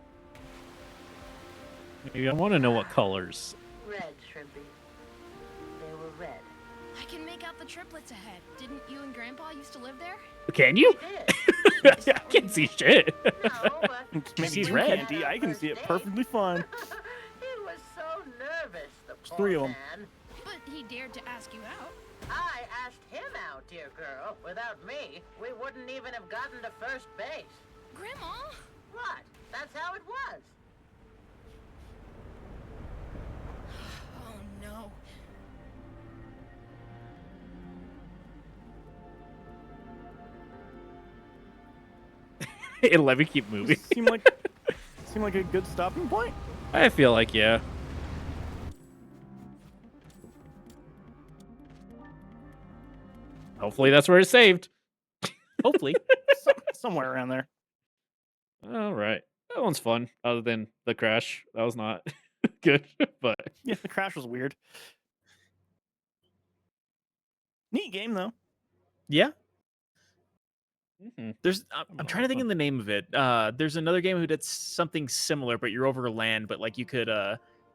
Maybe I want to know what colors. Red, Shrimpy. They were red. I can make out the triplets ahead. Didn't you and Grandpa used to live there? Can you? We did. I can't see shit. No, but Maybe sees you red. can't, D. I can see it perfectly fine. he was so nervous, the poor three of 'em. man. But he dared to ask you out. I asked him out, dear girl. Without me, we wouldn't even have gotten to first base. Grandma? What? That's how it was. Oh no. And let me keep moving. Seem like a good stopping point. I feel like, yeah. Hopefully that's where it's saved. Hopefully. Somewhere around there. All right. That one's fun, other than the crash. That was not good, but Yeah, the crash was weird. Neat game though. Yeah. mhm. There's I'm trying to think of the name of it. There's another game who did something similar, but you're over land, but like you could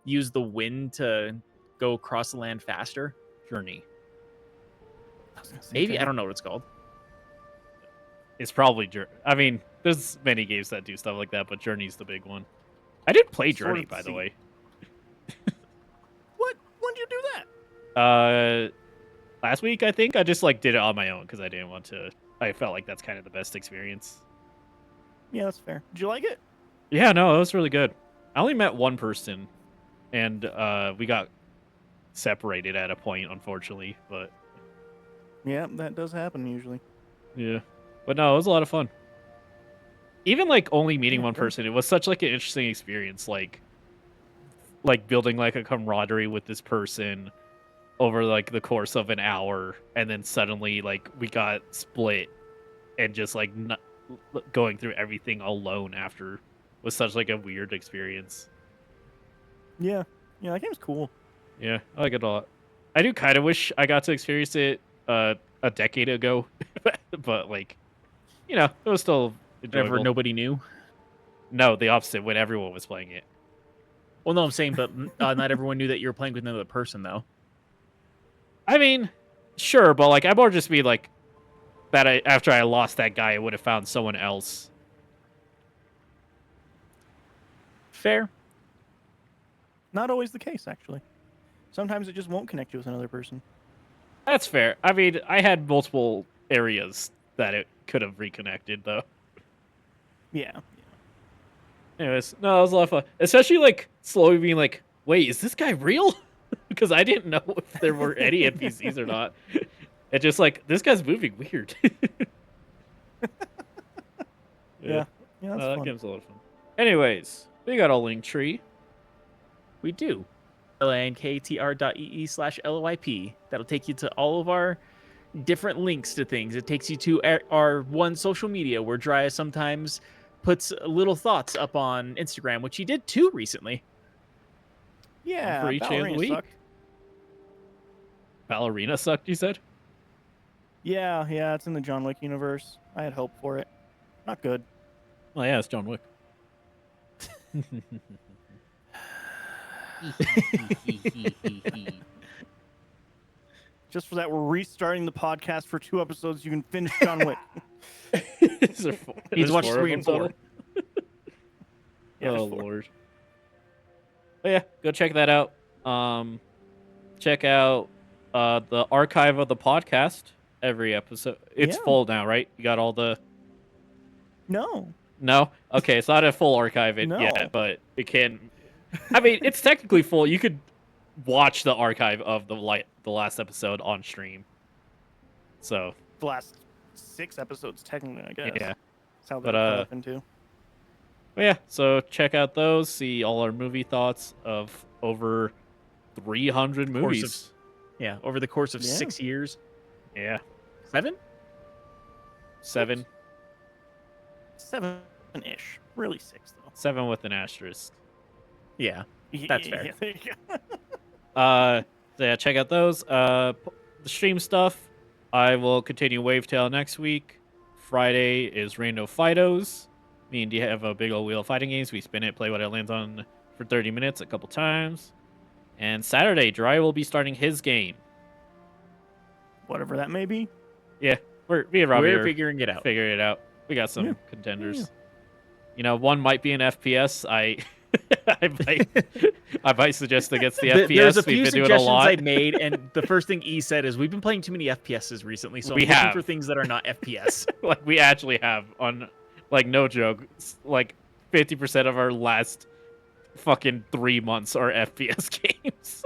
use the wind to go across the land faster. Journey. Maybe I don't know what it's called. It's probably I mean, there's many games that do stuff like that, but Journey's the big one. I did play Sort Journey, of by the see- way. What? When'd you do that? Last week I think I just like did it on my own because I didn't want to. I felt like that's kind of the best experience. Yeah, that's fair. Did you like it? Yeah, no, it was really good. I only met one person, and we got separated at a point, unfortunately. But Yeah, that does happen usually. yeah, but no, it was a lot of fun. Even like only meeting Yeah, one sure. person, it was such like an interesting experience. Like building like a camaraderie with this person over like the course of an hour, and then suddenly like we got split, and just like going through everything alone after was such like a weird experience. Yeah, that game's cool. Yeah, I like it a lot. I do kind of wish I got to experience it a decade ago, but like, you know, it was still Whenever enjoyable. nobody knew. No, the opposite, when everyone was playing it. Well, no, I'm saying, but not everyone knew that you were playing with another person, though. I mean, sure, but like I more just be like that. After I lost that guy, I would have found someone else. Fair. Not always the case, actually. Sometimes it just won't connect you with another person. That's fair. I mean, I had multiple areas that it could have reconnected, though. Yeah. Anyways, no, it was a lot of fun. Especially like slowly being like, wait, is this guy real? Because I didn't know if there were any NPCs or not. And just like, this guy's moving weird. Yeah, that's that fun. game's a lot of fun. Anyways, we got a link tree. We do. linktr.ee/loip. That'll take you to all of our different links to things. It takes you to our one social media where jeriah sometimes puts little thoughts up on Instagram, which he did too recently. Yeah, For each day of the Ballerina week? sucked. Ballerina sucked, you said? Yeah, it's in the John Wick universe. I had hope for it. Not good. Oh yeah, it's John Wick. Just for that, we're restarting the podcast for 2 episodes. You can finish John Wick. He's watched 3 and 4. Yeah, Oh there's 4. lord. But yeah, go check that out. Check out the archive of the podcast. Every episode, it's Yeah. full now, right? You got all the. No. No, okay, it's not a full archive No. yet, but it can. I mean, it's technically full. You could watch the archive of the last episode on stream. So The last 6 episodes, technically, I guess. yeah. That's how But, they're cut up into. But yeah, so check out those. See all our movie thoughts of over 300 Course movies. Yeah, over the course of Yeah. 6 years. Yeah, 7? 7. 7-ish. Really 6, though. 7 with an asterisk. Yeah. That's fair. Yeah, there you go. So yeah, check out those. The stream stuff. I will continue WaveTale next week. Friday is Rando Fidos. Me and D have a big old wheel of fighting games. We spin it, play what it lands on for 30 minutes a couple times. And Saturday, Jeriah will be starting his game. whatever that may be. Yeah, me and Robbie We're are figuring it out. figuring it out. We got some Yeah. contenders. Yeah. You know, one might be an FPS. I might suggest against the FPS. There's a few We've been doing a suggestions lot. I made, and the first thing E said is, we've been playing too many FPSs recently, so We I'm looking have. for things that are not FPS. Like we actually have on, like no joke, like 50% of our last fucking 3 months are FPS games.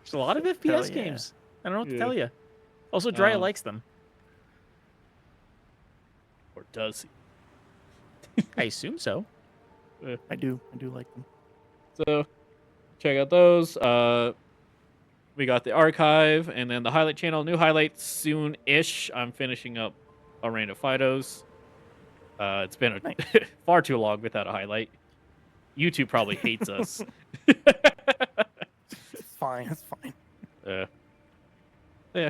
There's a lot of Hell FPS yeah. games. I don't know what to Yeah. tell you. Also, Jeriah Um, likes them. Or does he? I assume so. I do like them. So check out those. We got the archive and then the highlight channel. New highlights soon-ish. I'm finishing up a rain of Fidos. It's been Nice. far too long without a highlight. YouTube probably hates us. It's fine. It's fine. Yeah.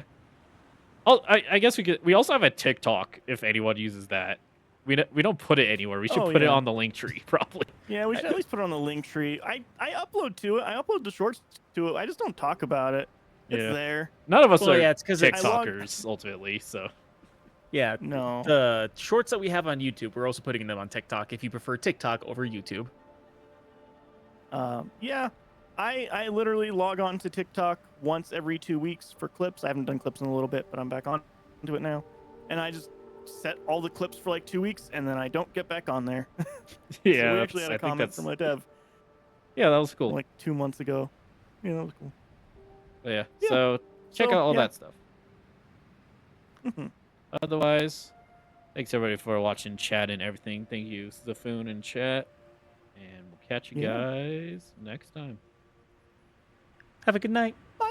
Oh, I guess we could. We also have a TikTok if anyone uses that. We don't put it anywhere. We should Oh, put it yeah. on the link tree probably. Yeah, we should at least put it on the link tree. I upload to it. I upload the shorts to it. I just don't talk about it. It's Yeah. there. None of us Well, are yeah, it's 'cause it's- TikTokers ultimately. So Yeah, No. the shorts that we have on YouTube, we're also putting them on TikTok if you prefer TikTok over YouTube. Yeah. I literally log on to TikTok once every 2 weeks for clips. I haven't done clips in a little bit, but I'm back on to it now. And I just set all the clips for like 2 weeks, and then I don't get back on there. yeah, So we that's- actually had I a think comment that's from a dev yeah, that was cool. like 2 months ago. Yeah, that was cool. Yeah. Yeah. So check So, out all yeah. that stuff. Mhm. Otherwise, thanks everybody for watching, chat, and everything. Thank you, Zafoon and chat, and we'll catch you Yeah. guys next time. Have a good night. Bye.